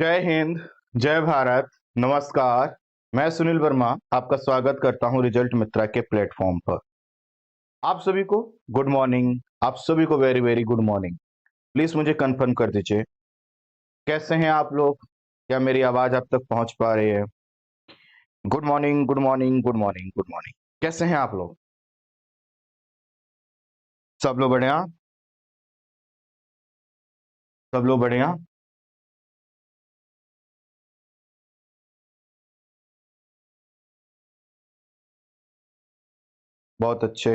जय हिंद, जय भारत, नमस्कार। मैं सुनील वर्मा आपका स्वागत करता हूं रिजल्ट मित्रा के प्लेटफॉर्म पर। आप सभी को गुड मॉर्निंग। आप सभी को very very good morning. Please मुझे कंफर्म कर दीजिए, कैसे हैं आप लोग? क्या मेरी आवाज आप तक पहुंच पा रही है? Good morning, good morning, good morning, good morning. कैसे हैं आप लोग? सब लोग बढ़िया? सब लोग बढ़िया? बहुत अच्छे।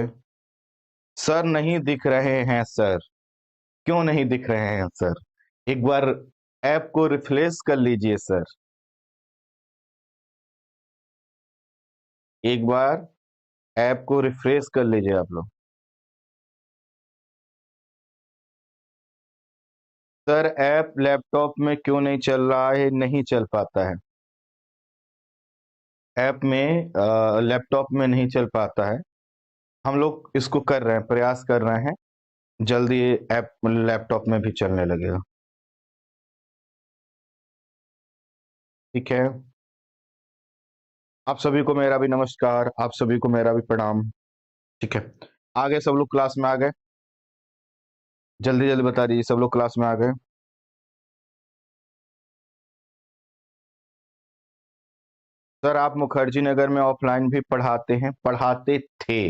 सर नहीं दिख रहे हैं सर। क्यों नहीं दिख रहे हैं सर? एक बार ऐप को रिफ्रेश कर लीजिए सर। एक बार ऐप को रिफ्रेश कर लीजिए आप लोग। सर ऐप लैपटॉप में क्यों नहीं चल रहा है? नहीं चल पाता है। ऐप में लैपटॉप में नहीं चल पाता है। हम लोग इसको कर रहे हैं, प्रयास कर रहे हैं। जल्दी ये ऐप लैपटॉप में भी चलने लगेगा। ठीक है। आप सभी को मेरा भी नमस्कार, आप सभी को मेरा भी प्रणाम। ठीक है। आ गए सब लोग क्लास में? आ गए? जल्दी जल्दी बता दीजिए, सब लोग क्लास में आ गए? सर आप मुखर्जी नगर में ऑफलाइन भी पढ़ाते हैं? पढ़ाते थे।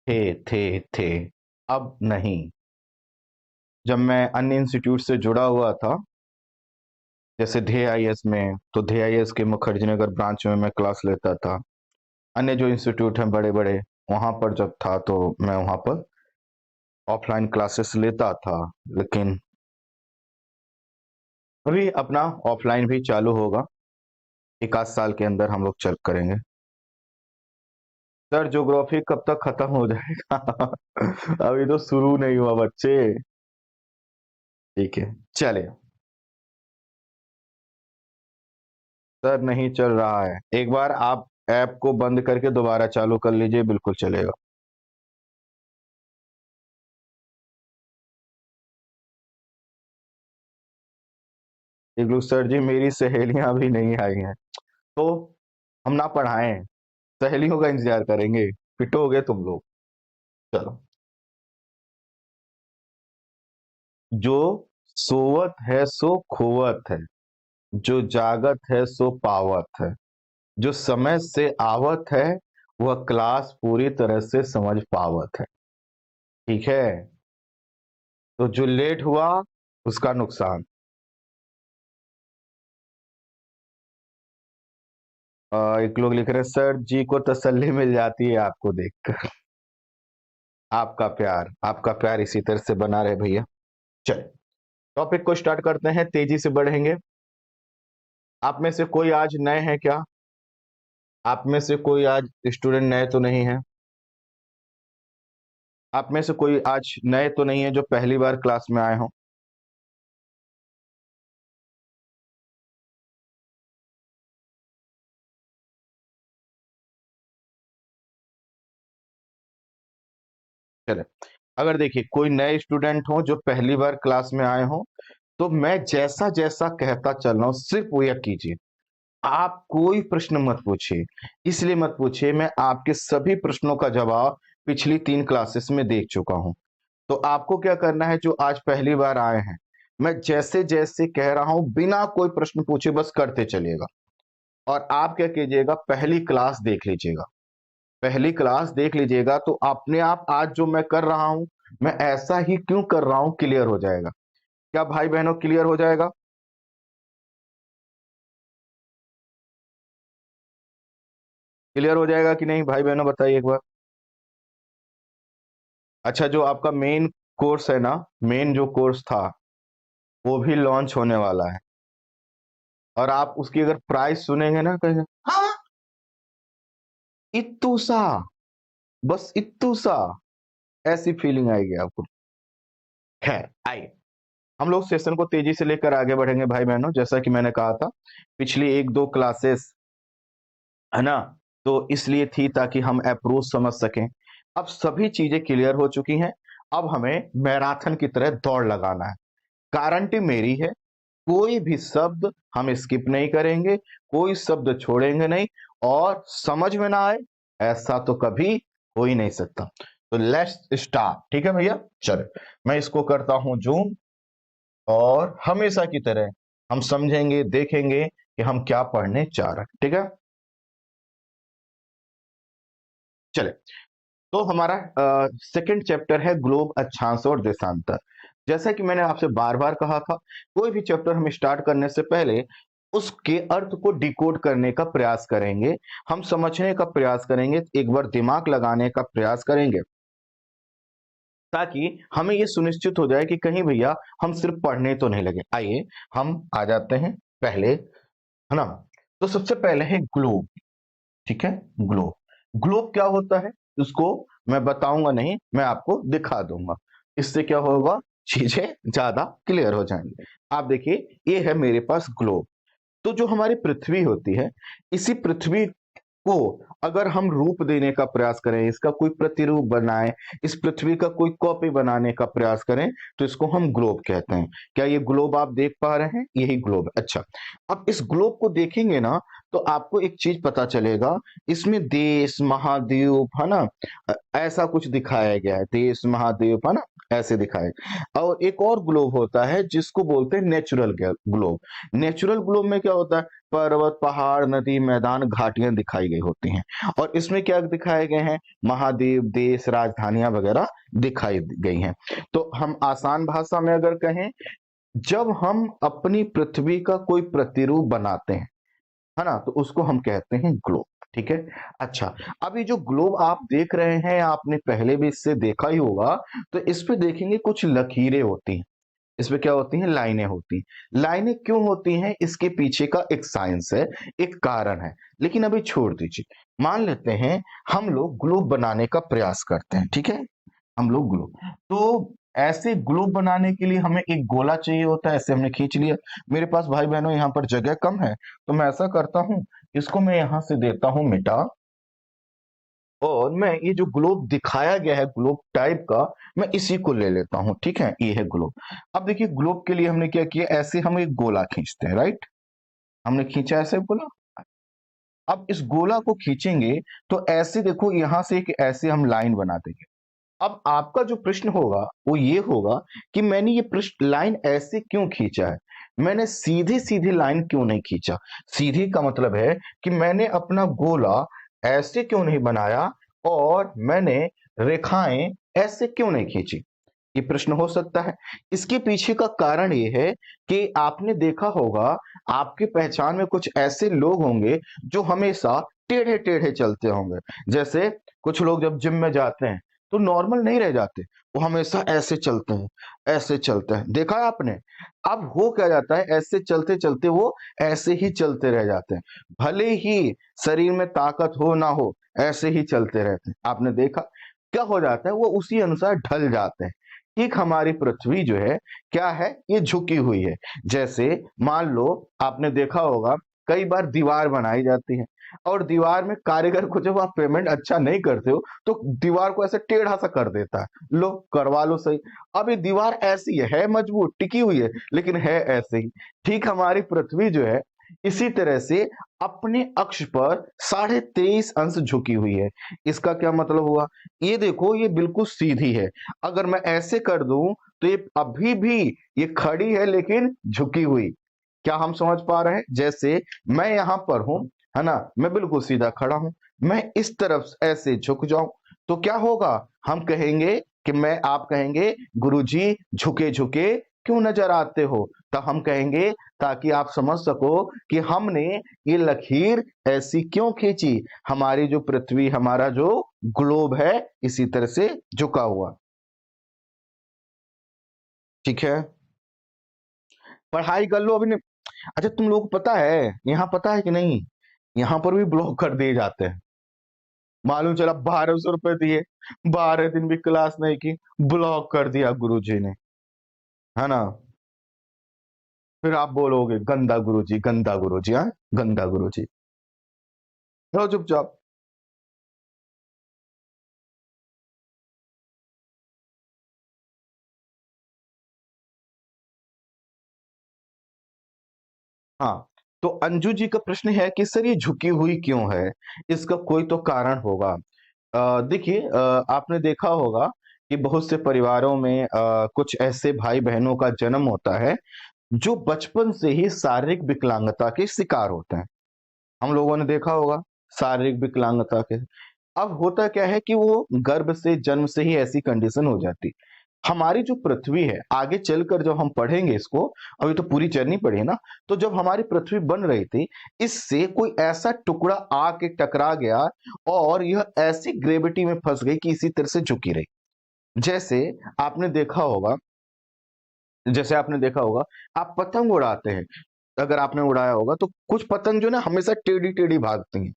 थे। अब नहीं। जब मैं अन्य इंस्टीट्यूट से जुड़ा हुआ था, जैसे ढे आईएस में, तो ढे आईएस के मुखर्जी नगर ब्रांच में मैं क्लास लेता था। अन्य जो इंस्टीट्यूट हैं बड़े बड़े, वहां पर जब था तो मैं वहां पर ऑफलाइन क्लासेस लेता था। लेकिन अभी अपना ऑफलाइन भी चालू होगा। एक आध साल के अंदर हम लोग चल करेंगे। सर ज्योग्राफी कब तक खत्म हो जाएगा? अभी तो शुरू नहीं हुआ बच्चे। ठीक है, चले। सर नहीं चल रहा है। एक बार आप ऐप को बंद करके दोबारा चालू कर लीजिए, बिल्कुल चलेगा। इग्लू सर जी, मेरी सहेलियां भी नहीं आई हैं, तो हम ना पढ़ाएं, सहेलियों का इंतजार करेंगे। पिटोगे तुम लोग। चलो। जो सोवत है सो खोवत है, जो जागत है सो पावत है, जो समय से आवत है वह क्लास पूरी तरह से समझ पावत है। ठीक है। तो जो लेट हुआ उसका नुकसान। एक लोग लिख रहे हैं, सर जी को तसल्ली मिल जाती है आपको देखकर। आपका प्यार इसी तरह से बना रहे भैया। चल, टॉपिक को स्टार्ट करते हैं, तेजी से बढ़ेंगे। आप में से कोई आज नए हैं क्या? आप में से कोई आज स्टूडेंट नए तो नहीं है? आप में से कोई आज नए तो नहीं है जो पहली बार क्लास में आए हो? चले। अगर देखिए कोई नए स्टूडेंट हो जो पहली बार क्लास में आए हो, तो मैं जैसा जैसा कहता चल रहा हूं सिर्फ वो यह कीजिए। आप कोई प्रश्न मत पूछिए। इसलिए मत पूछिए, मैं आपके सभी प्रश्नों का जवाब पिछली 3 क्लासेस में देख चुका हूं। तो आपको क्या करना है, जो आज पहली बार आए हैं, मैं जैसे जैसे कह रहा हूं बिना कोई प्रश्न पूछे बस करते चलिएगा। और आप क्या कीजिएगा, पहली क्लास देख लीजिएगा। पहली क्लास देख लीजिएगा तो अपने आप आज जो मैं कर रहा हूं, मैं ऐसा ही क्यों कर रहा हूं, क्लियर हो जाएगा। क्या भाई बहनों क्लियर हो जाएगा? क्लियर हो जाएगा कि नहीं भाई बहनों, बताइए एक बार। अच्छा, जो आपका मेन कोर्स है ना, मेन जो कोर्स था वो भी लॉन्च होने वाला है। और आप उसकी अगर प्राइस सुनेंगे ना, कहेंगे हाँ, इत्तू सा, बस इत्तू सा, ऐसी फीलिंग आएगी आपको। खैर आइए, हम लोग सेशन को तेजी से लेकर आगे बढ़ेंगे भाई बहनों। जैसा कि मैंने कहा था, पिछली 1-2 क्लासेस, है ना, तो इसलिए थी ताकि हम अप्रोच समझ सकें। अब सभी चीजें क्लियर हो चुकी हैं। अब हमें मैराथन की तरह दौड़ लगाना है। गारंटी मेरी है, कोई भी शब्द हम स्किप नहीं करेंगे, कोई शब्द छोड़ेंगे नहीं, और समझ में ना आए ऐसा तो कभी हो ही नहीं सकता। तो लेट्स स्टार्ट, ठीक है भैया। चलो मैं इसको करता हूं जूम, और हमेशा की तरह हम समझेंगे, देखेंगे कि हम क्या पढ़ने जा रहे हैं, ठीक है। चले, तो हमारा सेकंड चैप्टर है ग्लोब, अक्षांश और देशांतर। जैसा कि मैंने आपसे बार बार कहा था, कोई भी चैप्टर हम स्टार्ट करने से पहले उसके अर्थ को डिकोड करने का प्रयास करेंगे, हम समझने का प्रयास करेंगे, एक बार दिमाग लगाने का प्रयास करेंगे, ताकि हमें ये सुनिश्चित हो जाए कि कहीं भैया हम सिर्फ पढ़ने तो नहीं लगे। आइए हम आ जाते हैं पहले, है ना। तो सबसे पहले है ग्लोब, ठीक है। ग्लोब, ग्लोब क्या होता है उसको मैं बताऊंगा नहीं, मैं आपको दिखा दूंगा, इससे क्या होगा, चीजें ज्यादा क्लियर हो जाएंगी। आप देखिए, ये है मेरे पास ग्लोब। तो जो हमारी पृथ्वी होती है, इसी पृथ्वी को अगर हम रूप देने का प्रयास करें, इसका कोई प्रतिरूप बनाएं, इस पृथ्वी का कोई कॉपी बनाने का प्रयास करें, तो इसको हम ग्लोब कहते हैं। क्या ये ग्लोब आप देख पा रहे हैं, यही ग्लोब है। अच्छा, अब इस ग्लोब को देखेंगे ना, तो आपको एक चीज पता चलेगा, इसमें देश महाद्वीप, है ना, ऐसा कुछ दिखाया गया है, देश महाद्वीप, है ना, ऐसे दिखाए। और एक और ग्लोब होता है जिसको बोलते हैं नेचुरल ग्लोब। नेचुरल ग्लोब में क्या होता है, पर्वत, पहाड़, नदी, मैदान, घाटियां दिखाई गई होती हैं, और इसमें क्या दिखाए गए हैं, महाद्वीप, देश, राजधानियां वगैरह दिखाई गई हैं। तो हम आसान भाषा में अगर कहें, जब हम अपनी पृथ्वी का कोई प्रतिरूप बनाते हैं, है ना, तो उसको हम कहते हैं ग्लोब, ठीक है। अच्छा, अब ये जो ग्लोब आप देख रहे हैं, आपने पहले भी इससे देखा ही होगा, तो इस पे देखेंगे कुछ लकीरें होती हैं, इसमें क्या होती हैं, लाइनें होती हैं। लाइनें क्यों होती हैं, इसके पीछे का एक साइंस है, एक कारण है, लेकिन अभी छोड़ दीजिए। मान लेते हैं हम लोग ग्लोब बनाने का प्रयास करते हैं, ठीक है, हम लोग ग्लोब, तो ऐसे ग्लोब बनाने के लिए हमें एक गोला चाहिए होता है, ऐसे हमने खींच लिया। मेरे पास भाई बहनों यहाँ पर जगह कम है, तो मैं ऐसा करता हूँ, इसको मैं यहाँ से देता हूँ मिटा, और मैं ये जो ग्लोब दिखाया गया है ग्लोब टाइप का, मैं इसी को ले लेता हूं, ठीक है, ये है ग्लोब। अब देखिए, ग्लोब के लिए हमने क्या किया, ऐसे हम एक गोला खींचते हैं, राइट, हमने खींचा ऐसे गोला। अब इस गोला को खींचेंगे, तो ऐसे देखो, यहां से एक ऐसे हम लाइन बना देंगे। अब आपका जो प्रश्न होगा वो ये होगा कि मैंने ये पृष्ठ लाइन ऐसे क्यों खींचा है, मैंने सीधी सीधी लाइन क्यों नहीं खींचा। सीधी का मतलब है कि मैंने अपना गोला ऐसे क्यों नहीं बनाया, और मैंने रेखाएं ऐसे क्यों नहीं खींची, ये प्रश्न हो सकता है। इसके पीछे का कारण ये है कि आपने देखा होगा, आपकी पहचान में कुछ ऐसे लोग होंगे जो हमेशा टेढ़े टेढ़े चलते होंगे। जैसे कुछ लोग जब जिम में जाते हैं, तो नॉर्मल नहीं रह जाते, वो हमेशा ऐसे चलते हैं, ऐसे चलते हैं, देखा है आपने। अब हो क्या जाता है, ऐसे चलते चलते वो ऐसे ही चलते रह जाते हैं, भले ही शरीर में ताकत हो ना हो, ऐसे ही चलते रहते हैं। आपने देखा क्या हो जाता है, वो उसी अनुसार ढल जाते हैं। ठीक हमारी पृथ्वी जो है, क्या है, ये झुकी हुई है। जैसे मान लो, आपने देखा होगा, कई बार दीवार बनाई जाती है, और दीवार में कारीगर को जब आप पेमेंट अच्छा नहीं करते हो, तो दीवार को ऐसे टेढ़ा सा कर देता है, लो करवा लो सही। अब ये दीवार ऐसी है मजबूत टिकी हुई है, लेकिन है ऐसे ही। ठीक हमारी पृथ्वी जो है, इसी तरह से अपने अक्ष पर 23.5 अंश झुकी हुई है। इसका क्या मतलब हुआ, ये देखो, ये बिल्कुल सीधी है, अगर मैं ऐसे कर दूं, तो ये अभी भी ये खड़ी है, लेकिन झुकी हुई। क्या हम समझ पा रहे हैं, जैसे मैं यहां पर हूं, है ना, मैं बिल्कुल सीधा खड़ा हूं, मैं इस तरफ ऐसे झुक जाऊं, तो क्या होगा, हम कहेंगे कि मैं, आप कहेंगे, गुरुजी झुके झुके क्यों नजर आते हो, तब हम कहेंगे, ताकि आप समझ सको कि हमने ये लकीर ऐसी क्यों खींची, हमारी जो पृथ्वी, हमारा जो ग्लोब है, इसी तरह से झुका हुआ, ठीक है। पढ़ाई कर लो अभी नहीं। अच्छा, तुम लोग को पता है, यहाँ पता है कि नहीं, यहाँ पर भी ब्लॉक कर दिए जाते हैं। मालूम चला 1200 रुपए दिए, 12 दिन भी क्लास नहीं की, ब्लॉक कर दिया गुरुजी ने, है ना। फिर आप बोलोगे गंदा गुरुजी, गंदा गुरुजी, हाँ, गंदा गुरुजी। रहो चुपचाप। हाँ, तो अंजू जी का प्रश्न है कि सर ये झुकी हुई क्यों है? इसका कोई तो कारण होगा। देखिए, आपने देखा होगा कि बहुत से परिवारों में कुछ ऐसे भाई-बहनों का जन्म होता है, जो बचपन से ही शारीरिक विकलांगता के शिकार होते हैं। हम लोगों ने देखा होगा शारीरिक विकलांगता के। अब होता क्या है कि वो गर्भ से, जन्म से ही ऐसी कंडीशन हो जाती। हमारी जो पृथ्वी है, आगे चलकर जब हम पढ़ेंगे इसको, अभी तो पूरी जर्नी पढ़ी ना, तो जब हमारी पृथ्वी बन रही थी, इससे कोई ऐसा टुकड़ा आके टकरा गया और यह ऐसी ग्रेविटी में फँस गई कि इसी तरह से झुकी रही। जैसे आपने देखा होगा जैसे आपने देखा होगा, आप पतंग उड़ाते हैं, अगर आपने उड़ाया होगा तो कुछ पतंग जो है ना हमेशा टेढ़ी-टेढ़ी भागती हैं।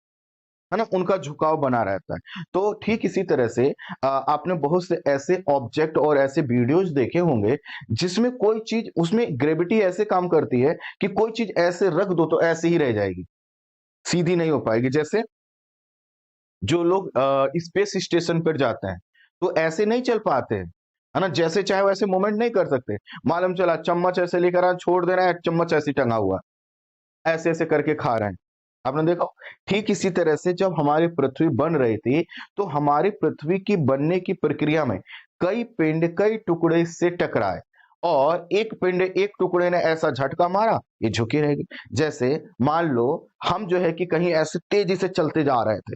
है ना? उनका झुकाव बना रहता है। तो ठीक इसी तरह से आपने बहुत से ऐसे ऑब्जेक्ट और ऐसे वीडियोज़ देखे होंगे, जिसमें कोई चीज़ उसमें ग्रेविटी ऐसे काम करती है कि कोई चीज़ ऐसे रख दो तो ऐसे ही रह जाएगी, सीधी नहीं हो पाएगी। जैसे जो लोग स्पेस स्टेशन पर जाते हैं, तो ऐसे नहीं चल पाते हैं, है ना? जैसे चाहे वैसे मूवमेंट नहीं कर सकते। मालूम चला चम्मच ऐसे लेकर आए, छोड़ दे रहे हैं, चम्मच ऐसे ही टंगा हुआ है। ऐसे-ऐसे करके खा रहे हैं। आपने देखा हो? ठीक इसी तरह से जब हमारी पृथ्वी बन रही थी, तो हमारी पृथ्वी की बनने की प्रक्रिया में कई पिंड, कई टुकड़े इससे टकराए और एक पिंड, एक टुकड़े ने ऐसा झटका मारा, ये झुकी रह गई। जैसे मान लो हम जो है कि कहीं ऐसे तेज़ी से चलते जा रहे थे,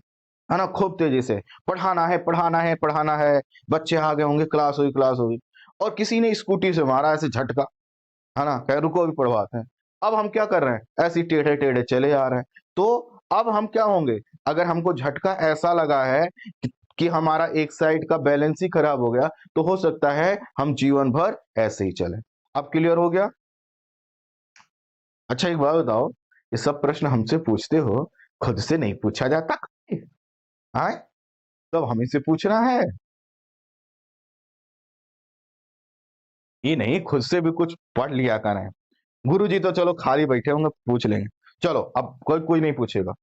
है ना? खूब तेज़ी से, पढ़ाना है, पढ़ाना है, पढ़ाना है, बच्चे आ गए होंगे, क्लास होगी और किसी ने स्कूटी से मारा ऐसे झटका। है ना? कहे रुको अभी पढ़वाते हैं। अब हम क्या कर रहे हैं? ऐसे ही टेढ़े-टेढ़े चले आ रहे हैं। तो अब हम क्या होंगे? अगर हमको झटका ऐसा लगा है कि हमारा एक साइड का बैलेंस ही खराब हो गया, तो हो सकता है हम जीवन भर ऐसे ही चलें। अब क्लियर हो गया? अच्छा एक बात बताओ, ये सब प्रश्न हमसे पूछते हो, खुद से नहीं पूछा जाता कभी? आँय? सब हम ही से पूछना है। ये नहीं खुद से भी कुछ पढ़ लिया करें। गुरुजी तो चलो खाली बैठे होंगे, पूछ लेंगे। चलो अब कोई कोई नहीं पूछेगा।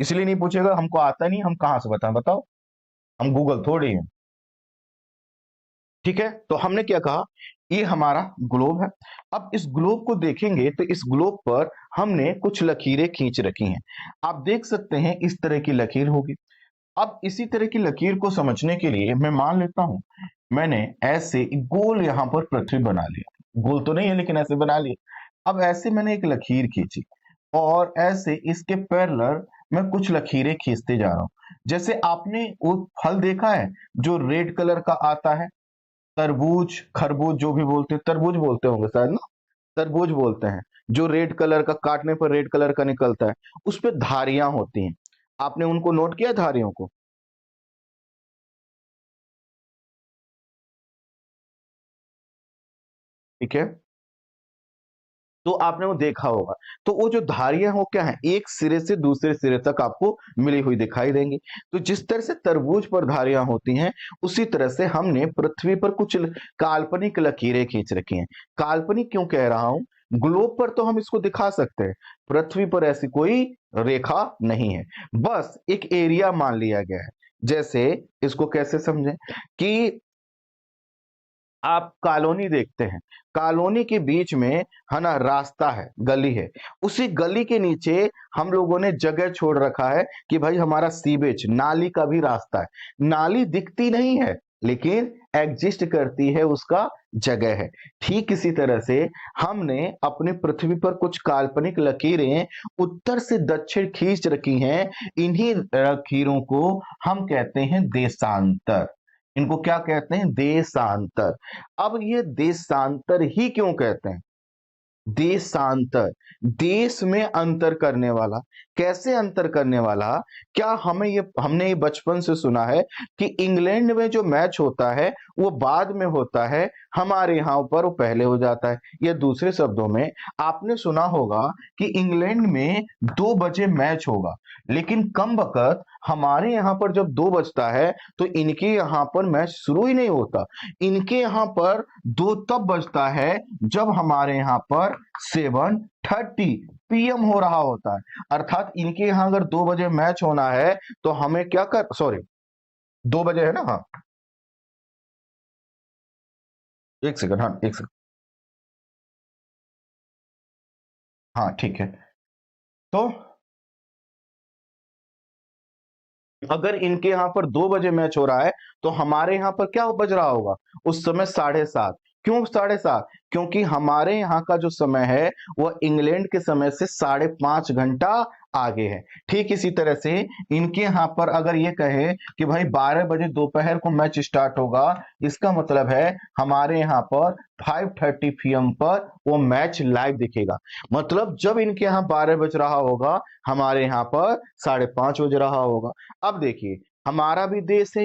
इसलिए नहीं पूछेगा हमको आता नहीं, हम कहाँ से बताएं बताओ। हम गूगल थोड़ी हैं। ठीक है, तो हमने क्या कहा, ये हमारा ग्लोब है। अब इस ग्लोब को देखेंगे तो इस ग्लोब पर हमने कुछ लकीरें खींच रखी हैं। आप देख सकते हैं इस तरह की लकीर होगी। अब इसी तरह की लकीर को समझने के लिए मैं मान लेता हूं, मैंने ऐसे एक गोल यहां पर पृथ्वी बना लिया। गोल तो नहीं है लेकिन ऐसे बना लिया। अब ऐसे मैंने एक लकीर खींची और ऐसे इसके पैरेलल मैं कुछ लकीरें खींचते जा रहा हूं। जैसे आपने वो फल देखा है जो रेड कलर का आता है, तरबूज, खरबूज जो भी बोलते हैं, तरबूज बोलते होंगे शायद ना? तरबूज बोलते हैं। जो रेड कलर का काटने पर रेड कलर का निकलता है, उस पे धारियां होती हैं। आपने उनको नोट किया धारियों को? ठीक है? तो आपने वो देखा होगा। तो वो जो धारियाँ हो क्या है, एक सिरे से दूसरे सिरे तक आपको मिली हुई दिखाई देंगी। तो जिस तरह से तरबूज पर धारियाँ होती हैं, उसी तरह से हमने पृथ्वी पर कुछ काल्पनिक लकीरें खींच रखी हैं। काल्पनिक क्यों कह रहा हूँ? ग्लोब पर तो हम इसको दिखा सकते हैं, पृथ्वी पर ऐसी कोई रेखा नहीं है। बस एक एरिया मान लिया गया है। जैसे इसको कैसे समझें कि आप कॉलोनी देखते हैं, कॉलोनी के बीच में है ना रास्ता है, गली है। उसी गली के नीचे हम लोगों ने जगह छोड़ रखा है कि भाई हमारा सीवेज, नाली का भी रास्ता है। नाली दिखती नहीं है, लेकिन एग्जिस्ट करती है, उसका जगह है। ठीक इसी तरह से हमने अपनी पृथ्वी पर कुछ काल्पनिक लकीरें उत्तर से दक्षिण खींच रखी हैं। इन्हीं लकीरों को हम कहते हैं देशांतर। इनको क्या कहते हैं? देशांतर। अब ये देशांतर ही क्यों कहते हैं? देशांतर, देश में अंतर करने वाला। कैसे अंतर करने वाला? क्या हमने ये बचपन से सुना है कि इंग्लैंड में जो मैच होता है वो बाद में होता है, हमारे यहाँ पर वो पहले हो जाता है। या दूसरे शब्दों में आपने सुना होगा कि इंग्लैंड में 2 बजे मैच होगा, लेकिन कमबख्त हमारे यहाँ पर जब 2 बजता है तो इनके यहाँ पर मैच शुरू ही नहीं होता। इनके यहाँ पर 2 तब बजता है जब हमारे यहाँ पर 7:30 पीएम हो रहा होता है। अर्थात इनके यहाँ अगर 2 बजे मैच होना है तो हमें क्या कर सॉरी 2 बजे है ना? हाँ, 1 सेकंड, हाँ, 1 सेकंड। हाँ ठीक है। तो अगर इनके यहाँ पर 2 बजे मैच हो रहा है, तो हमारे यहाँ पर क्या बज रहा होगा? उस समय 7:30। क्यों 7:30? क्योंकि हमारे यहाँ का जो समय है, वह इंग्लैंड के समय से 5.5 घंटा आगे है। ठीक इसी तरह से इनके यहाँ पर अगर ये कहें कि भाई 12 बजे दोपहर को मैच स्टार्ट होगा, इसका मतलब है हमारे यहाँ पर 5:30 पीएम पर वो मैच लाइव दिखेगा। मतलब जब इनके यहाँ 12 बज रहा होगा, हमारे यहाँ पर 5:30 बज रहा होगा। अब देखिए, हमारा भी देश है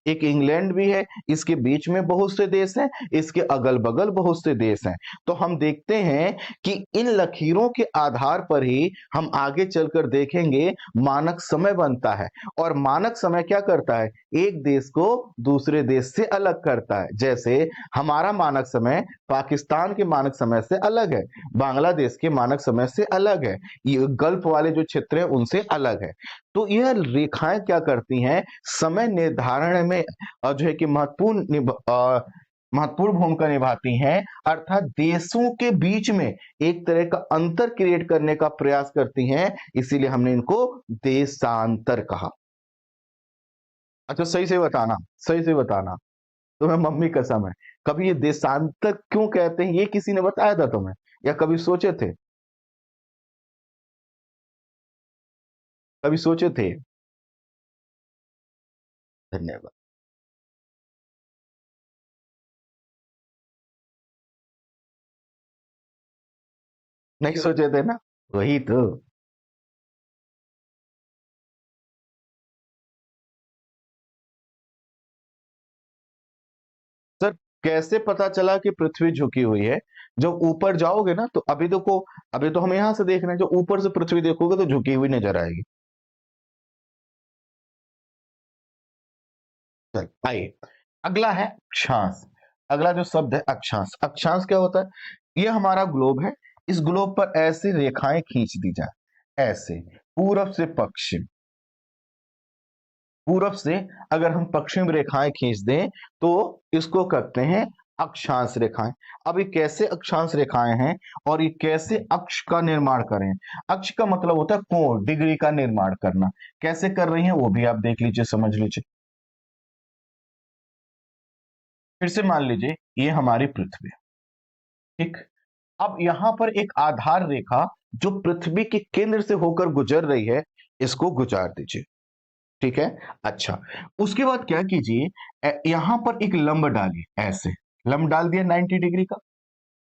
एक इंग्लैंड भी है, इसके बीच में बहुत से देश हैं, इसके अगल-बगल बहुत से देश हैं। तो हम देखते हैं कि इन लकीरों के आधार पर ही हम आगे चलकर देखेंगे मानक समय बनता है। और मानक समय क्या करता है? एक देश को दूसरे देश से अलग करता है। जैसे हमारा मानक समय पाकिस्तान के मानक समय से अलग है, बांग्लादेश के मानक समय से अलग है, ये गल्फ वाले जो क्षेत्र हैं उनसे अलग है। तो यह रेखाएं क्या करती हैं? समय निर्धारण में जो है कि महत्वपूर्ण भूमिका निभाती हैं, अर्थात देशों के बीच में एक तरह का अंतर क्रिएट करने का प्रयास करती हैं, इसीलिए हमने इनको देशांतर कहा। अच्छा सही से बताना, सही से बताना, तुम्हें मम्मी कसम है, कभी ये देशांतर क्यों कहते हैं ये किसी ने बताया था तुम्हें, या कभी सोचे थे? कभी सोचे थे? धन्यवाद। नहीं सोचे थे ना? वही तो। सर, कैसे पता चला कि पृथ्वी झुकी हुई है? जब ऊपर जाओगे ना, तो अभी देखो, अभी तो हम यहां से देख रहे हैं, जो ऊपर से पृथ्वी देखोगे तो झुकी हुई नजर आएगी। चल आइए, अगला है अक्षांश। अगला जो शब्द है अक्षांश। अक्षांश क्या होता है? ये हमारा ग्लोब है, इस ग्लोब पर ऐसे रेखाएं खींच दी जाए, ऐसे पूरब से पश्चिम, पूरब से अगर हम पश्चिम रेखाएं खींच दें तो इसको कहते हैं अक्षांश रेखाएं। अब ये कैसे अक्षांश रेखाएं हैं और ये कैसे अक्ष का निर्माण करें? अक्ष का मतलब होता है कोण, डिग्री का निर्माण करना। कैसे कर रही हैं वो भी आप देख लीजिए, समझ लीजिए। फिर से मान लीजिए ये हमारी पृथ्वी है, ठीक। अब यहां पर एक आधार रेखा जो पृथ्वी के केंद्र से होकर गुजर रही है, इसको गुजार दीजिए, ठीक है। अच्छा, उसके बाद क्या कीजिए, यहां पर एक लंब डालिए, ऐसे लंब डाल दिया 90 डिग्री का।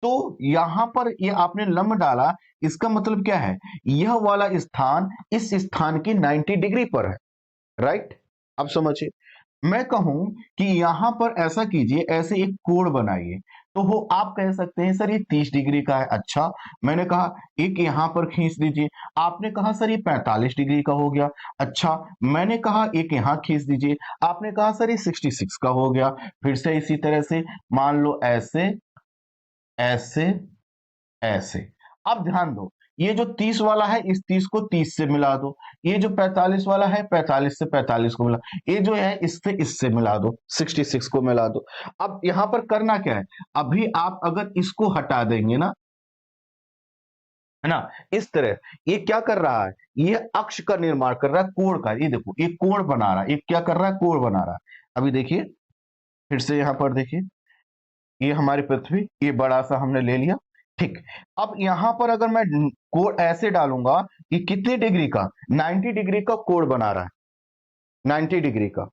तो यहां पर ये आपने लंब डाला, इसका मतलब क्या है? यह वाला स्थान इस स्थान की 90 डिग्री पर है, राइट? अब समझिए, मैं कहूं कि यहां पर ऐसा कीजिए, ऐसे एक कोण बनाइए, तो वो आप कह सकते हैं सर ये 30 डिग्री का है। अच्छा, मैंने कहा एक यहां पर खींच दीजिए, आपने कहा सर ये 45 डिग्री का हो गया। अच्छा, मैंने कहा एक यहां खींच दीजिए, आपने कहा सर ये 66 का हो गया। फिर से इसी तरह से मान लो, ऐसे ऐसे ऐसे। अब ध्यान दो, ये जो 30 वाला है इस 30 को 30 से मिला दो, ये जो 45 वाला है 45 से 45 को मिला, ये जो है इससे मिला दो, 66 को मिला दो। अब यहां पर करना क्या है? अभी आप अगर इसको हटा देंगे ना, है ना, इस तरह, ये क्या कर रहा है? ये अक्ष का निर्माण कर रहा है, कोण का। ये देखो, ये कोण बना रहा है, ये क्या कर रहा है? कोण बना रहा है। अभी देखिए, फिर से यहां पर देखिए, ये हमारी पृथ्वी, ये बड़ा सा हमने ले लिया, ठीक। अब यहां पर अगर मैं कोण ऐसे डालूंगा, ये कितने डिग्री का? 90 डिग्री का कोण बना रहा है, 90 डिग्री का,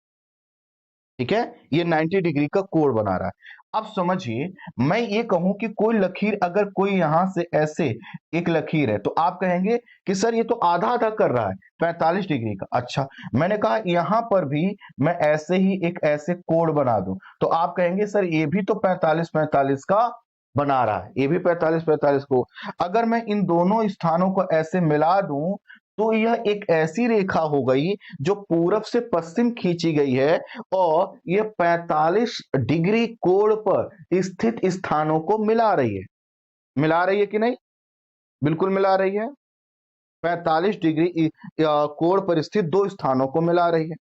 ठीक है। ये 90 डिग्री का कोण बना रहा है। अब समझिए, मैं ये कहूं कि कोई लकीर, अगर कोई यहां से ऐसे एक लकीर है, तो आप कहेंगे कि सर ये तो आधा आधा कर रहा है, 45 डिग्री का। अच्छा, मैंने कहा यहां पर भी मैं ऐसे ही एक ऐसे कोण बना दूं, तो आप कहेंगे सर ये भी तो 45 45 का बना रहा है, ये भी 45 45 को। अगर मैं इन दोनों स्थानों को ऐसे मिला दूं, तो यह एक ऐसी रेखा हो गई जो पूरब से पश्चिम खींची गई है, और यह 45 डिग्री कोण पर स्थित स्थानों को मिला रही है। मिला रही है कि नहीं? बिल्कुल मिला रही है। 45 डिग्री कोण पर स्थित दो स्थानों को मिला रही है।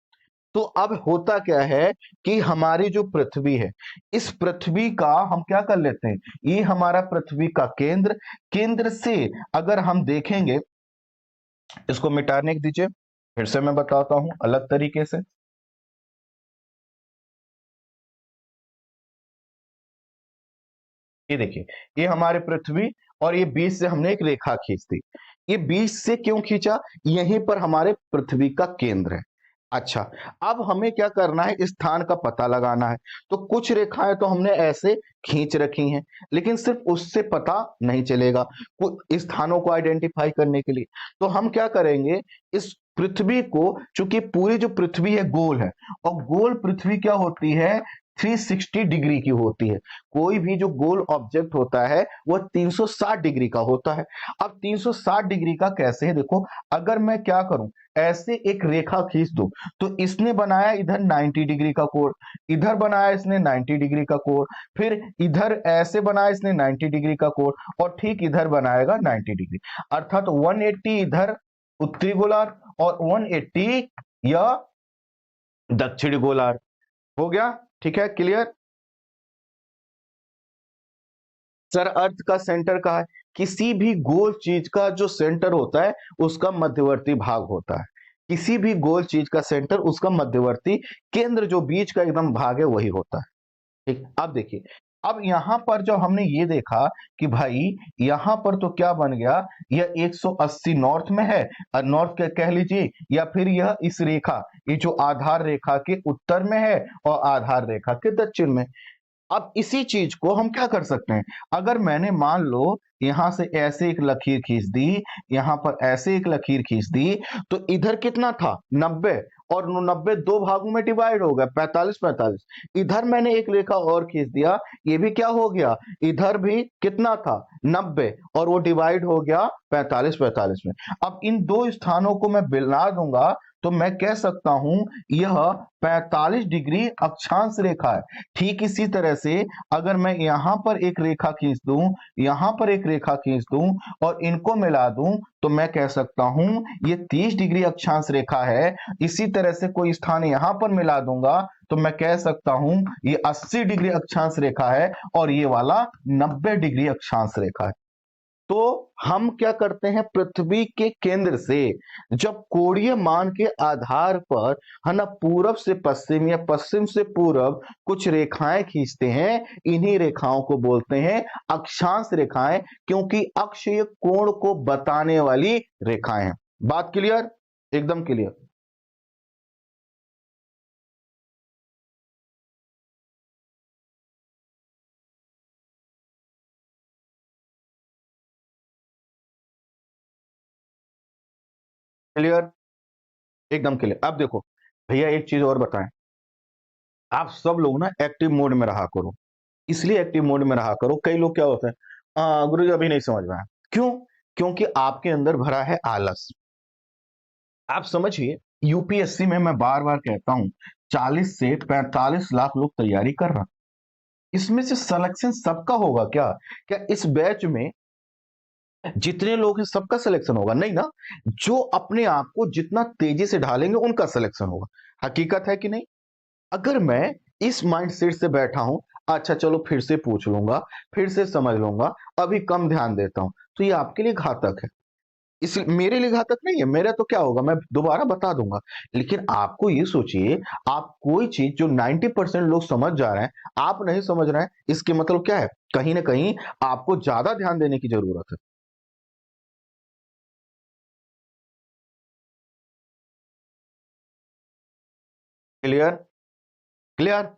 तो अब होता क्या है कि हमारी जो पृथ्वी है, इस पृथ्वी का हम क्या कर लेते हैं, ये हमारा पृथ्वी का केंद्र, केंद्र से अगर हम देखेंगे, इसको मिटाने दीजिए, फिर से मैं बताता हूं अलग तरीके से। ये देखिए, ये हमारे पृथ्वी, और ये बीच से हमने एक रेखा खींच दी। ये बीच से क्यों खींचा, यहीं पर हमारे पृथ्वी का केंद्र है। अच्छा, अब हमें क्या करना है, इस स्थान का पता लगाना है। तो कुछ रेखाएं तो हमने ऐसे खींच रखी हैं, लेकिन सिर्फ उससे पता नहीं चलेगा कुछ स्थानों को आइडेंटिफाई करने के लिए। तो हम क्या करेंगे, इस पृथ्वी को, चूंकि पूरी जो पृथ्वी है गोल है, और गोल पृथ्वी क्या होती है, 360 डिग्री की होती है। कोई भी जो गोल ऑब्जेक्ट होता है वह 360 डिग्री का होता है। अब 360 डिग्री का कैसे है, देखो, अगर मैं क्या करूं, ऐसे एक रेखा खींच दूं, तो इसने बनाया इधर 90 डिग्री का कोण, इधर बनाया इसने 90 डिग्री का कोण, फिर इधर ऐसे बनाया इसने 90 डिग्री का कोण, और ठीक इधर बनाएगा 90 डिग्री। अर्थात 180 इधर उत्तरी गोलार्ध, और 180 यह दक्षिणी गोलार्ध। हो गया, ठीक है, क्लियर। सर, अर्थ का सेंटर कहाँ है, किसी भी गोल चीज का जो सेंटर होता है उसका मध्यवर्ती भाग होता है। किसी भी गोल चीज का सेंटर, उसका मध्यवर्ती केंद्र, जो बीच का एकदम भाग है, वही होता है। ठीक, अब देखिए, अब यहां पर जो हमने ये देखा कि भाई यहां पर तो क्या बन गया, यह 180 नॉर्थ में है, और नॉर्थ के कह लीजिए, या फिर यह इस रेखा, ये जो आधार रेखा के उत्तर में है और आधार रेखा के दक्षिण में। अब इसी चीज को हम क्या कर सकते हैं, अगर मैंने मान लो यहां से ऐसे एक लकीर खींच दी, यहां पर ऐसे एक लकीर खींच दी, तो इधर कितना था, 90, और 90 दो भागों में डिवाइड हो गया, 45 45। इधर मैंने एक रेखा और खींच दिया, ये भी क्या हो गया, इधर भी कितना था, 90, और वो डिवाइड हो गया 45 45 में। अब इन दो स्थानों को मैं मिला दूंगा, तो मैं कह सकता हूं यह 45 डिग्री अक्षांश रेखा है। ठीक इसी तरह से अगर मैं यहां पर एक रेखा खींच दूं, यहां पर एक रेखा खींच दूं, और इनको मिला दूं, तो मैं कह सकता हूं ये 30 डिग्री अक्षांश रेखा है। इसी तरह से कोई स्थान यहां पर मिला दूंगा, तो मैं कह सकता हूं ये 80 डिग्री अक्षांश रेखा है, और ये वाला 90 डिग्री अक्षांश रेखा है। तो हम क्या करते हैं, पृथ्वी के केंद्र से जब कोणीय मान के आधार पर, है ना, पूरब से पश्चिम या पश्चिम से पूरब कुछ रेखाएं खींचते हैं, इन्हीं रेखाओं को बोलते हैं अक्षांश रेखाएं, क्योंकि अक्षीय कोण को बताने वाली रेखाएं हैं। बात क्लियर, एकदम क्लियर। क्लियर, एकदम क्लियर। अब देखो भैया, एक चीज और बताएं, आप सब लोग ना एक्टिव मोड में रहा करो। इसलिए एक्टिव मोड में रहा करो, कई लोग क्या होते हैं, गुरु जी अभी नहीं समझ में आया, क्यों, क्योंकि आपके अंदर भरा है आलस। आप समझिए, यूपीएससी में मैं बार बार कहता हूं 40 से 45 लाख लोग तैयारी कर रहे हैं। इसमें से सिलेक्शन सबका होगा क्या, क्या इस बैच में जितने लोग हैं सबका सिलेक्शन होगा, नहीं ना। जो अपने आप को जितना तेजी से ढालेंगे उनका सिलेक्शन होगा। हकीकत है कि नहीं। अगर मैं इस माइंडसेट से बैठा हूं, अच्छा चलो फिर से पूछ लूंगा, फिर से समझ लूंगा, अभी कम ध्यान देता हूं, तो ये आपके लिए घातक है। इस मेरे लिए घातक नहीं है, मेरा तो क्या होगा, मैं दोबारा बता दूंगा। लेकिन आपको ये सोचिए, आप कोई चीज जो 90% लोग समझ जा रहे हैं, आप नहीं समझ रहे हैं, इसके मतलब क्या है, कहीं ना कहीं आपको ज्यादा ध्यान देने की जरूरत है। Clear, clear.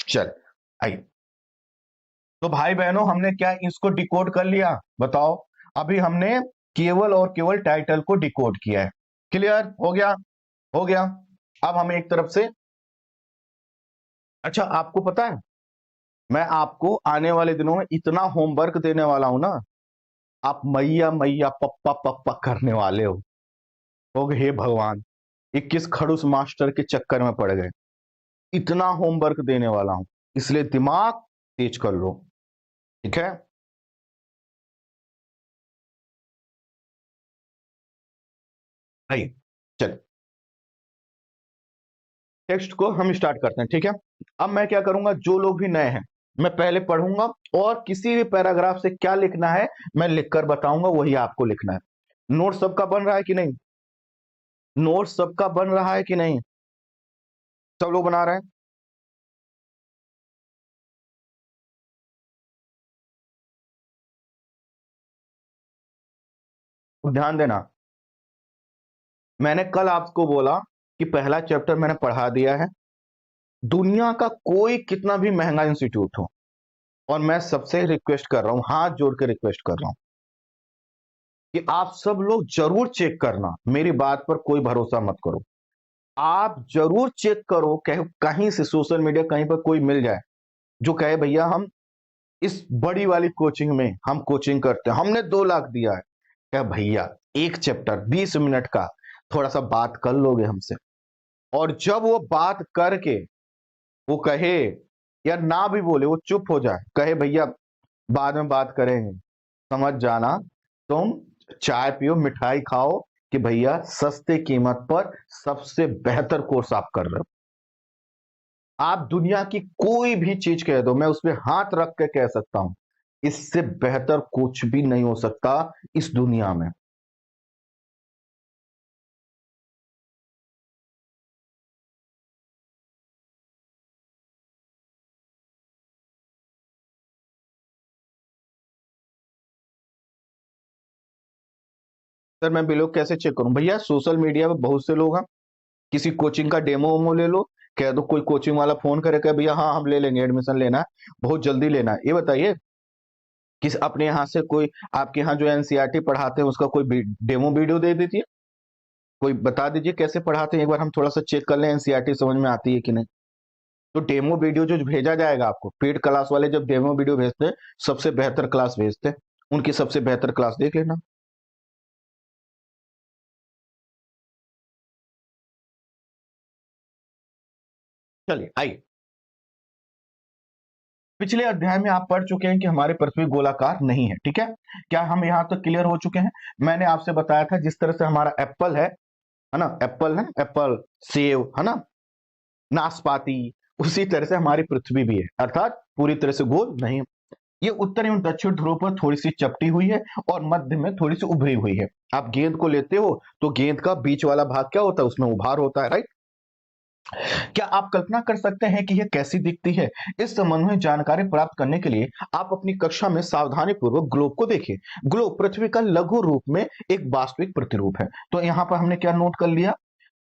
चल, आइए। तो भाई बहनों, हमने क्या इसको डिकोड कर लिया, बताओ। अभी हमने केवल और केवल टाइटल को डिकोड किया है। क्लियर हो गया, हो गया। अब हम एक तरफ से, अच्छा आपको पता है, मैं आपको आने वाले दिनों में इतना होमवर्क देने वाला हूं ना, आप मैया मैया पप्पा पप्पा करने वाले हो गए, हे भगवान, 21 खड़ूस मास्टर के चक्कर में पड़ गए। इतना होमवर्क देने वाला हूं, इसलिए दिमाग तेज कर लो। ठीक है, भाई, चल। टेक्स्ट को हम स्टार्ट करते हैं, ठीक है। अब मैं क्या करूंगा, जो लोग भी नए हैं मैं पहले पढ़ूंगा और किसी भी पैराग्राफ से क्या लिखना है मैं लिखकर बताऊंगा, वही आपको लिखना है। नोट सबका बन रहा है कि नहीं? नोट सबका बन रहा है कि नहीं? सब लोग बना रहे हैं? तो ध्यान देना, मैंने कल आपको बोला कि पहला चैप्टर मैंने पढ़ा दिया है। दुनिया का कोई कितना भी महंगा इंस्टीट्यूट हो, और मैं सबसे रिक्वेस्ट कर रहा हूं, हाथ जोड़ के रिक्वेस्ट कर रहा हूं कि आप सब लोग जरूर चेक करना, मेरी बात पर कोई भरोसा मत करो। आप जरूर चेक करो, कहीं से सोशल मीडिया कहीं पर कोई मिल जाए जो कहे भैया हम इस बड़ी वाली कोचिंग में हम कोचिंग करते हैं, हमने 2 लाख दिया है। क्या भैया, एक चैप्टर 20 मिनट का, थोड़ा सा बात कर लोगे हमसे? और जब वो बात करके वो कहे, या ना भी बोले, वो चुप हो जाए, कहे भैया बाद में बात करेंगे, समझ जाना तुम चाय पियो मिठाई खाओ कि भैया सस्ते कीमत पर सबसे बेहतर कोर्स आप कर रहे हो। आप दुनिया की कोई भी चीज कह दो, मैं उस पर हाथ रख के कह सकता हूं, इससे बेहतर कुछ भी नहीं हो सकता इस दुनिया में। सर मैं बिलो कैसे चेक करूं? भैया सोशल मीडिया पे बहुत से लोग हैं, किसी कोचिंग का डेमो वेमो ले लो, कह दो, कोई कोचिंग वाला फोन करे कहे भैया हाँ हम ले लेंगे, एडमिशन लेना है, बहुत जल्दी लेना है। ये बताइए, किस अपने यहाँ से कोई आपके यहाँ जो एनसीईआरटी पढ़ाते हैं उसका कोई डेमो वीडियो दे दीजिए, कोई बता दीजिए कैसे पढ़ाते हैं, एक बार हम थोड़ा सा चेक कर लें एनसीईआरटी समझ में आती है कि नहीं। तो डेमो वीडियो जो भेजा जाएगा आपको, पेड क्लास वाले जब डेमो वीडियो भेजते हैं, सबसे बेहतर क्लास भेजते हैं, उनकी सबसे बेहतर क्लास देख लेना। चलिए आइए, पिछले अध्याय में आप पढ़ चुके हैं कि हमारी पृथ्वी गोलाकार नहीं है, ठीक है। क्या हम यहाँ तक क्लियर हो चुके हैं? मैंने आपसे बताया था जिस तरह से हमारा एप्पल है ना, एप्पल है, एप्पल, सेव है ना, नाशपाती, उसी तरह से हमारी पृथ्वी भी है, अर्थात पूरी तरह से गोल नहीं। ये उत्तर एवं दक्षिण ध्रुव पर थोड़ी सी चपटी हुई है और मध्य में थोड़ी सी उभरी हुई है। आप गेंद को लेते हो तो गेंद का बीच वाला भाग क्या होता है, उसमें उभार होता है, राइट। क्या आप कल्पना कर सकते हैं कि यह कैसी दिखती है? इस संबंध में जानकारी प्राप्त करने के लिए आप अपनी कक्षा में सावधानी पूर्वक ग्लोब को देखें। ग्लोब पृथ्वी का लघु रूप में एक वास्तविक प्रतिरूप है। तो यहाँ पर हमने क्या नोट कर लिया,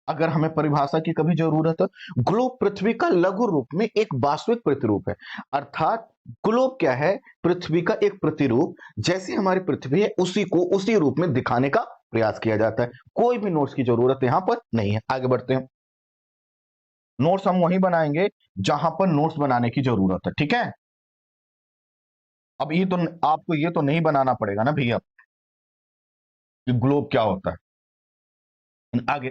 अगर हमें परिभाषा की कभी जरूरत है, ग्लोब पृथ्वी का लघु रूप में एक वास्तविक प्रतिरूप है। अर्थात ग्लोब क्या है? पृथ्वी का एक प्रतिरूप, जैसी हमारी पृथ्वी है उसी को उसी रूप में दिखाने का प्रयास किया जाता है। कोई भी नोट्स की जरूरत यहां पर नहीं है। आगे बढ़ते हैं, नोट्स हम वहीं बनाएंगे जहां पर नोट्स बनाने की जरूरत है, ठीक है। अब ये तो आपको ये तो नहीं बनाना पड़ेगा ना भैया कि ग्लोब क्या होता है। आगे,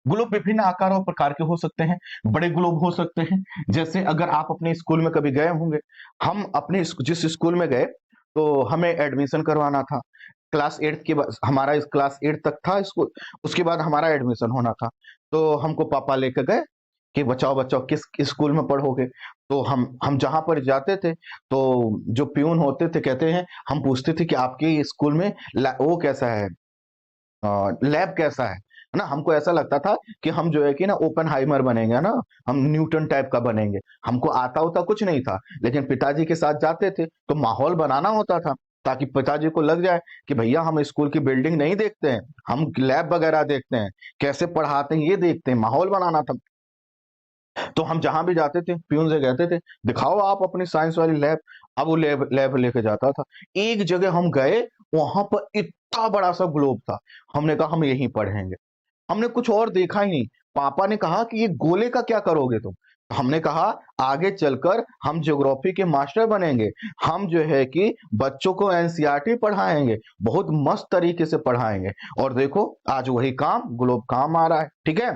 ग्लोब विभिन्न आकार और प्रकार के हो सकते हैं। बड़े ग्लोब हो सकते हैं, जैसे अगर आप अपने स्कूल में कभी गए होंगे, हम अपने जिस स्कूल में गए तो हमें एडमिशन करवाना था, क्लास 8 के बाद, हमारा इस क्लास 8 तक था स्कूल, उसके बाद हमारा एडमिशन होना था। तो हमको पापा लेकर गए कि बचाओ बचाओ किस स्कूल में पढ़ोगे। तो हम जहां पर जाते थे तो जो प्यून होते थे कहते हैं, हम पूछते थे कि आपके स्कूल में वो कैसा है, लैब कैसा है ना। हमको ऐसा लगता था कि हम जो है कि ना ओपनहाइमर बनेंगे ना, हम न्यूटन टाइप का बनेंगे। हमको आता होता कुछ नहीं था, लेकिन पिताजी के साथ जाते थे तो माहौल बनाना होता था, ताकि पिताजी को लग जाए कि भैया हम स्कूल की बिल्डिंग नहीं देखते हैं, हम लैब वगैरह देखते हैं, कैसे पढ़ाते हैं ये देखते हैं, माहौल बनाना था। तो हम जहां भी जाते थे प्यून से कहते थे दिखाओ आप अपनी साइंस वाली लैब। अब वो लैब लैब लेके जाता था। एक जगह हम गए, वहां पर इतना बड़ा सा ग्लोब था। हमने कहा हम यहीं पढ़ेंगे, हमने कुछ और देखा ही नहीं। पापा ने कहा कि ये गोले का क्या करोगे तुम? हमने कहा आगे चलकर हम ज्योग्राफी के मास्टर बनेंगे, हम जो है कि बच्चों को एनसीईआरटी पढ़ाएंगे, बहुत मस्त तरीके से पढ़ाएंगे। और देखो आज वही काम, ग्लोब काम आ रहा है, ठीक है।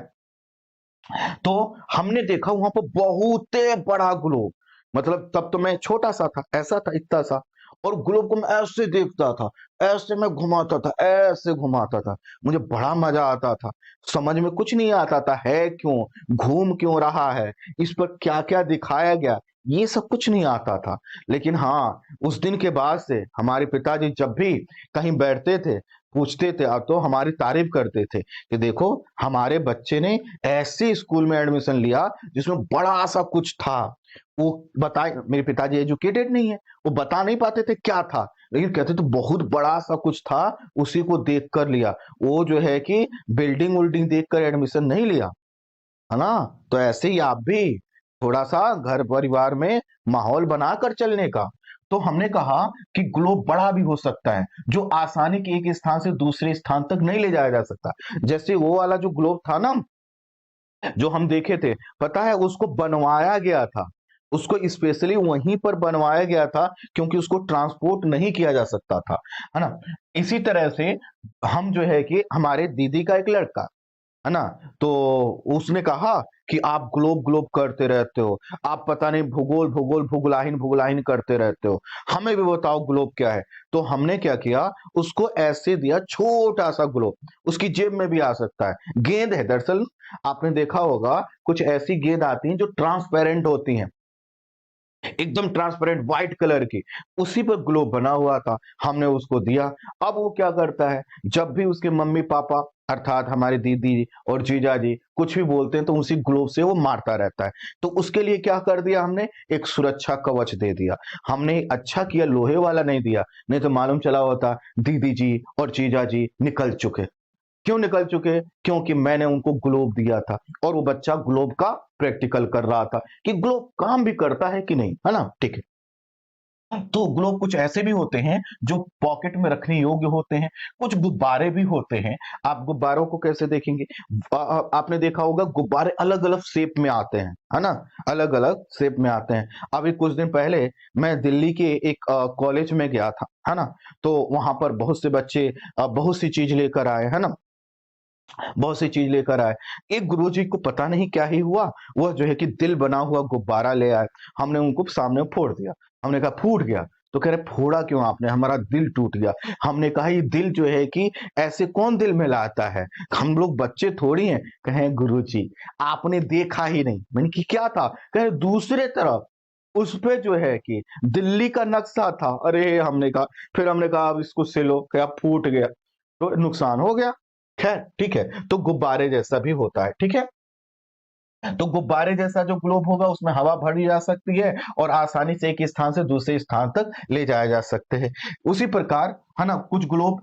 तो हमने देखा वहां पर बहुत बड़ा ग्लोब, मतलब तब तो मैं छोटा सा था, ऐसा था इतना सा, और ग्लोब को मैं ऐसे देखता था, ऐसे मैं घुमाता था, ऐसे घुमाता था। मुझे बड़ा मजा आता था। समझ में कुछ नहीं आता था, है क्यों, घूम क्यों रहा है, इस पर क्या क्या दिखाया गया, ये सब कुछ नहीं आता था। लेकिन हाँ, उस दिन के बाद से हमारे पिताजी जब भी कहीं बैठते थे, पूछते थे, तो हमारी तारीफ करते थे कि देखो हमारे बच्चे ने ऐसे स्कूल में एडमिशन लिया जिसमें बड़ा सा कुछ था। वो बताए, मेरे पिताजी एजुकेटेड नहीं है, वो बता नहीं पाते थे क्या था, लेकिन कहते थे बहुत बड़ा सा कुछ था, उसी को देख कर लिया। वो जो है कि बिल्डिंग उल्डिंग देख कर एडमिशन नहीं लिया, है ना। तो ऐसे ही आप भी थोड़ा सा घर परिवार में माहौल बनाकर चलने का। तो हमने कहा कि ग्लोब बड़ा भी हो सकता है, जो आसानी के एक स्थान से दूसरे स्थान तक नहीं ले जाया जा सकता। जैसे वो वाला जो ग्लोब था ना, जो हम देखे थे, पता है उसको बनवाया गया था, उसको स्पेशली वहीं पर बनवाया गया था, क्योंकि उसको ट्रांसपोर्ट नहीं किया जा सकता था, है ना। इसी तरह से हम जो है कि हमारे दीदी का एक लड़का, है ना, तो उसने कहा कि आप ग्लोब ग्लोब करते रहते हो, आप पता नहीं भूगोल भूगोल भूगोलाहीन भूगोलाहीन करते रहते हो, हमें भी बताओ ग्लोब क्या है। तो हमने क्या किया, उसको ऐसे दिया छोटा सा ग्लोब, उसकी जेब में भी आ सकता है, गेंद है दरअसल। आपने देखा होगा कुछ ऐसी गेंद आती हैं जो ट्रांसपेरेंट होती हैं, एकदम ट्रांसपेरेंट व्हाइट कलर की, उसी पर ग्लोब बना हुआ था, हमने उसको दिया। अब वो क्या करता है, जब भी उसके मम्मी पापा अर्थात हमारी दीदी और जीजा जी कुछ भी बोलते हैं तो उसी ग्लोब से वो मारता रहता है। तो उसके लिए क्या कर दिया हमने, एक सुरक्षा कवच दे दिया। हमने अच्छा किया लोहे वाला नहीं दिया, नहीं तो मालूम चला होता दीदी जी और जीजा जी निकल चुके। क्यों निकल चुके, क्योंकि मैंने उनको ग्लोब दिया था, और वो बच्चा ग्लोब का प्रैक्टिकल कर रहा था कि ग्लोब काम भी करता है कि नहीं, है ना। ठीक है, तो ग्लोब कुछ ऐसे भी होते हैं जो पॉकेट में रखने योग्य होते हैं, कुछ गुब्बारे भी होते हैं। आप गुब्बारों को कैसे देखेंगे, आपने देखा होगा गुब्बारे अलग अलग शेप में आते हैं, है ना, अलग अलग शेप में आते हैं। अभी कुछ दिन पहले मैं दिल्ली के एक कॉलेज में गया था, है ना, तो वहां पर बहुत से बच्चे बहुत सी चीज लेकर आए, है ना, बहुत सी चीज लेकर आए। एक गुरुजी को पता नहीं क्या ही हुआ, वह जो है कि दिल बना हुआ गुब्बारा ले आए। हमने उनको सामने फोड़ दिया, हमने कहा फूट गया, तो कह रहे फोड़ा क्यों आपने, हमारा दिल टूट गया। हमने कहा ये दिल जो है कि ऐसे कौन दिल में लाता है, हम लोग बच्चे थोड़ी हैं। कहे गुरुजी आपने देखा ही नहीं। मैंने कि क्या था, कहे दूसरे तरफ उस पे जो है कि दिल्ली का नक्शा था। अरे हमने कहा, फिर हमने कहा अब इसको सिलो, क्या फूट गया तो नुकसान हो गया। खैर ठीक है, तो गुब्बारे जैसा भी होता है, ठीक है। तो गुब्बारे जैसा जो ग्लोब होगा उसमें हवा भरी जा सकती है और आसानी से एक स्थान से दूसरे स्थान तक ले जाया जा सकते हैं। उसी प्रकार, है ना, कुछ ग्लोब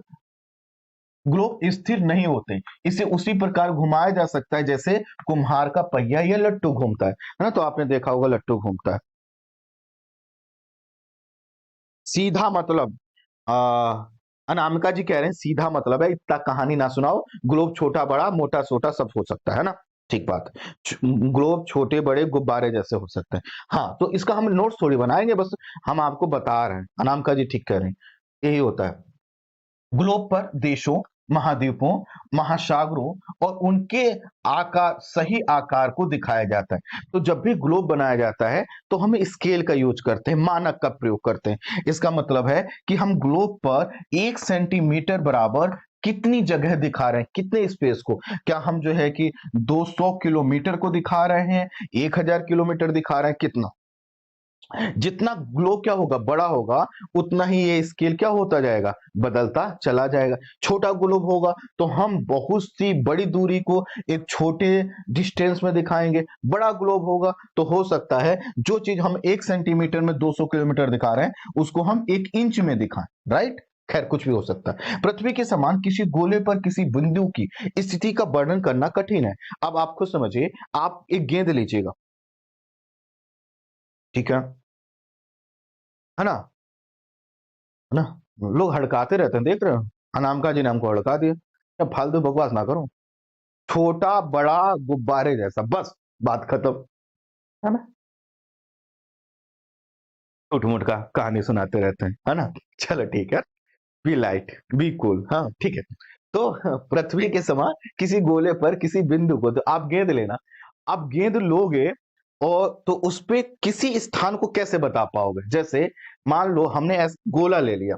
ग्लोब स्थिर नहीं होते, इसे उसी प्रकार घुमाया जा सकता है जैसे कुम्हार का पहिया या लट्टू घूमता है ना। तो आपने देखा होगा लट्टू घूमता है। सीधा मतलब, अनामिका जी कह रहे हैं सीधा मतलब है इतना कहानी ना सुनाओ, ग्लोब छोटा बड़ा मोटा सोटा सब हो सकता है ना। ठीक बात, ग्लोब छोटे बड़े गुब्बारे जैसे हो सकते हैं। हाँ, तो इसका हम नोट्स थोड़ी बनाएंगे, बस हम आपको बता रहे हैं। अनामिका जी ठीक कह रहे हैं, यही होता है। ग्लोब पर देशों, महाद्वीपों, महासागरों और उनके आकार, सही आकार को दिखाया जाता है। तो जब भी ग्लोब बनाया जाता है तो हम स्केल का यूज करते हैं, मानक का प्रयोग करते हैं। इसका मतलब है कि हम ग्लोब पर 1 सेंटीमीटर बराबर कितनी जगह दिखा रहे हैं, कितने स्पेस को, क्या हम जो है कि 200 किलोमीटर को दिखा रहे हैं, 1000 किलोमीटर दिखा रहे हैं, कितना। जितना ग्लोब क्या होगा, बड़ा होगा, उतना ही ये स्केल क्या होता जाएगा, बदलता चला जाएगा। छोटा ग्लोब होगा तो हम बहुत सी बड़ी दूरी को एक छोटे डिस्टेंस में दिखाएंगे। बड़ा ग्लोब होगा तो हो सकता है जो चीज हम 1 सेंटीमीटर में 200 किलोमीटर दिखा रहे हैं उसको हम 1 इंच में दिखाएं, राइट। खैर कुछ भी हो सकता है। पृथ्वी के समान किसी गोले पर किसी बिंदु की स्थिति का वर्णन करना कठिन है। अब आप खुद समझिए, आप एक गेंद लीजिएगा, ठीक है ना, है ना, लोग हड़काते रहते हैं, देख रहे हो, अनामिका जी ने हमको हड़का दिया। क्या फालतू बकवास ना करो, छोटा बड़ा गुब्बारे जैसा, बस बात खत्म, है ना। टूट मुट का कहानी सुनाते रहते हैं, है ना। चलो ठीक है, बी लाइट बी कूल, हाँ ठीक है। तो पृथ्वी के समान किसी गोले पर किसी बिंदु को, तो आप गेंद लेना, आप गेंद लोगे और तो उस पे किसी स्थान को कैसे बता पाओगे? जैसे मान लो हमने गोला ले लिया,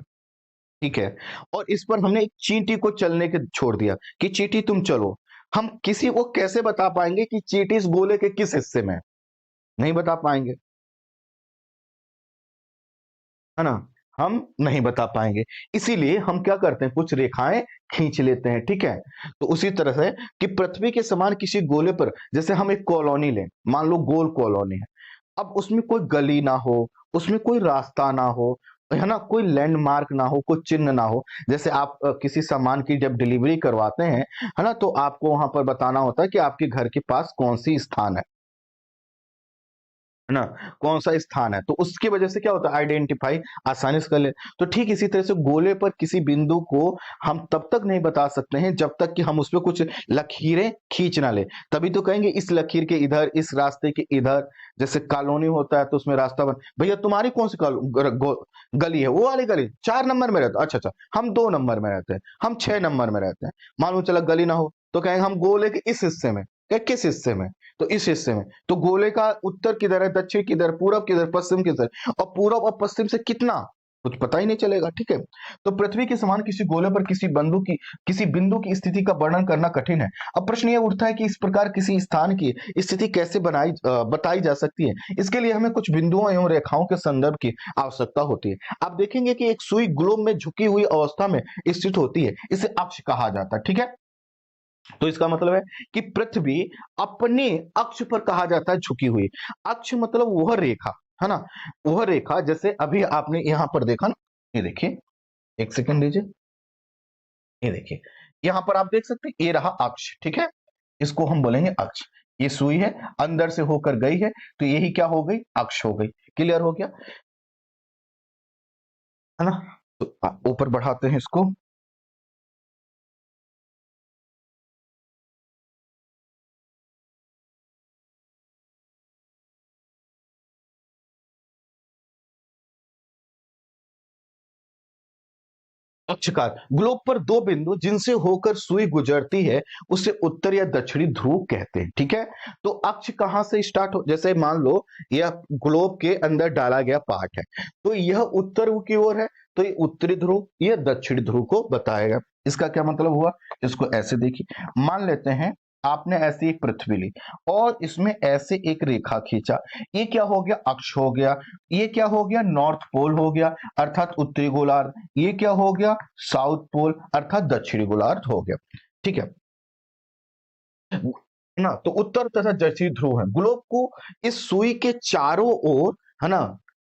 ठीक है, और इस पर हमने एक चींटी को चलने के छोड़ दिया कि चींटी तुम चलो। हम किसी को कैसे बता पाएंगे कि चींटी इस गोले के किस हिस्से में है? नहीं बता पाएंगे, है ना? हम नहीं बता पाएंगे। इसीलिए हम क्या करते हैं, कुछ रेखाएं खींच लेते हैं, ठीक है। तो उसी तरह से कि पृथ्वी के समान किसी गोले पर, जैसे हम एक कॉलोनी लें, मान लो गोल कॉलोनी है, अब उसमें कोई गली ना हो, उसमें कोई रास्ता ना हो, है ना, कोई लैंडमार्क ना हो, कोई चिन्ह ना हो। जैसे आप किसी सामान की जब डिलीवरी करवाते हैं, है ना, तो आपको वहां पर बताना होता है कि आपके घर के पास कौन सी स्थान है ना, कौन सा स्थान है, तो उसकी वजह से क्या होता है, आइडेंटिफाई आसानी से कर ले। तो ठीक इसी तरह से गोले पर किसी बिंदु को हम तब तक नहीं बता सकते हैं जब तक कि हम उसपे कुछ लकीरें खींच ना ले। तभी तो कहेंगे इस लकीर के इधर, इस रास्ते के इधर। जैसे कॉलोनी होता है तो उसमें रास्ता बन, भैया तुम्हारी कौन सी गली है? वो वाली गली 4 नंबर में रहता, अच्छा अच्छा, हम 2 नंबर में रहते हैं, हम 6 नंबर में रहते हैं। मालूम चला गली ना हो तो कहेंगे हम गोले के इस हिस्से में। किस हिस्से में? तो इस हिस्से में। तो गोले का उत्तर किधर है, दक्षिण किधर, पूरब किधर, पश्चिम किधर, और पूरब और पश्चिम से कितना, कुछ पता ही नहीं चलेगा, ठीक है। तो पृथ्वी के समान किसी गोले पर किसी बिंदु की स्थिति का वर्णन करना कठिन है। अब प्रश्न यह उठता है कि इस प्रकार किसी स्थान की स्थिति कैसे बताई जा सकती है। इसके लिए हमें कुछ बिंदुओं एवं रेखाओं के संदर्भ की आवश्यकता होती है। आप देखेंगे कि एक सुई ग्लोब में झुकी हुई अवस्था में स्थित होती है, इसे अक्ष कहा जाता है, ठीक है। तो इसका मतलब है कि पृथ्वी अपने अक्ष पर कहा जाता है झुकी हुई। अक्ष मतलब वह रेखा, है ना, वह रेखा। जैसे अभी आपने यहां पर देखा ना, ये देखिए, एक सेकंड लीजिए, ये देखिए, यहां पर आप देख सकते हैं, ये रहा अक्ष, ठीक है, इसको हम बोलेंगे अक्ष। ये सुई है, अंदर से होकर गई है, तो यही क्या हो गई, अक्ष हो गई। क्लियर हो गया, है ना। तो ऊपर बढ़ाते हैं इसको। पक्षकार, ग्लोब पर दो बिंदु जिनसे होकर सुई गुजरती है उसे उत्तर या दक्षिणी ध्रुव कहते हैं, ठीक है। तो अक्ष कहां से स्टार्ट हो, जैसे मान लो यह ग्लोब के अंदर डाला गया पार्ट है, तो यह उत्तर की ओर है, तो ये उत्तरी ध्रुव, यह दक्षिणी ध्रुव को बताएगा। इसका क्या मतलब हुआ, इसको ऐसे देखिए, मान लेते हैं आपने ऐसी एक पृथ्वी ली और इसमें ऐसे एक रेखा खींचा, ये क्या हो गया, अक्ष हो गया। ये क्या हो गया, नॉर्थ पोल हो गया, अर्थात उत्तरी गोलार्ध। ये क्या हो गया, साउथ पोल, अर्थात दक्षिणी गोलार्ध हो गया, ठीक है ना। तो उत्तर तथा दक्षिणी ध्रुव है। ग्लोब को इस सुई के चारों ओर, है ना,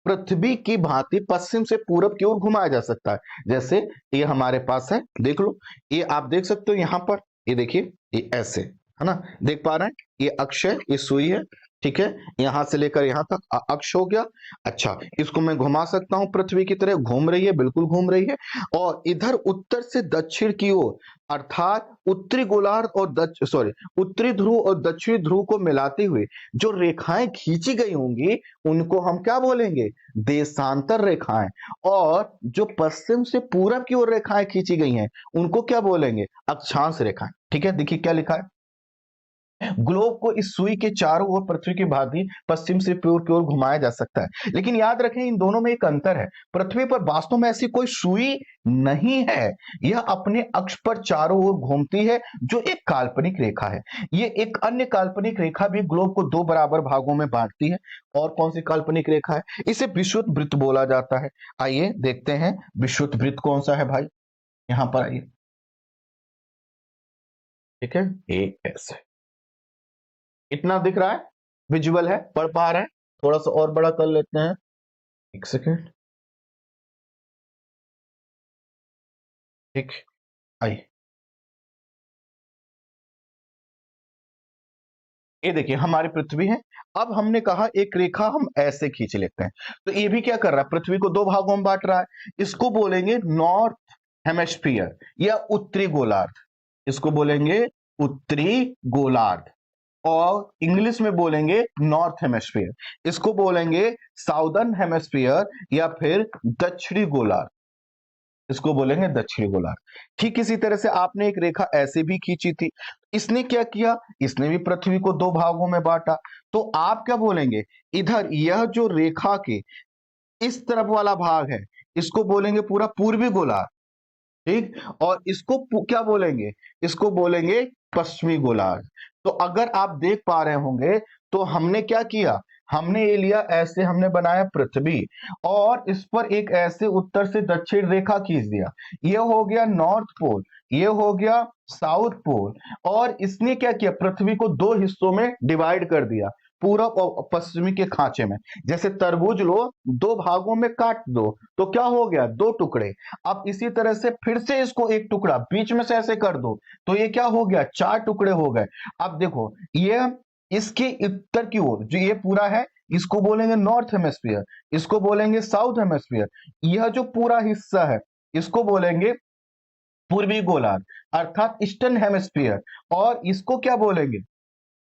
पृथ्वी की भांति पश्चिम से पूरब की ओर घुमाया जा सकता है। जैसे ये हमारे पास है, देख लो, ये आप देख सकते हो यहां पर, ये देखिए, ये ऐसे, है ना, देख पा रहे हैं, ये अक्ष है, ये सुई है, ठीक है, यहां से लेकर यहां तक अक्ष हो गया। अच्छा, इसको मैं घुमा सकता हूं पृथ्वी की तरह, घूम रही है, बिल्कुल घूम रही है। और इधर उत्तर से दक्षिण की ओर, अर्थात उत्तरी गोलार्ध और उत्तरी ध्रुव और दक्षिणी ध्रुव को मिलाते हुए जो रेखाएं खींची गई होंगी उनको हम क्या बोलेंगे, देशांतर रेखाएं। और जो पश्चिम से पूरब की ओर रेखाएं खींची गई हैं उनको क्या बोलेंगे, अक्षांश रेखाएं, ठीक है। देखिए क्या लिखा है, ग्लोब को इस सुई के चारों ओर पृथ्वी की भांति पश्चिम से पूर्व की ओर घुमाया जा सकता है। लेकिन याद रखें इन दोनों में एक अंतर है, पृथ्वी पर वास्तव में ऐसी कोई सुई नहीं है, यह अपने अक्ष पर चारों ओर घूमती है, जो एक काल्पनिक रेखा है। ये एक अन्य काल्पनिक रेखा भी ग्लोब को दो बराबर भागों में बांटती है। और कौन सी काल्पनिक रेखा है, इसे विषुवत वृत्त बोला जाता है। आइए देखते हैं विषुवत वृत्त कौन सा है भाई, यहां पर आइए, ठीक है, एक ऐसे, इतना दिख रहा है, विजुअल है, पढ़ पा रहे हैं, थोड़ा सा और बड़ा कर लेते हैं, एक सेकेंड, ठीक, आइए, ये देखिए हमारी पृथ्वी है। अब हमने कहा एक रेखा हम ऐसे खींच लेते हैं, तो ये भी क्या कर रहा है, पृथ्वी को दो भागों में बांट रहा है। इसको बोलेंगे नॉर्थ हेमेस्फीयर या उत्तरी गोलार्ध, इसको बोलेंगे उत्तरी गोलार्ध। और इंग्लिश में बोलेंगे नॉर्थ हेमेस्फीयर, इसको बोलेंगे साउदर्न हेमेस्फीयर या फिर दक्षिणी गोलार्ध। इसको बोलेंगे दक्षिणी गोलार्ध। ठीक इसी तरह से आपने एक रेखा ऐसे भी खींची थी, इसने क्या किया, इसने भी पृथ्वी को दो भागों में बांटा। तो आप क्या बोलेंगे, इधर यह जो रेखा के इस तरफ वाला भाग है, इसको बोलेंगे पूरा पूर्वी गोलार्ध, ठीक। और इसको क्या बोलेंगे, इसको बोलेंगे पश्चिमी गोलार्ध। तो अगर आप देख पा रहे होंगे, तो हमने क्या किया, हमने ये लिया ऐसे, हमने बनाया पृथ्वी और इस पर एक ऐसे उत्तर से दक्षिण रेखा खींच दिया। ये हो गया नॉर्थ पोल, ये हो गया साउथ पोल। और इसने क्या किया, पृथ्वी को दो हिस्सों में डिवाइड कर दिया, पूरब और पश्चिमी के खांचे में। जैसे तरबूज लो, दो भागों में काट दो तो क्या हो गया, दो टुकड़े। अब इसी तरह से फिर से इसको एक टुकड़ा बीच में से ऐसे कर दो तो ये क्या हो गया, चार टुकड़े हो गए। अब देखो, ये इसके उत्तर की ओर जो ये पूरा है, इसको बोलेंगे नॉर्थ हेमेस्फीयर, इसको बोलेंगे साउथ हेमेस्फीयर। यह जो पूरा हिस्सा है, इसको बोलेंगे पूर्वी गोलार्ध अर्थात ईस्टर्न हेमेस्फीयर। और इसको क्या बोलेंगे,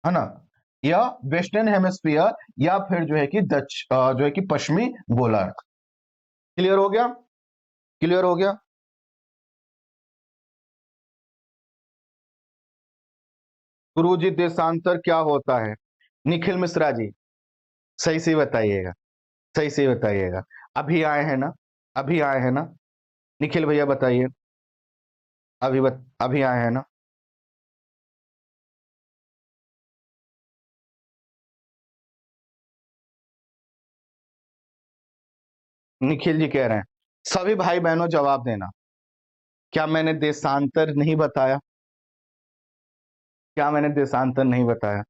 है ना, या वेस्टर्न हेमेस्फीयर, या फिर जो है कि जो है कि पश्चिमी गोलार्ध। क्लियर हो गया, क्लियर हो गया। गुरुजी देशांतर क्या होता है, निखिल मिश्रा जी सही से बताइएगा, सही से बताइएगा। अभी आए हैं ना, अभी आए हैं ना, निखिल भैया बताइए, अभी आए हैं ना। निखिल जी कह रहे हैं सभी भाई बहनों जवाब देना, क्या मैंने देशांतर नहीं बताया, क्या मैंने देशांतर नहीं बताया।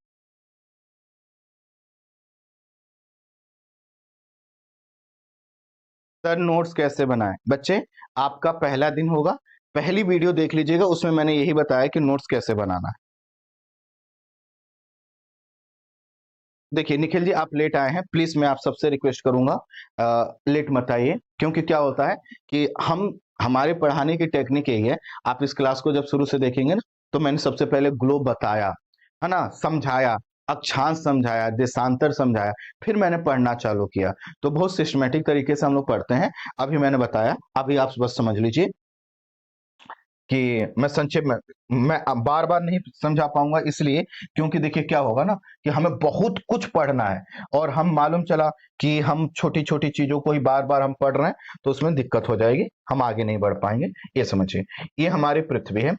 सर नोट्स कैसे बनाएं, बच्चे आपका पहला दिन होगा, पहली वीडियो देख लीजिएगा, उसमें मैंने यही बताया कि नोट्स कैसे बनाना है। देखिए निखिल जी आप लेट आए हैं, प्लीज मैं आप सबसे रिक्वेस्ट करूंगा लेट मत आइए, क्योंकि क्या होता है कि हमारे पढ़ाने की टेक्निक यही है। आप इस क्लास को जब शुरू से देखेंगे ना, तो मैंने सबसे पहले ग्लोब बताया, है ना, समझाया, अक्षांश समझाया, देशांतर समझाया, फिर मैंने पढ़ना चालू किया। तो बहुत सिस्टमेटिक तरीके से हम लोग पढ़ते हैं। अभी मैंने बताया, अभी आप बस समझ लीजिए कि मैं संक्षेप में, मैं बार बार नहीं समझा पाऊंगा, इसलिए क्योंकि देखिए क्या होगा ना कि हमें बहुत कुछ पढ़ना है, और हम मालूम चला कि हम छोटी छोटी चीजों को ही बार बार हम पढ़ रहे हैं, तो उसमें दिक्कत हो जाएगी, हम आगे नहीं बढ़ पाएंगे। ये समझिए, ये हमारी पृथ्वी है।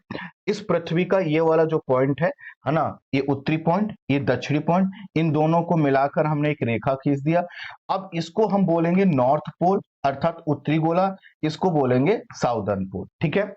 इस पृथ्वी का ये वाला जो पॉइंट है ना, ये उत्तरी पॉइंट, ये दक्षिणी पॉइंट, इन दोनों को मिलाकर हमने एक रेखा खींच दिया। अब इसको हम बोलेंगे नॉर्थ पोल अर्थात उत्तरी गोला, इसको बोलेंगे साउदर्न पोल, ठीक है,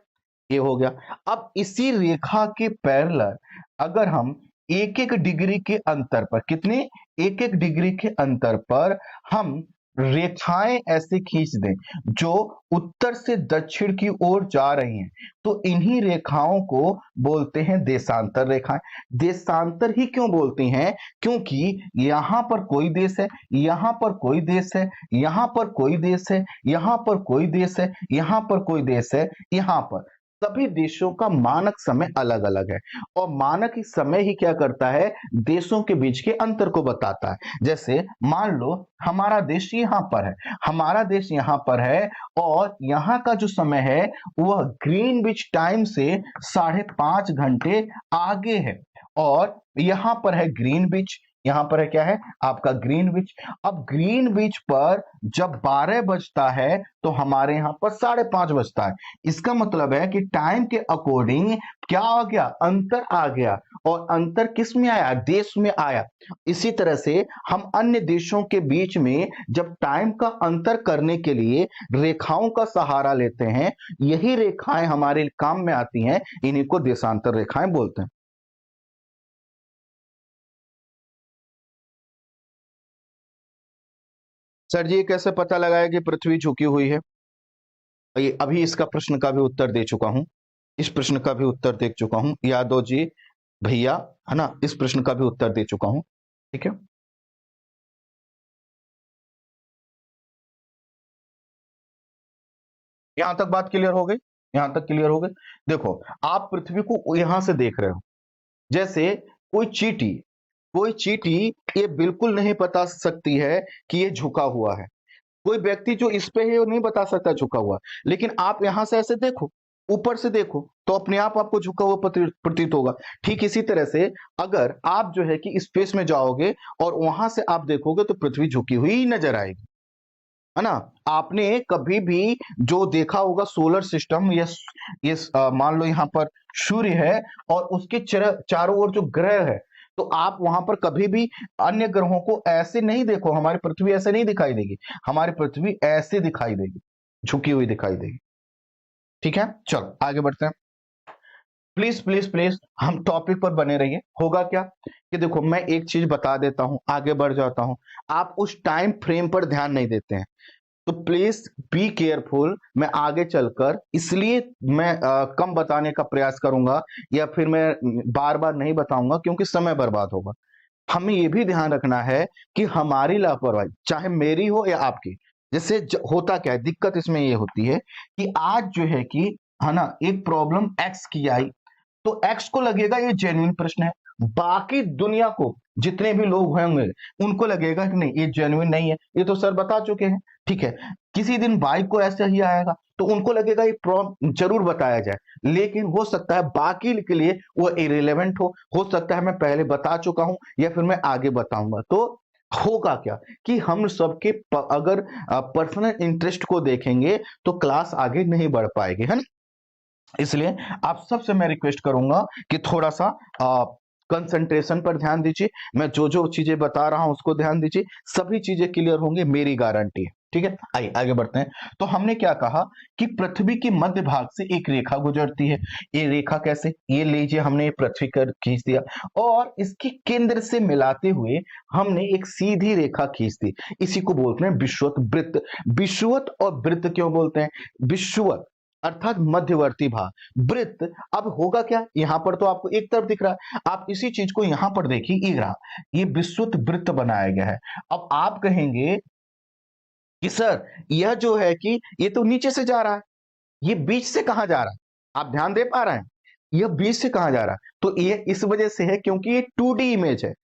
ये हो गया। अब इसी रेखा के पैरेलल अगर हम एक एक डिग्री के अंतर पर, कितने, एक एक डिग्री के अंतर पर हम रेखाएं ऐसे खींच दें जो उत्तर से दक्षिण की ओर जा रही हैं, तो इन्हीं रेखाओं को बोलते हैं देशांतर रेखाएं। देशांतर ही क्यों बोलती हैं, क्योंकि यहां पर कोई देश है, यहां पर कोई देश है, यहां पर कोई देश है, यहां पर कोई देश है, यहां पर कोई देश है, यहां पर सभी देशों का मानक समय अलग अलग है। और मानक ही समय ही क्या करता है, देशों के बीच के अंतर को बताता है। जैसे मान लो हमारा देश यहाँ पर है, हमारा देश यहाँ पर है, और यहाँ का जो समय है वह ग्रीनविच टाइम से 5.5 घंटे आगे है। और यहाँ पर है ग्रीनविच, यहाँ पर है क्या है आपका ग्रीनविच। अब ग्रीनविच पर जब 12 बजता है तो हमारे यहाँ पर 5:30 बजता है। इसका मतलब है कि टाइम के अकॉर्डिंग क्या आ गया, अंतर आ गया। और अंतर किस में आया, देश में आया। इसी तरह से हम अन्य देशों के बीच में जब टाइम का अंतर करने के लिए रेखाओं का सहारा लेते हैं, यही रेखाएं हमारे काम में आती हैं, इन्हीं को देशांतर रेखाएं बोलते हैं। सर जी ये कैसे पता लगाया कि पृथ्वी झुकी हुई है, ये अभी इसका प्रश्न का भी उत्तर दे चुका हूं, इस प्रश्न का भी उत्तर दे चुका हूं यादव जी भैया, है ना, इस प्रश्न का भी उत्तर दे चुका हूं, ठीक है। यहां तक बात क्लियर हो गई, यहां तक क्लियर हो गई। देखो आप पृथ्वी को यहां से देख रहे हो, जैसे कोई चींटी, कोई चींटी ये बिल्कुल नहीं बता सकती है कि ये झुका हुआ है। कोई व्यक्ति जो इस पे है वो नहीं बता सकता झुका हुआ, लेकिन आप यहां से ऐसे देखो, ऊपर से देखो तो अपने आप आपको झुका हुआ प्रतीत होगा। ठीक इसी तरह से अगर आप जो है कि स्पेस में जाओगे और वहां से आप देखोगे तो पृथ्वी झुकी हुई नजर आएगी, है ना। आपने कभी भी जो देखा होगा सोलर सिस्टम, ये मान लो यहाँ पर सूर्य है और उसके चारों ओर जो ग्रह है, तो आप वहां पर कभी भी अन्य ग्रहों को ऐसे नहीं देखो, हमारी पृथ्वी ऐसे नहीं दिखाई देगी, हमारी पृथ्वी ऐसे दिखाई देगी, झुकी हुई दिखाई देगी। ठीक है, चलो आगे बढ़ते हैं। प्लीज प्लीज प्लीज हम टॉपिक पर बने रहिए। होगा क्या कि देखो मैं एक चीज बता देता हूं, आगे बढ़ जाता हूं, आप उस टाइम फ्रेम पर ध्यान नहीं देते हैं, तो प्लीज बी केयरफुल। मैं आगे चलकर इसलिए मैं कम बताने का प्रयास करूंगा या फिर मैं बार बार नहीं बताऊंगा क्योंकि समय बर्बाद होगा। हमें यह भी ध्यान रखना है कि हमारी लापरवाही चाहे मेरी हो या आपकी, जैसे होता क्या है, दिक्कत इसमें यह होती है कि आज जो है कि, है ना, एक प्रॉब्लम एक्स की आई तो एक्स को लगेगा ये जेन्युइन प्रश्न है, बाकी दुनिया को जितने भी लोग होंगे उनको लगेगा कि नहीं ये जेन्युइन नहीं है, ये तो सर बता चुके हैं। ठीक है, किसी दिन बाइक को ऐसा ही आएगा तो उनको लगेगा ये प्रॉब्लम जरूर बताया जाए, लेकिन हो सकता है बाकी के लिए वो इरेलेवेंट हो सकता है मैं पहले बता चुका हूं या फिर मैं आगे बताऊंगा। तो होगा क्या कि हम सबके अगर पर्सनल इंटरेस्ट को देखेंगे तो क्लास आगे नहीं बढ़ पाएगी, है ना। इसलिए आप सबसे मैं रिक्वेस्ट करूंगा कि थोड़ा सा कंसंट्रेशन पर ध्यान दीजिए, मैं जो जो चीजें बता रहा हूं उसको ध्यान दीजिए, सभी चीजें क्लियर होंगी, मेरी गारंटी है। ठीक है, आइए आगे बढ़ते हैं। तो हमने क्या कहा कि पृथ्वी के मध्य भाग से एक रेखा गुजरती है। ये रेखा कैसे, ये लीजिए हमने पृथ्वी कर खींच दिया और इसके केंद्र से मिलाते हुए हमने एक सीधी रेखा खींच दी, इसी को बोलते हैं विषुवत वृत्त। विषुवत और वृत्त क्यों बोलते हैं? विषुवत अर्थात मध्यवर्ती भाग, वृत्त। अब होगा क्या, यहां पर तो आपको एक तरफ दिख रहा है, आप इसी चीज को यहां पर देखिए, ये रहा, ये विस्तृत वृत्त बनाया गया है। अब आप कहेंगे कि सर यह जो है कि ये तो नीचे से जा रहा है, ये बीच से कहां जा रहा है? आप ध्यान दे पा रहे हैं, यह बीच से कहां जा रहा है? तो ये इस वजह से है क्योंकि ये 2D इमेज है।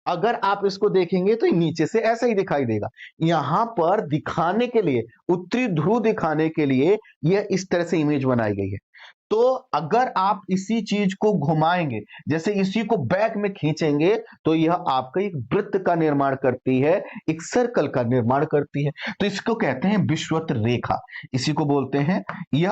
अगर आप इसको देखेंगे तो नीचे से ऐसा ही दिखाई देगा, यहां पर दिखाने के लिए, उत्तरी ध्रुव दिखाने के लिए यह इस तरह से इमेज बनाई गई है। तो अगर आप इसी चीज को घुमाएंगे, जैसे इसी को बैक में खींचेंगे, तो यह आपका एक वृत्त का निर्माण करती है, एक सर्कल का निर्माण करती है। तो इसको कहते हैं विषुवत रेखा, इसी को बोलते हैं। यह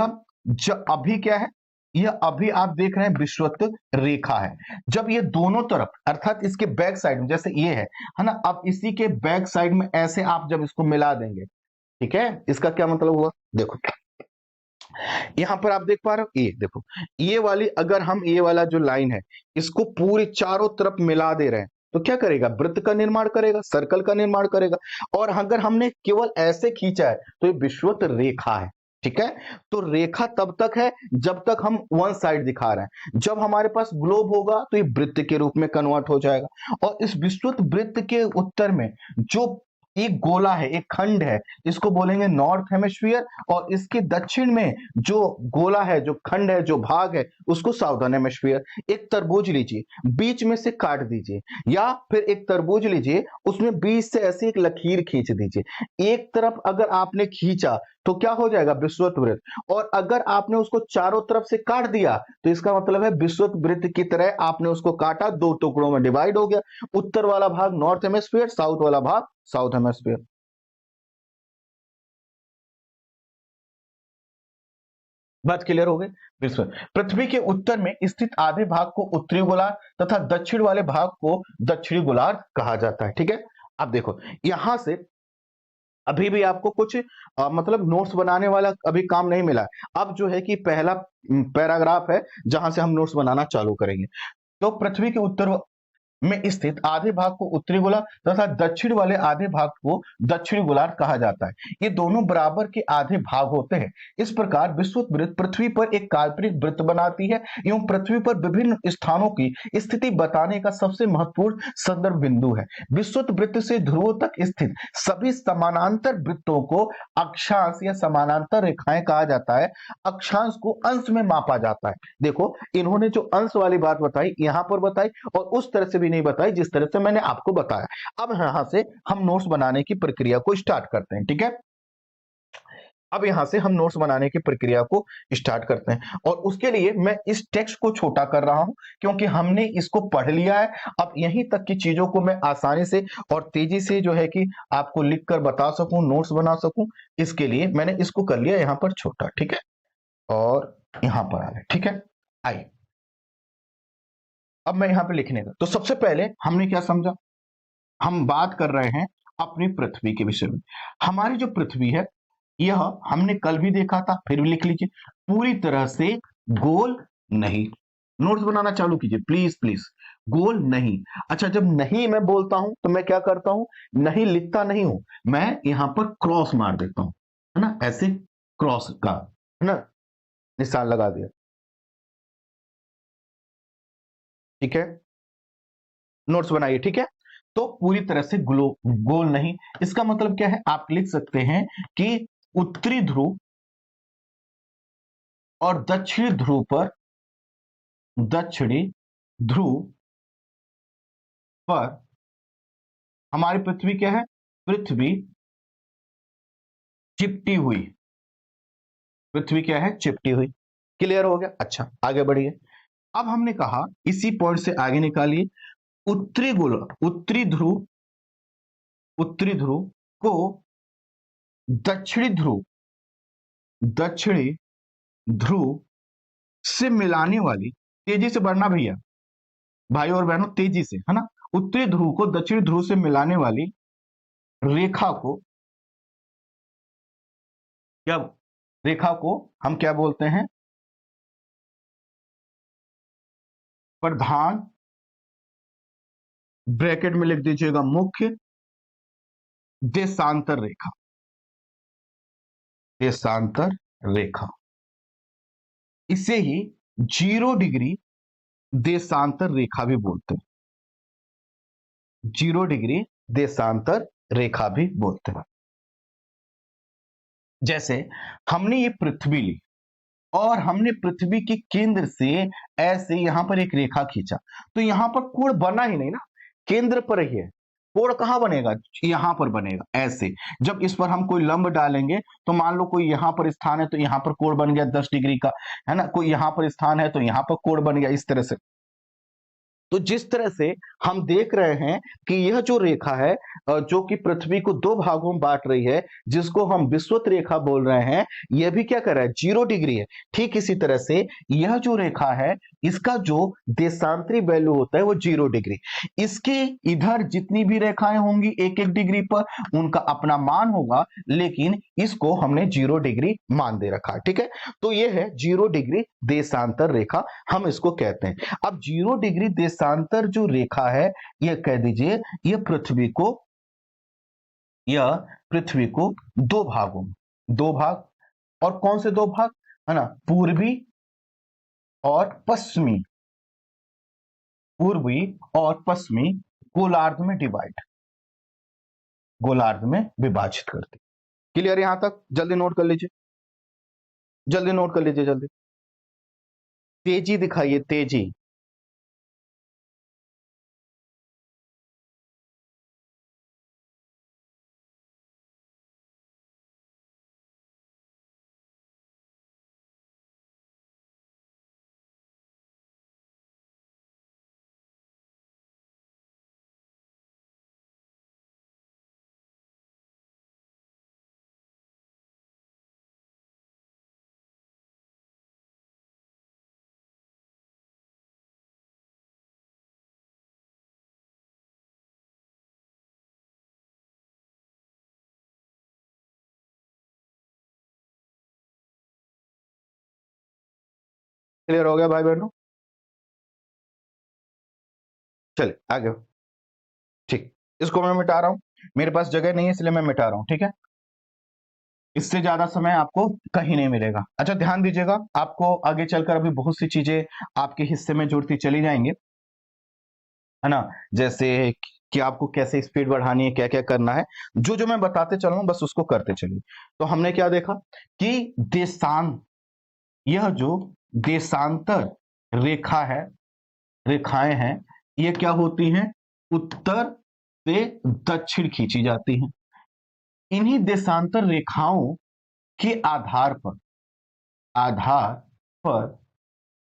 अभी क्या है, यह अभी आप देख रहे हैं विषुवत रेखा है। जब ये दोनों तरफ अर्थात इसके बैक साइड में, जैसे ये है ना, अब इसी के बैक साइड में ऐसे आप जब इसको मिला देंगे, ठीक है, इसका क्या मतलब हुआ, देखो यहां पर आप देख पा रहे हो, ये देखो, ये वाली अगर हम ये वाला जो लाइन है इसको पूरी चारों तरफ मिला दे रहे हैं तो क्या करेगा, वृत्त का निर्माण करेगा, सर्कल का निर्माण करेगा। और अगर हमने केवल ऐसे खींचा है तो ये विषुवत रेखा है। ठीक है, तो रेखा तब तक है जब तक हम वन साइड दिखा रहे हैं, जब हमारे पास ग्लोब होगा तो ये वृत्त के रूप में कन्वर्ट हो जाएगा। और इस विस्तृत वृत्त के उत्तर में जो एक गोला है, एक खंड है, इसको बोलेंगे नॉर्थ हेमिस्फीयर, और इसके दक्षिण में जो गोला है, जो खंड है, जो भाग है, उसको साउदर्न हेमिस्फीयर। एक तरबूज लीजिए, बीच में से काट दीजिए, या फिर एक तरबूज लीजिए, उसमें बीच से ऐसी एक लकीर खींच दीजिए। एक तरफ अगर आपने खींचा तो क्या हो जाएगा, विषुवत वृत्त। और अगर आपने उसको चारों तरफ से काट दिया तो इसका मतलब है विषुवत वृत्त की तरह आपने उसको काटा, दो टुकड़ों में डिवाइड हो गया, उत्तर वाला भाग नॉर्थ हेमिस्फीयर, साउथ वाला भाग साउथ हेमिस्फीयर। बात क्लियर हो गई। पृथ्वी के उत्तर में स्थित आधे भाग को उत्तरी गोलार्ध तथा दक्षिण वाले भाग को दक्षिणी गोलार्ध कहा जाता है। ठीक है, अब देखो यहां से अभी भी आपको कुछ मतलब नोट्स बनाने वाला अभी काम नहीं मिला। अब जो है कि पहला पैराग्राफ है जहां से हम नोट्स बनाना चालू करेंगे। तो पृथ्वी के उत्तर में स्थित आधे भाग को उत्तरी गोलार्ध तथा दक्षिण वाले आधे भाग को दक्षिणी गोलार्ध कहा जाता है। ये दोनों बराबर के आधे भाग होते हैं। इस प्रकार विषुवत वृत्त पृथ्वी पर एक काल्पनिक वृत्त बनाती है एवं पृथ्वी पर विभिन्न स्थानों की स्थिति बताने का सबसे महत्वपूर्ण संदर्भ बिंदु है। विषुवत वृत्त से ध्रुवों तक स्थित सभी समानांतर वृत्तों को अक्षांश या समानांतर रेखाएं कहा जाता है। अक्षांश को अंश में मापा जाता है। देखो इन्होंने जो अंश वाली बात बताई यहां पर बताई, और उस तरह से भी नहीं बताई जिस तरह से मैंने आपको बताया। अब यहां से हम नोट्स बनाने की प्रक्रिया को स्टार्ट करते हैं। ठीक है, अब यहां से हम नोट्स बनाने की प्रक्रिया को स्टार्ट करते हैं, और उसके लिए मैं इस टेक्स्ट को छोटा कर रहा हूं क्योंकि हमने इसको पढ़ लिया है। अब यहीं तक की चीजों को मैं आसानी से और तेजी से जो है कि आपको लिख कर बता सकूं, नोट्स बना सकूं, इसके लिए मैंने इसको कर लिया यहां पर छोटा, ठीक है, और यहां पर आ गए, ठीक है। आइए अब मैं यहां पे लिखने का, तो सबसे पहले हमने क्या समझा, हम बात कर रहे हैं अपनी पृथ्वी के विषय में। हमारी जो पृथ्वी है यह हमने कल भी देखा था, फिर भी लिख लीजिए, पूरी तरह से गोल नहीं। नोट्स बनाना चालू कीजिए प्लीज प्लीज। गोल नहीं। अच्छा, जब नहीं मैं बोलता हूं तो मैं क्या करता हूं, नहीं लिखता नहीं हूं, मैं यहां पर क्रॉस मार देता हूं, है ना, ऐसे क्रॉस का, है ना, निशान लगा दिया, ठीक है। नोट्स बनाइए, ठीक है। तो पूरी तरह से गोल नहीं, इसका मतलब क्या है, आप लिख सकते हैं कि उत्तरी ध्रुव और दक्षिणी ध्रुव पर, दक्षिणी ध्रुव पर हमारी पृथ्वी क्या है, पृथ्वी चिपटी हुई, पृथ्वी क्या है, चिपटी हुई। क्लियर हो गया। अच्छा आगे बढ़िए। अब हमने कहा इसी पॉइंट से आगे निकालिए, उत्तरी गोल, उत्तरी ध्रुव, उत्तरी ध्रुव को दक्षिणी ध्रुव, दक्षिणी ध्रुव से मिलाने वाली, तेजी से बढ़ना भैया, भाई और बहनों तेजी से, है ना, उत्तरी ध्रुव को दक्षिणी ध्रुव से मिलाने वाली रेखा को क्या, रेखा को हम क्या बोलते हैं, प्रधान, ब्रैकेट में लिख दीजिएगा मुख्य देशांतर रेखा, देशांतर रेखा। इसे ही 0 डिग्री देशांतर रेखा भी बोलते हैं, 0 डिग्री देशांतर रेखा भी बोलते हैं। जैसे हमने ये पृथ्वी ली और हमने पृथ्वी के केंद्र से ऐसे यहां पर एक रेखा खींचा, तो यहां पर कोण बना ही नहीं ना, केंद्र पर ही है। कोण कहां बनेगा, यहां पर बनेगा ऐसे। जब इस पर हम कोई लंब डालेंगे तो मान लो कोई यहां पर स्थान है तो यहां पर कोण बन गया 10 डिग्री का, है ना, कोई यहां पर स्थान है तो यहां पर कोण बन गया, इस तरह से। तो जिस तरह से हम देख रहे हैं कि यह जो रेखा है जो कि पृथ्वी को दो भागों में बांट रही है, जिसको हम विषुवत रेखा बोल रहे हैं, यह भी क्या कर रहा है, 0 डिग्री है। ठीक इसी तरह से यह जो रेखा है, इसका जो देशांतरी वैल्यू होता है वो 0 डिग्री। इसके इधर जितनी भी रेखाएं होंगी 1-1 डिग्री पर, उनका अपना मान होगा, लेकिन इसको हमने 0 डिग्री मान दे रखा है, ठीक है। तो यह है 0 डिग्री देशांतर रेखा, हम इसको कहते हैं। अब 0 डिग्री देशांतर जो रेखा है, यह कह दीजिए, यह पृथ्वी को दो भागों में, दो भाग, और कौन से दो भाग, है ना, पूर्वी और पश्चिमी, पूर्वी और पश्चिमी गोलार्ध में डिवाइड, गोलार्ध में विभाजित करती। क्लियर यहां तक, जल्दी नोट कर लीजिए, जल्दी नोट कर लीजिए, जल्दी तेजी दिखाइए, तेजी। क्लियर हो गया भाई बहनों, चलिए आगे। ठीक, इसको मैं मिटा रहा हूं, मेरे पास जगह नहीं है इसलिए मैं मिटा रहा हूं, ठीक है। इससे ज्यादा समय आपको कहीं नहीं मिलेगा। अच्छा ध्यान दीजिएगा, आपको आगे चलकर अभी बहुत सी चीजें आपके हिस्से में जुड़ती चली जाएंगे, है ना, जैसे कि आपको कैसे स्पीड बढ़ानी है, क्या क्या करना है, जो जो मैं बताते चल रहा हूं बस उसको करते चलिए। तो हमने क्या देखा कि यह जो देशांतर रेखा है, रेखाएं हैं, ये क्या होती हैं, उत्तर से दक्षिण खींची जाती हैं। इन्हीं देशांतर रेखाओं के आधार पर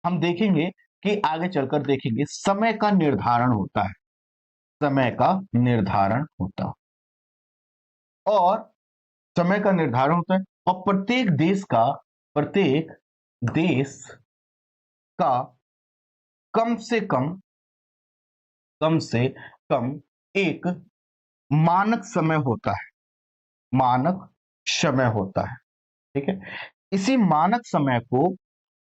हम देखेंगे कि आगे चलकर देखेंगे समय का निर्धारण होता है, समय का निर्धारण होता है, और समय का निर्धारण होता है, और प्रत्येक देश का कम से कम एक मानक समय होता है, मानक समय होता है। ठीक है, इसी मानक समय को,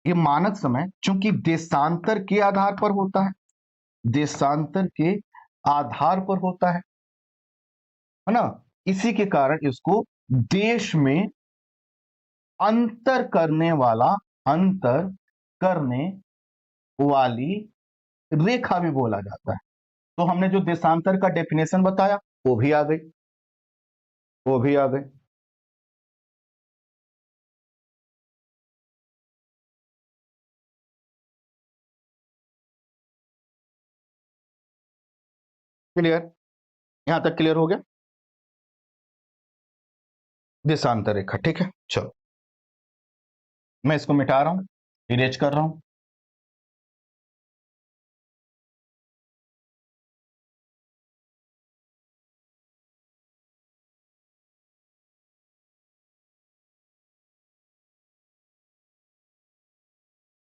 ये मानक समय चूंकि देशांतर के आधार पर होता है, देशांतर के आधार पर होता है ना, इसी के कारण इसको देश में अंतर करने वाली रेखा भी बोला जाता है। तो हमने जो देशांतर का डेफिनेशन बताया वो भी आ गई, वो भी आ गई। क्लियर, यहां तक क्लियर हो गया देशांतर रेखा। ठीक है, चलो मैं इसको मिटा रहा हूं, इरेज कर रहा हूं।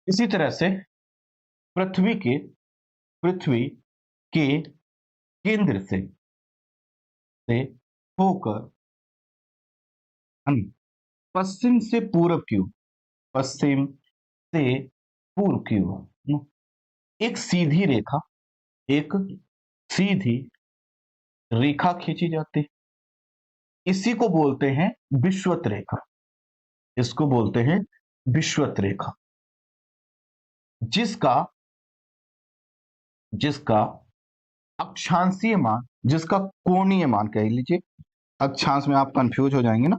इसी तरह से पृथ्वी के पृथ्वी के केंद्र से होकर पश्चिम से पूर्व की ओर, पश्चिम से पूर्व की ओर एक सीधी रेखा, एक सीधी रेखा खींची जाती है। इसी को बोलते हैं विषुवत रेखा, इसको बोलते हैं विषुवत रेखा, जिसका जिसका अक्षांशीय मान, जिसका कोणीय मान कह लीजिए, अक्षांश में आप कंफ्यूज हो जाएंगे ना,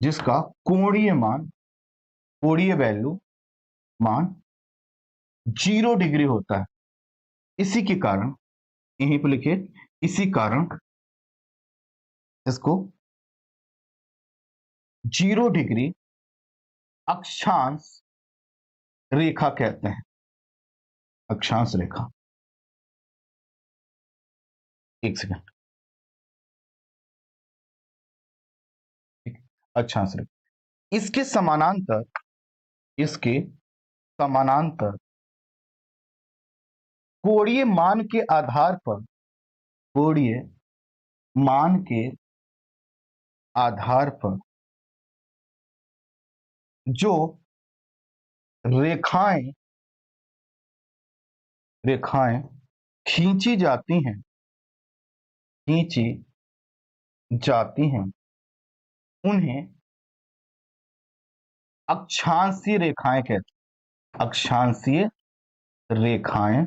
जिसका कोणीय वैल्यू मान 0 डिग्री होता है। इसी के कारण, यहीं पर लिखिए, इसी कारण इसको 0 डिग्री अक्षांश रेखा कहते हैं, अक्षांश रेखा। एक सेकंड, अक्षांश रेखा। इसके समानांतर कोणीय मान के आधार पर, कोणीय मान के आधार पर जो रेखाएं खींची जाती हैं उन्हें अक्षांशीय रेखाएं कहते हैं, अक्षांशीय रेखाएं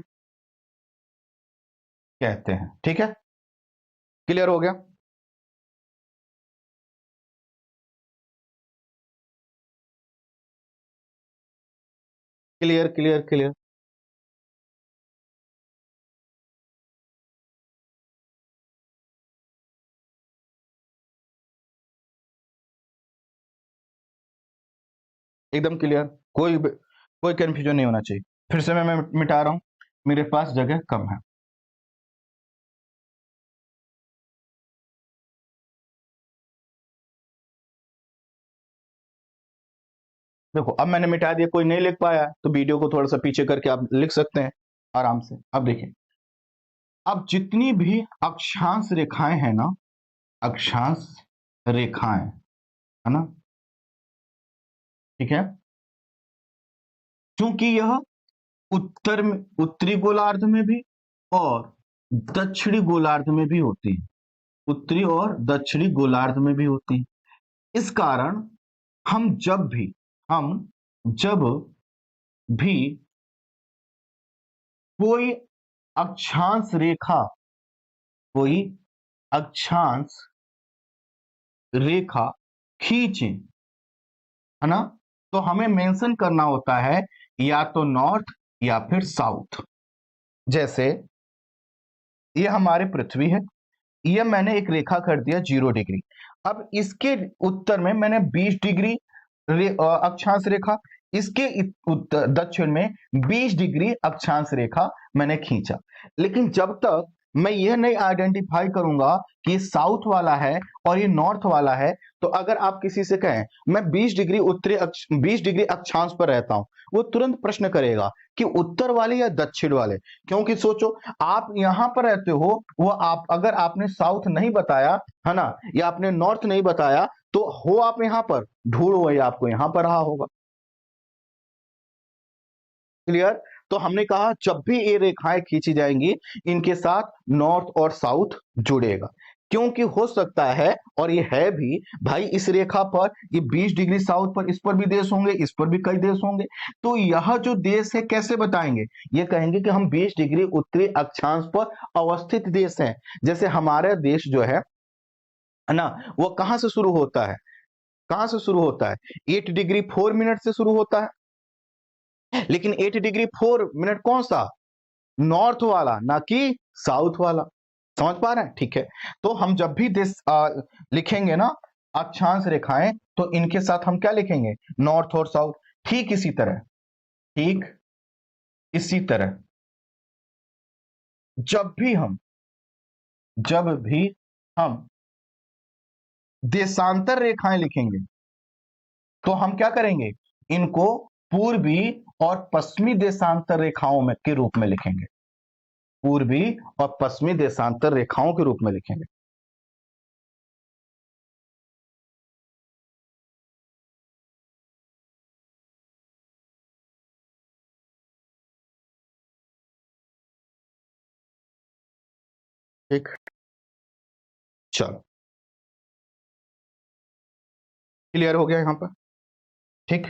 कहते हैं। ठीक है, क्लियर हो गया। Clear clear clear. एकदम क्लियर, कोई कंफ्यूजन नहीं होना चाहिए। फिर से मैं मिटा रहा हूं, मेरे पास जगह कम है। देखो अब मैंने मिटा दिया, कोई नहीं लिख पाया तो वीडियो को थोड़ा सा पीछे करके आप लिख सकते हैं आराम से। अब देखिए, अब जितनी भी अक्षांश रेखाएं हैं ना, अक्षांश रेखाएं है ना, ठीक है, क्योंकि यह उत्तरी गोलार्ध में भी और दक्षिणी गोलार्ध में भी होती है, उत्तरी और दक्षिणी गोलार्ध में भी होती है। इस कारण हम जब भी कोई अक्षांश रेखा कोई अक्षांश रेखा खींचे, है ना, तो हमें मेंशन करना होता है या तो नॉर्थ या फिर साउथ। जैसे ये हमारी पृथ्वी है, ये मैंने एक रेखा कर दिया 0 डिग्री। अब इसके उत्तर में मैंने 20 डिग्री अक्षांश रेखा, इसके दक्षिण में 20 डिग्री अक्षांश रेखा मैंने खींचा। लेकिन जब तक मैं यह नहीं आइडेंटिफाई करूंगा कि ये साउथ वाला है और ये नॉर्थ वाला है, तो अगर आप किसी से कहें मैं 20 डिग्री 20 डिग्री अक्षांश पर रहता हूं, वो तुरंत प्रश्न करेगा कि उत्तर वाले या दक्षिण वाले। क्योंकि सोचो, आप यहां पर रहते हो, वो आप अगर आपने साउथ नहीं बताया है ना, या आपने नॉर्थ नहीं बताया, तो हो आप यहां पर, ढूंढ वही आपको यहां पर रहा होगा। क्लियर? तो हमने कहा जब भी ये रेखाएं खींची जाएंगी, इनके साथ नॉर्थ और साउथ जुड़ेगा, क्योंकि हो सकता है, और ये है भी भाई, इस रेखा पर ये 20 डिग्री साउथ पर, इस पर भी देश होंगे, इस पर भी कई देश होंगे। तो यह जो देश है कैसे बताएंगे? ये कहेंगे कि हम 20 डिग्री उत्तरी अक्षांश पर अवस्थित देश हैं। जैसे हमारा देश जो है ना, वो कहां से शुरू होता है? कहां से शुरू होता है? 8 डिग्री 4 मिनट से शुरू होता है। लेकिन 8 डिग्री 4 मिनट कौन सा? नॉर्थ वाला, ना कि साउथ वाला। समझ पा रहे हैं? ठीक है। तो हम जब भी देश लिखेंगे ना अक्षांश रेखाएं, तो इनके साथ हम क्या लिखेंगे? नॉर्थ और साउथ। ठीक इसी तरह, ठीक इसी तरह जब भी हम देशांतर रेखाएं लिखेंगे, तो हम क्या करेंगे? इनको पूर्वी और पश्चिमी देशांतर रेखाओं में के रूप में लिखेंगे। पूर्वी और पश्चिमी देशांतर रेखाओं के रूप में लिखेंगे। ठीक, चलो, क्लियर हो गया यहां पर? ठीक।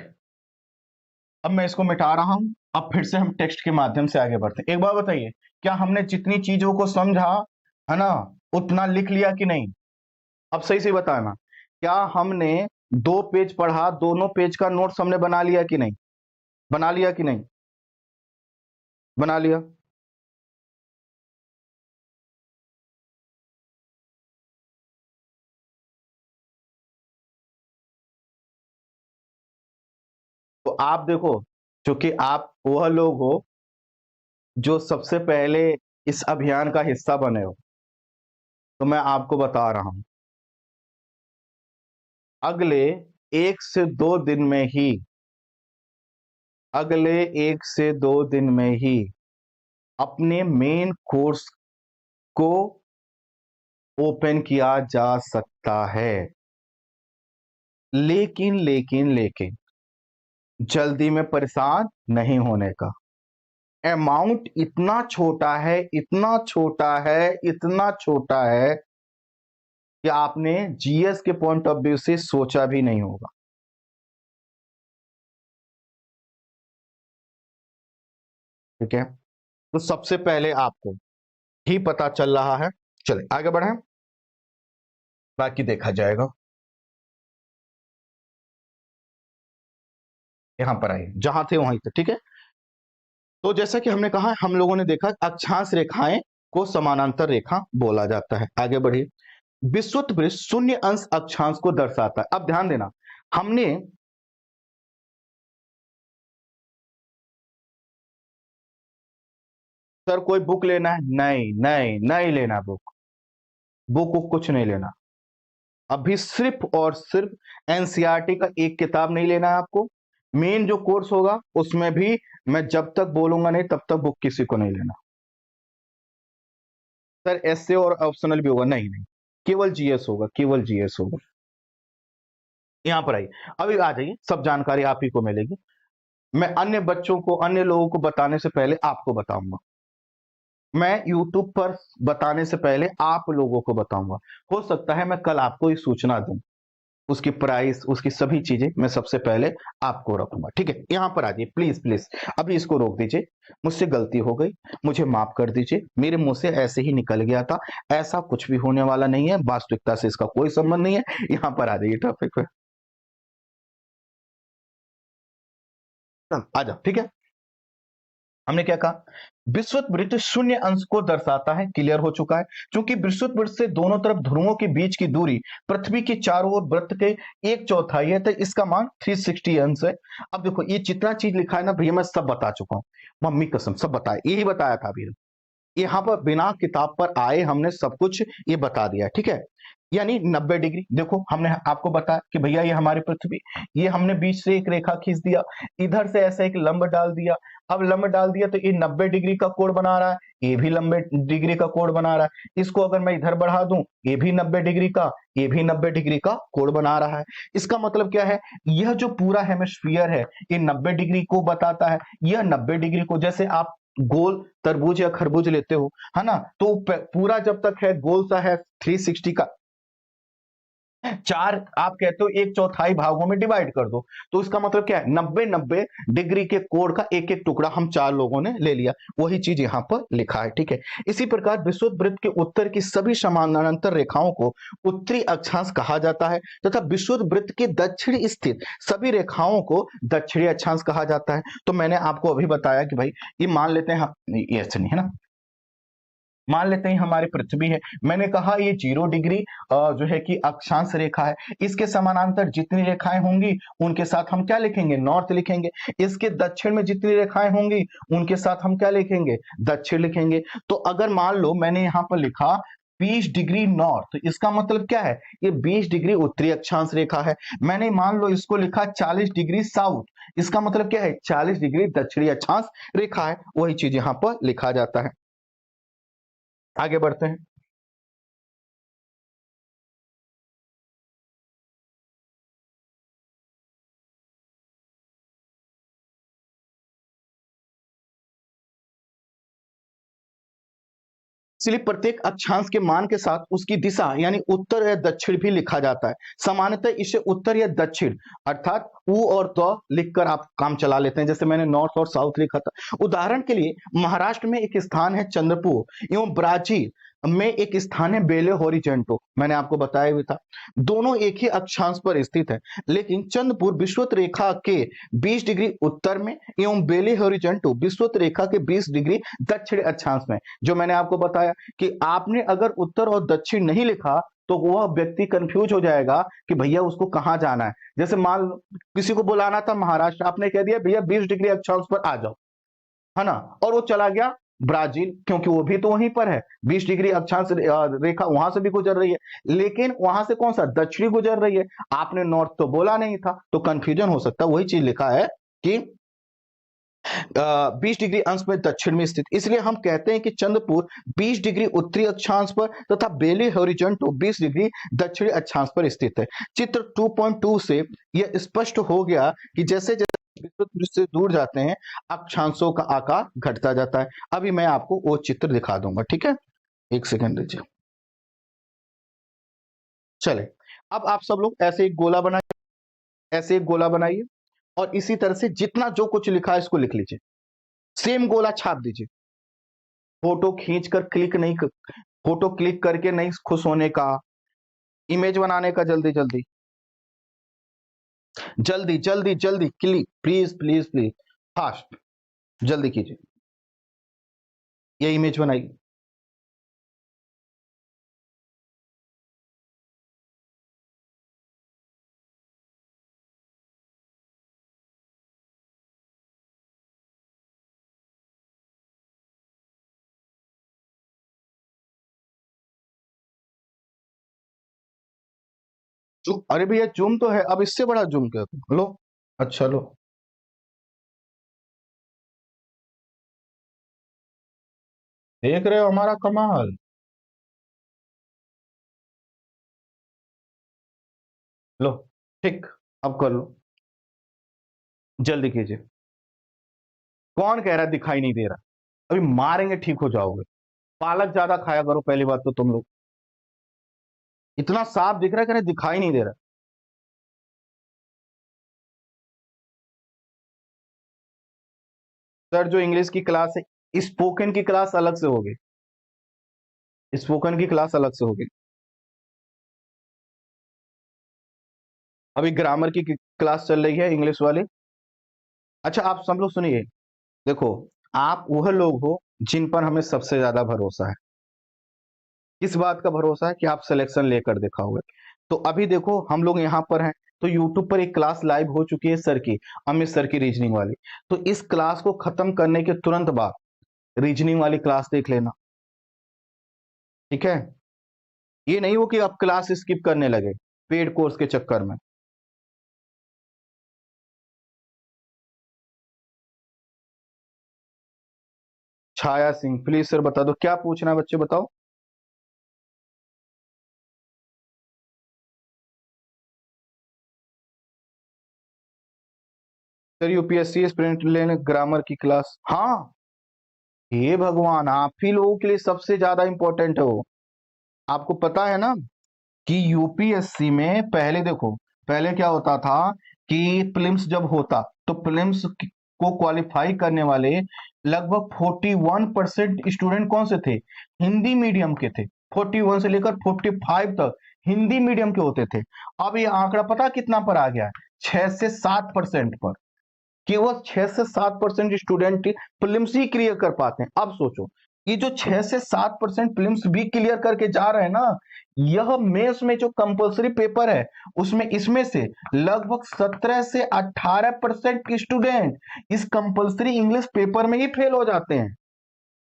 अब मैं इसको मिटा रहा हूं। अब फिर से हम टेक्स्ट के माध्यम से आगे बढ़ते हैं। एक बात बताइए, क्या हमने जितनी चीजों को समझा है ना, उतना लिख लिया कि नहीं? अब सही से बताना, क्या हमने 2 पेज पढ़ा, दोनों पेज का नोट्स हमने बना लिया कि नहीं? बना लिया कि नहीं? बना लिया। तो आप देखो, क्योंकि आप वह लोग हो जो सबसे पहले इस अभियान का हिस्सा बने हो, तो मैं आपको बता रहा हूं, अगले 1 से 2 दिन में ही, अगले 1 से 2 दिन में ही अपने मेन कोर्स को ओपन किया जा सकता है। लेकिन जल्दी में परेशान नहीं होने का। अमाउंट इतना छोटा है, इतना छोटा है, इतना छोटा है कि आपने जीएस के पॉइंट ऑफ व्यू से सोचा भी नहीं होगा। ठीक है? तो सबसे पहले आपको ही पता चल रहा है। चले आगे बढ़े, बाकी देखा जाएगा। यहां पर आइए, जहां थे वहीं पे। ठीक है? तो जैसा कि हमने कहा, हम लोगों ने देखा अक्षांश रेखाएं को समानांतर रेखा बोला जाता है। आगे बढ़िए। विषुवत शून्य अंश अक्षांश को दर्शाता है। अब ध्यान देना, हमने सर कोई बुक लेना है? नहीं नहीं नहीं लेना बुक, बुक कुछ नहीं लेना। अभी सिर्फ और सिर्फ एनसीईआरटी का एक किताब नहीं लेना है आपको। मेन जो कोर्स होगा उसमें भी मैं जब तक बोलूंगा नहीं तब तक बुक किसी को नहीं लेना। सर एसए और ऑप्शनल भी होगा? नहीं नहीं, केवल जीएस होगा, केवल जीएस होगा। यहां पर आइए, अभी आ जाइए, सब जानकारी आप ही को मिलेगी। मैं अन्य बच्चों को, अन्य लोगों को बताने से पहले आपको बताऊंगा। मैं YouTube पर बताने से पहले आप लोगों को बताऊंगा। हो सकता है मैं कल आपको ये सूचना दूं, उसकी प्राइस, उसकी सभी चीजें मैं सबसे पहले आपको रखूंगा। ठीक है? यहां पर आ जाइए, प्लीज प्लीज, अभी इसको रोक दीजिए। मुझसे गलती हो गई, मुझे माफ कर दीजिए, मेरे मुंह से ऐसे ही निकल गया था। ऐसा कुछ भी होने वाला नहीं है, वास्तविकता से इसका कोई संबंध नहीं है। यहां पर आ जाइए टॉपिक पे, आ जाओ। ठीक है? हमने क्या कहा, विषुवत वृत्त शून्य अंश को दर्शाता है, क्लियर हो चुका है। क्योंकि विषुवत वृत्त से दोनों तरफ ध्रुवों के बीच की दूरी पृथ्वी के चारों ओर वृत्त के 1/4 है, तो इसका मान 360 अंश है। अब देखो ये जितना चीज लिखा है ना भैया, मैं सब बता चुका हूँ, मम्मी कसम सब बताया, यही बताया था अभी। यहाँ पर बिना किताब पर आए हमने सब कुछ ये बता दिया, ठीक है। यानी 90 डिग्री, देखो हमने आपको बताया कि भैया ये हमारी पृथ्वी, ये हमने बीच से एक रेखा खींच दिया, इधर से ऐसा एक लंब डाल दिया। अब लंब डाल दिया तो ये 90 डिग्री का कोण बना रहा है, ये भी 90 डिग्री का कोण बना रहा है। इसको अगर मैं इधर बढ़ा दूं, ये भी 90 डिग्री का, ये भी 90 डिग्री का कोण बना रहा है। इसका मतलब क्या है, यह जो पूरा हेमिस्फीयर है ये 90 डिग्री को बताता है। यह 90 डिग्री को, जैसे आप गोल तरबूज या खरबूज लेते हो, है ना, तो पूरा जब तक है गोल सा है 360 का, चार आप कहते हो 1/4 भागों में डिवाइड कर दो, तो इसका मतलब क्या है, 90-90 डिग्री के कोण का एक एक टुकड़ा हम चार लोगों ने ले लिया, वही चीज यहां पर लिखा है, ठीक है। इसी प्रकार विषुवत वृत्त के उत्तर की सभी समानांतर रेखाओं को उत्तरी अक्षांश कहा जाता है, तथा विषुवत वृत्त के दक्षिण स्थित सभी रेखाओं को दक्षिणी अक्षांश कहा जाता है। तो मैंने आपको अभी बताया कि भाई ये मान लेते हैं ये ऐसे नहीं है ना, मान लेते हैं हमारी पृथ्वी है, मैंने कहा ये 0 डिग्री जो है कि अक्षांश रेखा है, इसके समानांतर जितनी रेखाएं होंगी उनके साथ हम क्या लिखेंगे, नॉर्थ लिखेंगे। इसके दक्षिण में जितनी रेखाएं होंगी उनके साथ हम क्या लिखेंगे, दक्षिण लिखेंगे। तो अगर मान लो मैंने यहाँ पर लिखा 20 डिग्री नॉर्थ, तो इसका मतलब क्या है, ये 20 डिग्री उत्तरी अक्षांश रेखा है। मैंने मान लो इसको लिखा 40 डिग्री साउथ, इसका मतलब क्या है, 40 डिग्री दक्षिणी अक्षांश रेखा है, वही चीज यहाँ पर लिखा जाता है। आगे बढ़ते हैं। इसलिए प्रत्येक अक्षांश के मान के साथ उसकी दिशा यानी उत्तर या दक्षिण भी लिखा जाता है। सामान्यतः इसे उत्तर या दक्षिण अर्थात उ और द लिखकर आप काम चला लेते हैं, जैसे मैंने नॉर्थ और साउथ लिखा था। उदाहरण के लिए महाराष्ट्र में एक स्थान है चंद्रपुर, एवं ब्राजील में एक स्थान है बेले होरिजेंटो, मैंने आपको बताया भी था। दोनों एक ही अक्षांश पर स्थित है, लेकिन चंद्रपुर विषुवत रेखा के 20 डिग्री उत्तर में एवं बेले होरिजेंटो विषुवत रेखा के 20 डिग्री दक्षिण अक्षांश में। जो मैंने आपको बताया कि आपने अगर उत्तर और दक्षिण नहीं लिखा तो वह व्यक्ति कंफ्यूज हो जाएगा कि भैया उसको कहाँ जाना है। जैसे मान किसी को बुलाना था महाराष्ट्र, आपने कह दिया भैया 20 डिग्री अक्षांश पर आ जाओ, है ना, और वो चला गया ब्राजील, क्योंकि वो भी तो वहीं पर है, 20 डिग्री अक्षांश रेखा वहां से भी गुजर रही है, लेकिन वहां से कौन सा दक्षिणी गुजर रही है, आपने नॉर्थ तो बोला नहीं था, तो कंफ्यूजन हो सकता है। वही चीज लिखा है कि 20 डिग्री अंश में दक्षिण में स्थित, इसलिए हम कहते हैं कि चंद्रपुर 20 डिग्री उत्तरी अक्षांश पर तथा बेली होरिजेंटो 20 डिग्री दक्षिणी अक्षांश पर स्थित है। चित्र 2.2 से यह स्पष्ट हो गया कि जैसे जैसे विषुवत वृत्त से दूर जाते हैं अक्षांशों का आकार घटता जाता है। अभी मैं आपको वो चित्र दिखा दूंगा, ठीक है, एक सेकंड दीजिए। चले, अब आप सब लोग ऐसे एक गोला बनाइए, ऐसे एक गोला बनाइए, और इसी तरह से जितना जो कुछ लिखा है इसको लिख लीजिए, सेम गोला छाप दीजिए। फोटो खींच कर क्लिक नहीं कर, फोटो क्लिक करके नहीं खुश होने का, इमेज बनाने का, जल्दी जल्दी जल्दी जल्दी जल्दी click, please please please, fast, जल्दी कीजिए, ये इमेज बनाइए। अरे भैया जूम तो है, अब इससे बड़ा जूम कर लो। अच्छा लो, देख रहे हो हमारा कमाल। लो, ठीक, अब कर लो, जल्दी कीजिए। कौन कह रहा है दिखाई नहीं दे रहा, अभी मारेंगे ठीक हो जाओगे। पालक ज्यादा खाया करो, पहली बात तो तुम लोग, इतना साफ दिख रहा है, कह रहे दिखाई नहीं दे रहा। सर जो इंग्लिश की क्लास है, स्पोकन की क्लास अलग से होगी, स्पोकन की क्लास अलग से होगी। अभी ग्रामर की क्लास चल रही है इंग्लिश वाली। अच्छा आप सब लोग सुनिए, देखो आप वह लोग हो जिन पर हमें सबसे ज्यादा भरोसा है। किस बात का भरोसा है कि आप सिलेक्शन लेकर दिखाओगे। तो अभी देखो हम लोग यहाँ पर हैं, तो यूट्यूब पर एक क्लास लाइव हो चुकी है सर की, अमित सर की रीजनिंग वाली। तो इस क्लास को खत्म करने के तुरंत बाद रीजनिंग वाली क्लास देख लेना, ठीक है। ये नहीं हो कि आप क्लास स्किप करने लगे पेड कोर्स के चक्कर में। छाया सिंह, प्लीज सर बता दो क्या पूछना है, बच्चे बताओ। सर यूपीएससी एस्पिरेंट लेने ग्रामर की क्लास, हाँ। हे भगवान, आप ही लोगों के लिए सबसे ज्यादा इंपॉर्टेंट है वो। आपको पता है ना कि यूपीएससी में पहले देखो, पहले क्या होता था कि प्रीलिम्स जब होता तो प्रीलिम्स को क्वालिफाई करने वाले लगभग 41% स्टूडेंट कौन से थे, हिंदी मीडियम के थे। 41 से लेकर 45 तक हिंदी मीडियम के होते थे। अब ये आंकड़ा पता कितना पर आ गया है, 6 से 7% पर। केवल 6 से 7% स्टूडेंट प्रीलिम्स ही क्लियर कर पाते हैं। अब सोचो, ये जो 6 से 7% प्रीलिम्स भी क्लियर करके जा रहे हैं ना, यह मेंस में जो कंपलसरी पेपर है उसमें इसमें से लगभग 17 से 18% स्टूडेंट इस कंपलसरी इंग्लिश पेपर में ही फेल हो जाते हैं।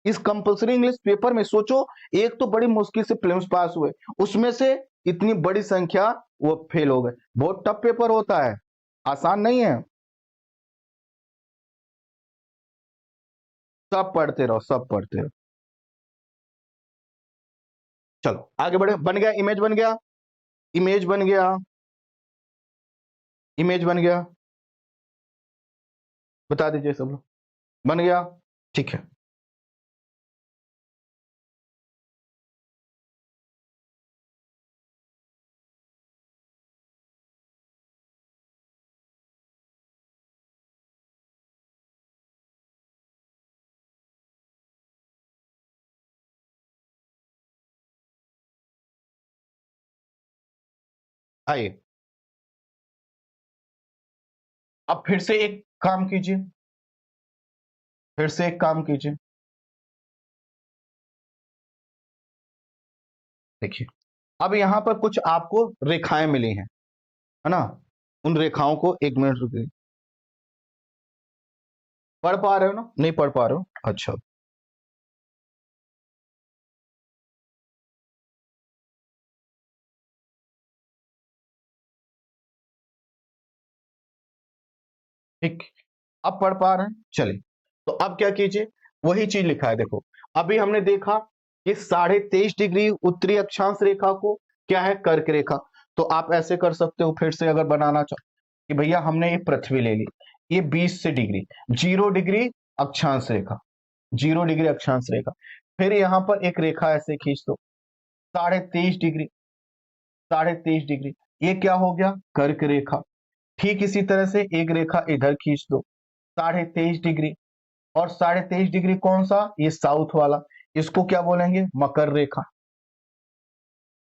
इस कंपलसरी इंग्लिश पेपर में सोचो, एक तो बड़ी मुश्किल से प्रीलिम्स पास हुए, उसमें से इतनी बड़ी संख्या वो फेल हो गए। बहुत टफ पेपर होता है, आसान नहीं है। सब पढ़ते रहो, सब पढ़ते रहो। चलो आगे बढ़े, बन गया, इमेज बन गया, इमेज बन गया, इमेज बन गया, बता दीजिए सब लोग, बन गया, ठीक है। आइए, अब फिर से एक काम कीजिए, फिर से एक काम कीजिए। देखिए, अब यहां पर कुछ आपको रेखाएं मिली हैं, है ना। उन रेखाओं को एक मिनट रुकिए। पढ़ पा रहे हो ना, नहीं पढ़ पा रहे हो, अच्छा। ठीक, अब पढ़ पा रहे हैं, चलिए। तो अब क्या कीजिए, वही चीज लिखा है, देखो। अभी हमने देखा कि 23.5 डिग्री उत्तरी अक्षांश रेखा को क्या है, कर्क रेखा। तो आप ऐसे कर सकते हो, फिर से अगर बनाना चाहो कि भैया हमने ये पृथ्वी ले ली, ये 20 से डिग्री, 0 डिग्री अक्षांश रेखा, 0 डिग्री अक्षांश रेखा। फिर यहां पर एक रेखा ऐसे खींच दो, 23.5 डिग्री, 23.5 डिग्री, ये क्या हो गया, कर्क रेखा। ठीक इसी तरह से एक रेखा इधर खींच दो, 23.5 डिग्री, और 23.5 डिग्री कौन सा, ये साउथ वाला, इसको क्या बोलेंगे, मकर रेखा।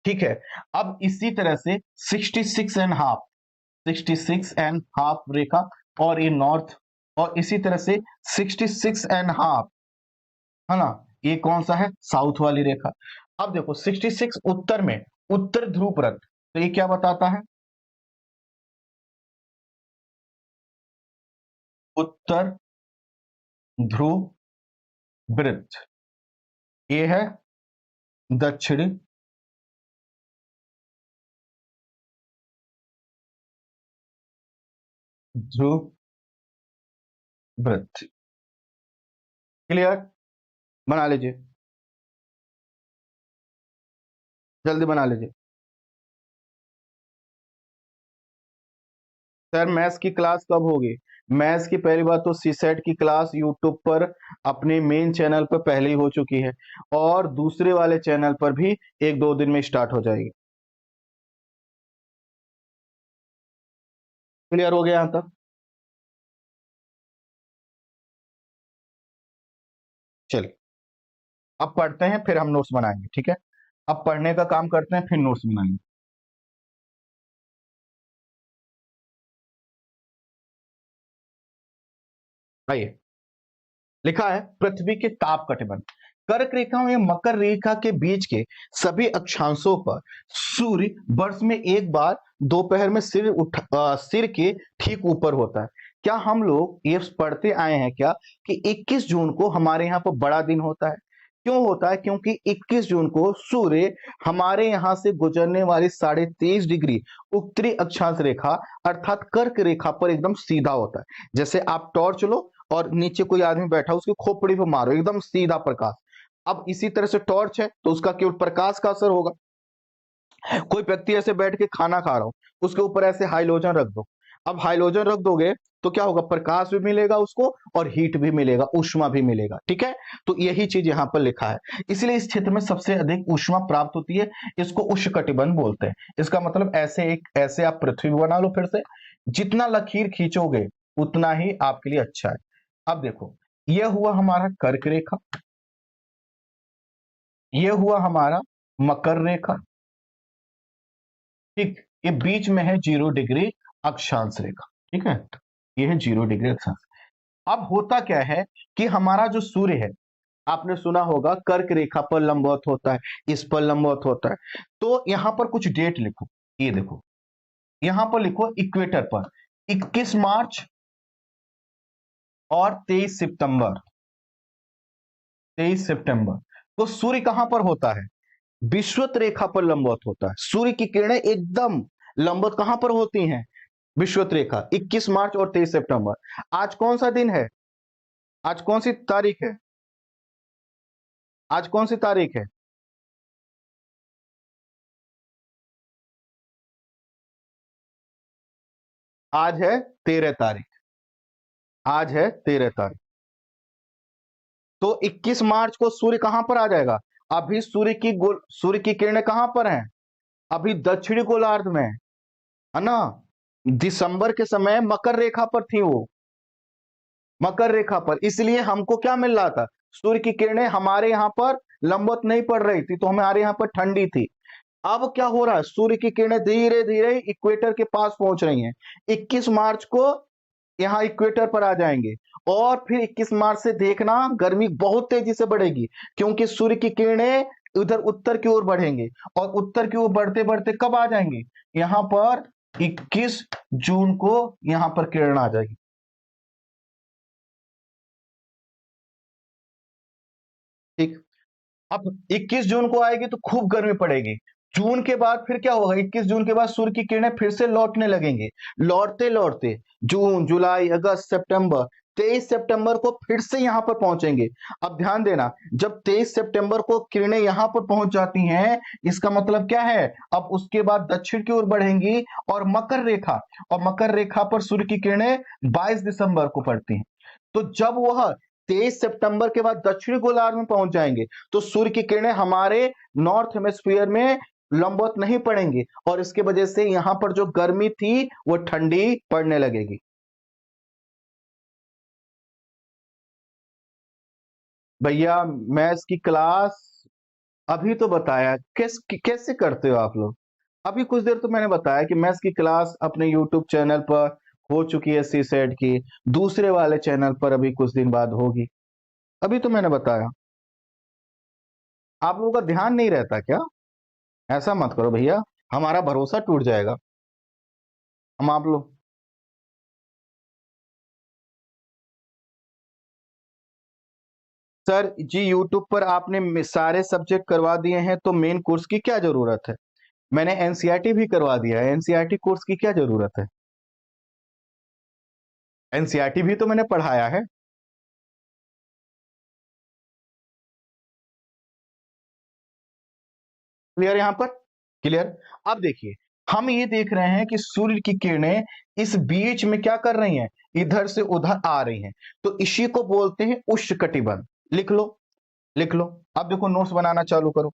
ठीक है। अब इसी तरह से 66.5, 66.5 रेखा, और ये नॉर्थ, और इसी तरह से 66.5, है ना, ये कौन सा है, साउथ वाली रेखा। अब देखो 66 उत्तर में, उत्तर ध्रुव व्रत, तो ये क्या बताता है, उत्तर ध्रुव वृत्त, ये है दक्षिणी ध्रुव वृत्त। क्लियर, बना लीजिए, जल्दी बना लीजिए। सर मैथ्स की क्लास कब होगी, मैथ्स की पहली बात तो सीसेट की क्लास यूट्यूब पर अपने मेन चैनल पर पहले ही हो चुकी है, और दूसरे वाले चैनल पर भी 1-2 दिन में स्टार्ट हो जाएगी। क्लियर हो गया यहां तक, चलिए। अब पढ़ते हैं, फिर हम नोट्स बनाएंगे, ठीक है। अब पढ़ने का काम करते हैं, फिर नोट्स बनाएंगे। आइए, लिखा है पृथ्वी के ताप कटिबंध। कर्क रेखा या मकर रेखा के बीच के सभी अक्षांशों पर सूर्य वर्ष में एक बार दोपहर में सिर के ठीक ऊपर होता है। क्या हम लोग ये पढ़ते आए हैं क्या कि 21 जून को हमारे यहाँ पर बड़ा दिन होता है? क्यों होता है? क्योंकि 21 जून को सूर्य हमारे यहां से गुजरने वाली 23.5 डिग्री उत्तरी अक्षांश रेखा अर्थात कर्क रेखा पर एकदम सीधा होता है। जैसे आप टॉर्च लो और नीचे कोई आदमी बैठा उसकी खोपड़ी पे मारो, एकदम सीधा प्रकाश। अब इसी तरह से टॉर्च है तो उसका केवल प्रकाश का असर होगा। कोई व्यक्ति ऐसे बैठ के खाना खा रहा हो, उसके ऊपर ऐसे हाइलोजन रख दो। अब हाइलोजन रख दोगे तो क्या होगा? प्रकाश भी मिलेगा उसको और हीट भी मिलेगा, ऊष्मा भी मिलेगा। ठीक है, तो यही चीज यहाँ पर लिखा है। इसलिए इस क्षेत्र में सबसे अधिक ऊष्मा प्राप्त होती है। इसको उष्णकटिबंध बोलते हैं। इसका मतलब ऐसे आप पृथ्वी बना लो फिर से, जितना लकीर खींचोगे उतना ही आपके लिए अच्छा है। अब देखो, यह हुआ हमारा कर्क रेखा, यह हुआ हमारा मकर रेखा। ठीक, ये बीच में है 0 डिग्री अक्षांश रेखा। ठीक है, ये है 0 डिग्री अक्षांश। अब होता क्या है कि हमारा जो सूर्य है, आपने सुना होगा कर्क रेखा पर लंबवत होता है, इस पर लंबवत होता है। तो यहां पर कुछ डेट लिखो, ये देखो यहां पर लिखो इक्वेटर पर 21 मार्च और 23 सितंबर। 23 सितंबर तो सूर्य कहां पर होता है? विषुवत रेखा पर लंबवत होता है। सूर्य की किरणें एकदम लंबवत कहां पर होती हैं? विषुवत रेखा। 21 मार्च और 23 सितंबर। आज कौन सा दिन है? आज कौन सी तारीख है? आज कौन सी तारीख है? आज है 13 तारीख। आज है 13 तारीख। तो 21 मार्च को सूर्य कहां पर आ जाएगा? अभी सूर्य की किरणें कहां पर हैं? अभी दक्षिणी गोलार्ध में है ना। दिसंबर के समय मकर रेखा पर थी वो, मकर रेखा पर। इसलिए हमको क्या मिल रहा था? सूर्य की किरणें हमारे यहाँ पर लंबवत नहीं पड़ रही थी, तो हमारे यहाँ पर ठंडी थी। अब क्या हो रहा है? सूर्य की किरणें धीरे धीरे इक्वेटर के पास पहुंच रही हैं। 21 मार्च को यहाँ इक्वेटर पर आ जाएंगे और फिर 21 मार्च से देखना गर्मी बहुत तेजी से बढ़ेगी, क्योंकि सूर्य की किरणें उधर उत्तर की ओर बढ़ेंगे और उत्तर की ओर बढ़ते बढ़ते कब आ जाएंगे? यहाँ पर 21 जून को यहाँ पर किरण आ जाएगी। ठीक, अब 21 जून को आएगी तो खूब गर्मी पड़ेगी। जून के बाद फिर क्या होगा? 21 जून के बाद सूर्य की किरणें फिर से लौटने लगेंगे। लौटते लौटते जून, जुलाई, अगस्त, सितंबर, 23 सितंबर को फिर से यहां पर पहुंचेंगे। अब ध्यान देना, जब 23 सितंबर को किरणें यहां पर पहुंच जाती हैं, इसका मतलब क्या है? अब उसके बाद दक्षिण की ओर बढ़ेंगी और मकर रेखा पर सूर्य की किरणें 22 दिसंबर को पड़ती हैं। तो जब वह 23 सितंबर के बाद दक्षिणी गोलार्ध में पहुंच जाएंगे तो सूर्य की किरणें हमारे नॉर्थ हेमिस्फीयर में लंबवत नहीं पड़ेंगी और इसके वजह से यहां पर जो गर्मी थी वो ठंडी पड़ने लगेगी। भैया, मैथ्स की क्लास अभी तो बताया, कैसे करते हो आप लोग? अभी कुछ देर तो मैंने बताया कि मैथ्स की क्लास अपने यूट्यूब चैनल पर हो चुकी है, सी सेट की। दूसरे वाले चैनल पर अभी कुछ दिन बाद होगी। अभी तो मैंने बताया। आप लोगों का ध्यान नहीं रहता क्या? ऐसा मत करो भैया, हमारा भरोसा टूट जाएगा। हम आप लोग सर जी, यूट्यूब पर आपने सारे सब्जेक्ट करवा दिए हैं तो मेन कोर्स की क्या जरूरत है? मैंने एनसीईआरटी भी करवा दिया है, एनसीईआरटी कोर्स की क्या जरूरत है? एनसीईआरटी भी तो मैंने पढ़ाया है। क्लियर यहाँ पर? क्लियर। अब देखिए, हम ये देख रहे हैं कि सूर्य की किरणें इस बीच में क्या कर रही हैं? इधर से उधर आ रही हैं। तो इसी को बोलते हैं उष्णकटिबंध। लिख लो, लिख लो। अब देखो, नोट्स बनाना चालू करो।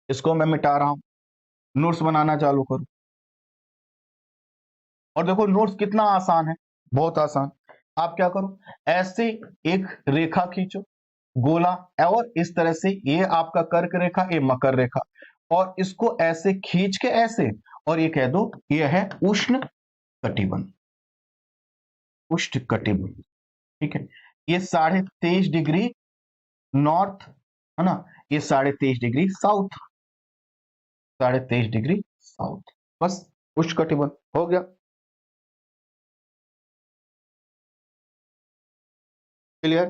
इसको मैं मिटा रहा हूं, नोट्स बनाना चालू करो। और देखो नोट्स कितना आसान है, बहुत आसान। आप क्या करो, ऐसे एक रेखा खींचो, गोला, और इस तरह से ये आपका कर्क रेखा, ये मकर रेखा, और इसको ऐसे खींच के ऐसे, और ये कह दो ये है उष्ण कटिबंध। उष्ण कटिबंध। ठीक है। ये 23.5 डिग्री नॉर्थ, है ना, ये 23.5 डिग्री साउथ, 23.5 डिग्री साउथ। बस उष्णकटिबंध हो गया। क्लियर।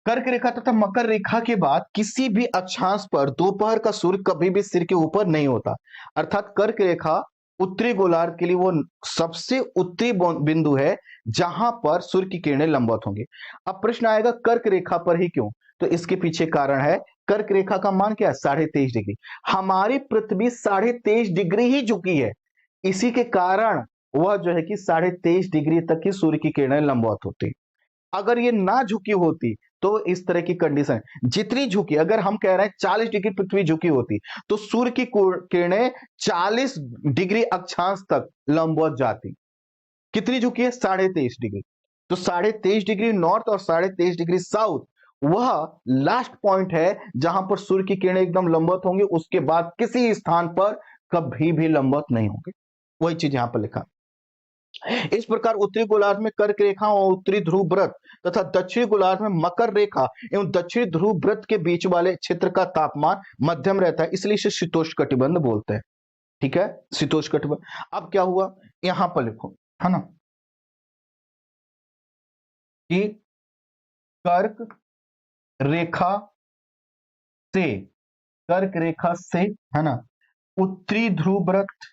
कर्क रेखा तथा मकर रेखा के बाद किसी भी अक्षांश पर दोपहर का सूर्य कभी भी सिर के ऊपर नहीं होता, अर्थात कर्क रेखा उत्तरी गोलार्ध के लिए वो सबसे उत्तरी बिंदु है जहां पर सूर्य की किरणें लंबवत होंगी। अब प्रश्न आएगा कर्क रेखा पर ही क्यों, तो इसके पीछे कारण है, कर्क रेखा का मान क्या है, 23.5 डिग्री। हमारी पृथ्वी 23.5 डिग्री ही झुकी है, इसी के कारण वह जो है कि 23.5 डिग्री तक की सूर्य की किरणें लंबवत होती। अगर ये ना झुकी होती तो इस तरह की कंडीशन, जितनी झुकी, अगर हम कह रहे हैं 40 डिग्री पृथ्वी झुकी होती तो सूर्य की किरणें 40 डिग्री अक्षांश तक लंबवत जाती। कितनी झुकी है, 23.5 डिग्री। तो 23.5 डिग्री नॉर्थ और 23.5 डिग्री साउथ वह लास्ट पॉइंट है जहां पर सूर्य की किरणें एकदम लंबवत होंगी, उसके बाद किसी स्थान पर कभी भी लंबवत नहीं होंगे। वही चीज यहां पर लिखा। इस प्रकार उत्तरी गोलार्ध में कर्क रेखा और उत्तरी ध्रुव वृत्त तथा दक्षिणी गोलार्ध में मकर रेखा एवं दक्षिणी ध्रुव वृत्त के बीच वाले क्षेत्र का तापमान मध्यम रहता है, इसलिए इसे शीतोष्ण कटिबंध बोलते हैं। ठीक है, शीतोष्ण कटिबंध। अब क्या हुआ, यहां पर लिखो, है ना, कि कर्क रेखा से, कर्क रेखा से, है ना, उत्तरी ध्रुव वृत्त,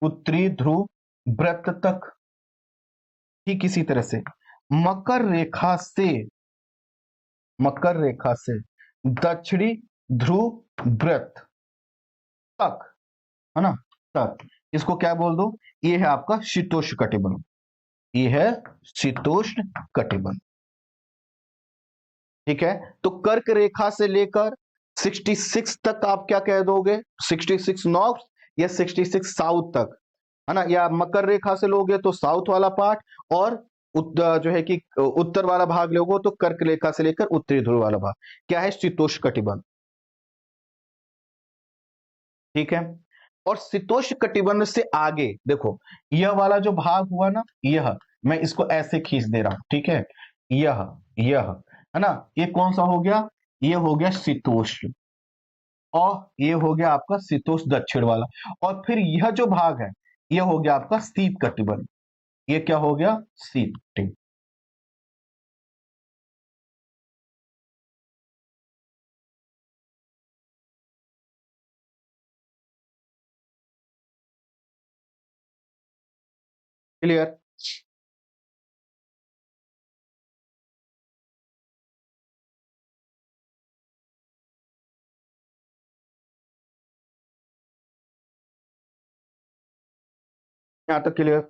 उत्तरी ध्रुव वृत्त तक, ठीक इसी तरह से मकर रेखा से, मकर रेखा से दक्षिणी ध्रुव वृत्त तक, है ना, तक, इसको क्या बोल दो, ये है आपका शीतोष्ण कटिबंध, ये है शीतोष्ण कटिबंध। ठीक है, तो कर्क रेखा से लेकर 66 तक आप क्या कह दोगे, 66 नॉर्थ या 66 साउथ तक, है ना, या मकर रेखा से लोगे तो साउथ वाला पार्ट, और जो है कि उत्तर वाला भाग लोगे तो कर्क रेखा से लेकर उत्तरी ध्रुव वाला भाग, क्या है, शीतोष्ण कटिबंध। ठीक है, और शीतोष्ण कटिबंध से आगे देखो, यह वाला जो भाग हुआ ना, यह मैं इसको ऐसे खींच दे रहा हूं, ठीक है, यह है ना, ये कौन सा हो गया, ये हो गया शीतोष्ण, और ये हो गया आपका शीतोष्ण दक्षिण वाला, और फिर यह जो भाग है ये हो गया आपका शीत कटिबंध, ये क्या हो गया, शीत। क्लियर। यहां तक क्लियर।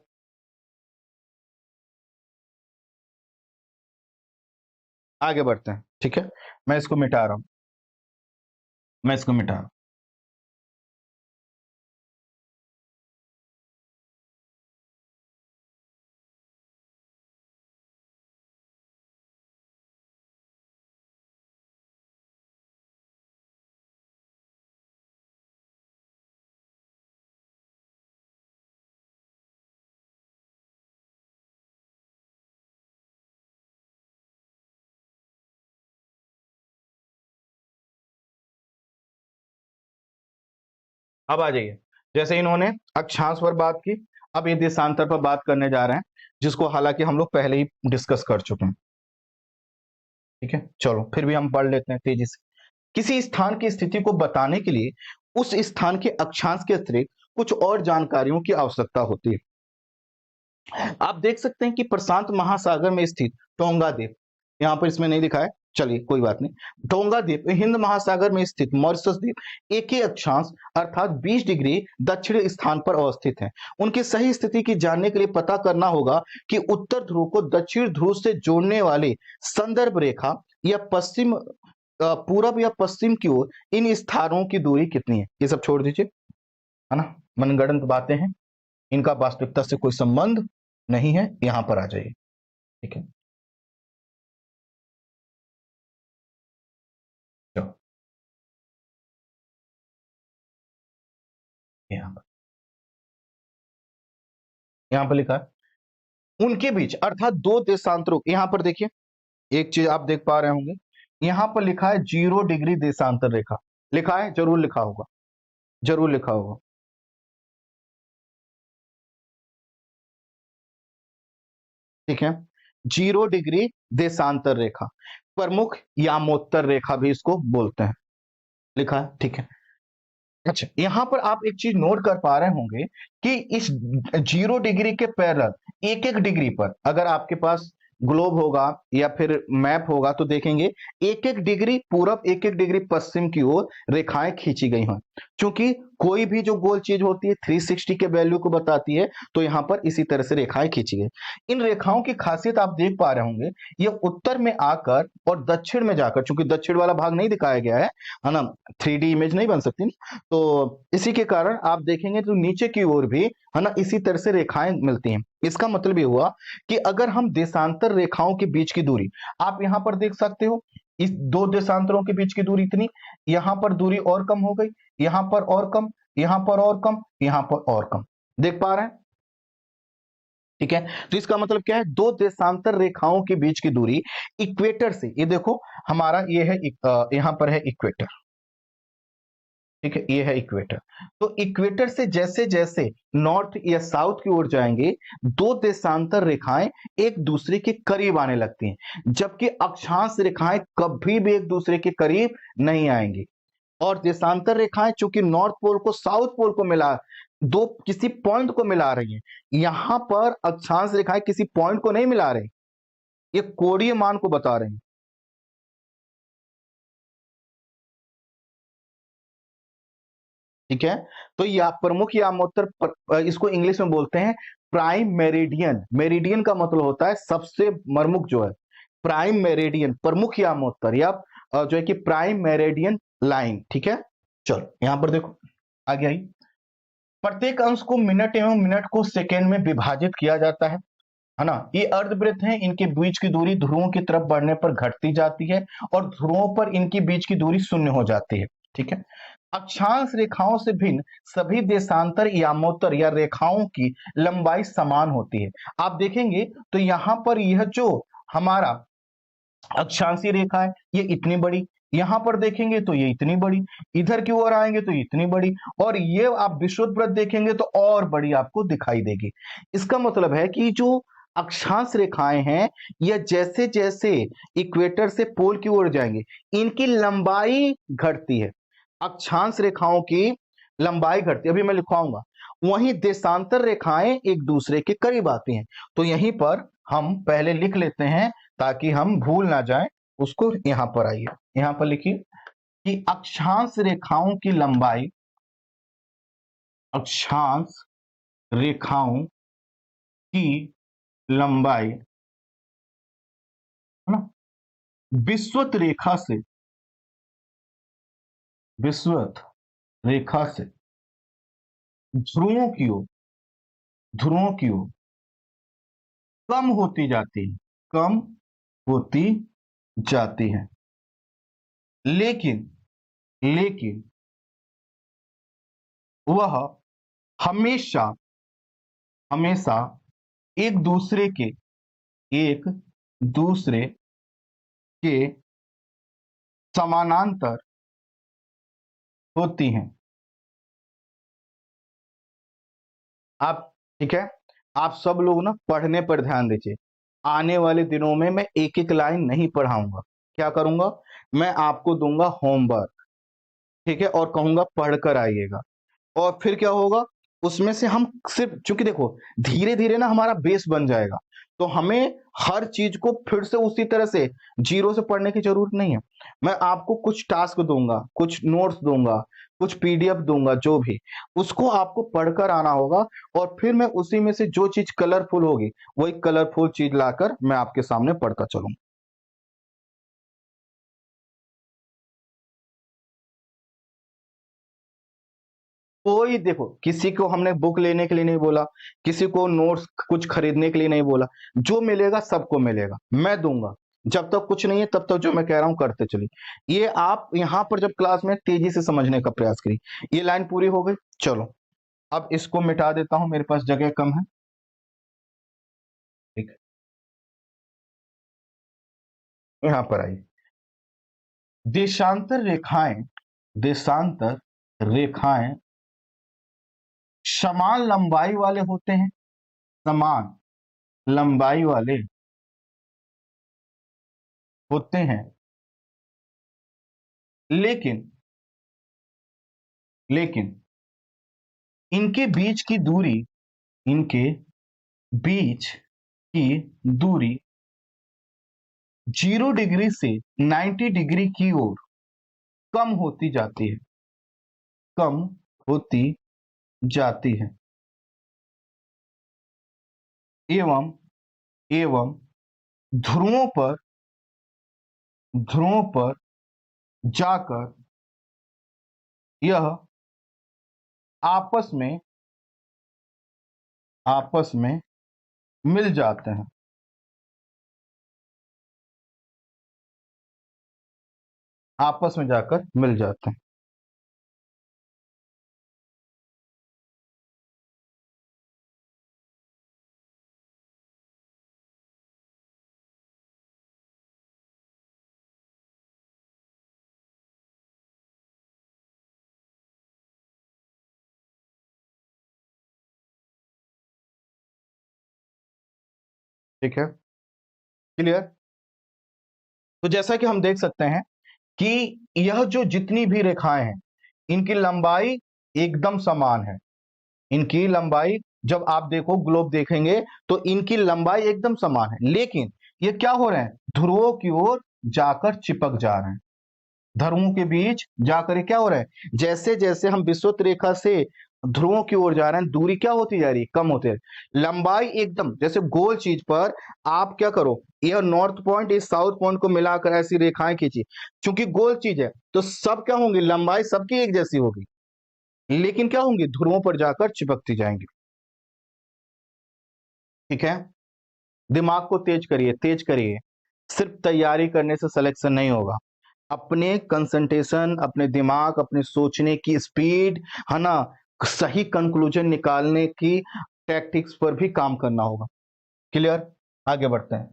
आगे बढ़ते हैं, ठीक है, मैं इसको मिटा रहा हूं, मैं इसको मिटा रहा हूं। अब आ जाइए, जैसे इन्होंने अक्षांश पर बात की, अब ये देशांतर पर बात करने जा रहे हैं, जिसको हालांकि हम लोग पहले ही डिस्कस कर चुके हैं। ठीक है, चलो फिर भी हम पढ़ लेते हैं तेजी से। किसी स्थान की स्थिति को बताने के लिए उस स्थान के अक्षांश के अतिरिक्त कुछ और जानकारियों की आवश्यकता होती है। आप देख सकते हैं कि प्रशांत महासागर में स्थित टोंगा द्वीप, यहां पर इसमें नहीं दिखा है, चलिए कोई बात नहीं, टोंगा द्वीप हिंद महासागर में स्थित मॉरिशस द्वीप एक ही अक्षांश अर्थात 20 डिग्री दक्षिणी स्थान पर अवस्थित है। उनकी सही स्थिति की जानने के लिए पता करना होगा कि उत्तर ध्रुव को दक्षिण ध्रुव से जोड़ने वाली संदर्भ रेखा या पश्चिम पूरब या पश्चिम की ओर इन स्थानों की दूरी कितनी है। ये सब छोड़ दीजिए, है ना, मनगढ़ंत बातें हैं, इनका वास्तविकता से कोई संबंध नहीं है, यहां पर आ जाइए। ठीक है, चलो यहां पर, यहां पर लिखा है उनके बीच अर्थात दो देशांतरों, यहां पर देखिए एक चीज आप देख पा रहे होंगे, यहां पर लिखा है 0 डिग्री देशांतर रेखा, लिखा है, जरूर लिखा होगा, जरूर लिखा होगा। ठीक है, 0 डिग्री देशांतर रेखा, प्रमुख यामोत्तर रेखा भी इसको बोलते हैं, लिखा है। ठीक है, अच्छा यहां पर आप एक चीज नोट कर पा रहे होंगे कि इस 0 डिग्री के पैरेलल एक एक डिग्री पर अगर आपके पास ग्लोब होगा या फिर मैप होगा तो देखेंगे एक एक डिग्री पूरब, एक एक डिग्री पश्चिम की ओर रेखाएं खींची गई हैं। क्योंकि कोई भी जो गोल चीज होती है 360 के वैल्यू को बताती है, तो यहां पर इसी तरह से रेखाएं खींची गई। इन रेखाओं की खासियत आप देख पा रहे होंगे, ये उत्तर में आकर और दक्षिण में जाकर, चूंकि दक्षिण वाला भाग नहीं दिखाया गया है ना, 3D इमेज नहीं बन सकती, तो इसी के कारण आप देखेंगे तो नीचे की ओर भी है ना इसी तरह से रेखाएं मिलती हैं। इसका मतलब ये हुआ कि अगर हम देशांतर रेखाओं के बीच की दूरी, आप यहां पर देख सकते हो, इस दो देशांतरों के बीच की दूरी इतनी, यहां पर दूरी और कम हो गई, यहां पर और कम, यहां पर और कम, यहां पर और कम, देख पा रहे हैं। ठीक है, तो इसका मतलब क्या है, दो देशांतर रेखाओं के बीच की दूरी इक्वेटर से, ये देखो हमारा ये है यहां पर है इक्वेटर। ठीक है, ये है इक्वेटर। तो इक्वेटर से जैसे जैसे नॉर्थ या साउथ की ओर जाएंगे, दो देशांतर रेखाएं एक दूसरे के करीब आने लगती हैं, जबकि अक्षांश रेखाएं कभी भी एक दूसरे के करीब नहीं आएंगी। और देशांतर रेखाएं चूंकि नॉर्थ पोल को साउथ पोल को मिला, दो किसी पॉइंट को मिला रही हैं, यहां पर अक्षांश रेखाएं किसी पॉइंट को नहीं मिला रही, ये कोणीय मान को बता रहे हैं। ठीक है, तो या प्रमुख यामोत्तर इसको इंग्लिश में बोलते हैं प्राइम मेरिडियन। मेरिडियन का मतलब होता है सबसे प्रमुख जो है, प्राइम मेरिडियन प्रमुख यामोत्तर या जो है कि प्राइम मेरिडियन लाइन। ठीक है, चलो यहां पर देखो आगे आई, प्रत्येक अंश को मिनट एवं मिनट को सेकेंड में विभाजित किया जाता है ना। ये अर्धवृत्त हैं, इनके बीच की दूरी ध्रुवों की तरफ बढ़ने पर घटती जाती है और ध्रुवों पर इनके बीच की दूरी शून्य हो जाती है। ठीक है, अक्षांश रेखाओं से भिन्न सभी देशांतर यामोत्तर या रेखाओं की लंबाई समान होती है। आप देखेंगे तो यहां पर यह जो हमारा अक्षांशीय रेखा है ये इतनी बड़ी, यहां पर देखेंगे तो ये इतनी बड़ी, इधर की ओर आएंगे तो ये इतनी बड़ी, और ये आप विषुवत वृत्त देखेंगे तो और बड़ी आपको दिखाई देगी। इसका मतलब है कि जो अक्षांश रेखाएं हैं, यह जैसे जैसे इक्वेटर से पोल की ओर जाएंगे इनकी लंबाई घटती है, अक्षांश रेखाओं की लंबाई घटती है, अभी मैं लिखवाऊंगा। वहीं देशांतर रेखाएं एक दूसरे के करीब आती हैं। तो यहीं पर हम पहले लिख लेते हैं ताकि हम भूल ना जाएं, उसको यहां पर आइए, यहां पर लिखिए कि अक्षांश रेखाओं की लंबाई, अक्षांश रेखाओं की लंबाई है ना, विषुवत रेखा से, विषुवत रेखा से ध्रुवों की ओर, ध्रुवों की ओर कम होती जाती है, कम होती जाती है। लेकिन लेकिन वह हमेशा हमेशा एक दूसरे के, एक दूसरे के समानांतर होती हैं। आप ठीक है, आप सब लोग ना पढ़ने पर ध्यान दीजिए। आने वाले दिनों में मैं एक एक लाइन नहीं पढ़ाऊंगा, क्या करूंगा, मैं आपको दूंगा होमवर्क, ठीक है, और कहूंगा पढ़कर आइएगा। और फिर क्या होगा, उसमें से हम सिर्फ, चूंकि देखो धीरे धीरे ना हमारा बेस बन जाएगा, तो हमें हर चीज को फिर से उसी तरह से जीरो से पढ़ने की जरूरत नहीं है। मैं आपको कुछ टास्क दूंगा, कुछ नोट्स दूंगा, कुछ पीडीएफ दूंगा, जो भी, उसको आपको पढ़कर आना होगा, और फिर मैं उसी में से जो चीज कलरफुल होगी वही कलरफुल चीज लाकर मैं आपके सामने पढ़ता चलूंगा। कोई देखो, किसी को हमने बुक लेने के लिए नहीं बोला, किसी को नोट्स कुछ खरीदने के लिए नहीं बोला, जो मिलेगा सबको मिलेगा, मैं दूंगा। जब तक कुछ नहीं है तब तक जो मैं कह रहा हूं करते चलिए। ये आप यहां पर जब क्लास में तेजी से समझने का प्रयास करिए। ये लाइन पूरी हो गई, चलो अब इसको मिटा देता हूं, मेरे पास जगह कम है। यहां पर आइए। देशांतर रेखाएं, देशांतर रेखाएं समान लंबाई वाले होते हैं, समान लंबाई वाले होते हैं, लेकिन लेकिन इनके बीच की दूरी, इनके बीच की दूरी 0 डिग्री से 90 डिग्री की ओर कम होती जाती है, कम होती जाती है, एवं एवं ध्रुवों पर, ध्रुवों पर जाकर यह आपस में, आपस में मिल जाते हैं, आपस में जाकर मिल जाते हैं। ठीक है, क्लियर। तो जैसा कि हम देख सकते हैं कि यह जो जितनी भी रेखाएं हैं, इनकी लंबाई एकदम समान है, इनकी लंबाई जब आप देखो ग्लोब देखेंगे तो इनकी लंबाई एकदम समान है, लेकिन ये क्या हो रहे हैं, ध्रुवों की ओर जाकर चिपक जा रहे हैं, ध्रुवों के बीच जाकर क्या हो रहा है, जैसे जैसे हम विषुवत रेखा से ध्रुवों की ओर जा रहे हैं, दूरी क्या होती जा रही है, कम होती है, लंबाई एकदम, जैसे गोल चीज पर आप क्या करो, यह नॉर्थ पॉइंट इस साउथ पॉइंट को मिलाकर ऐसी रेखाएं खींची, क्योंकि गोल चीज है तो सब क्या होंगी, लंबाई सबकी एक जैसी होगी, लेकिन क्या होंगी, ध्रुवों पर जाकर चिपकती जाएंगी। ठीक है, दिमाग को तेज करिए, तेज करिए, सिर्फ तैयारी करने से सिलेक्शन नहीं होगा, अपने कंसंट्रेशन, अपने दिमाग, अपने सोचने की स्पीड, है ना, सही कंक्लूजन निकालने की टैक्टिक्स पर भी काम करना होगा। क्लियर, आगे बढ़ते हैं।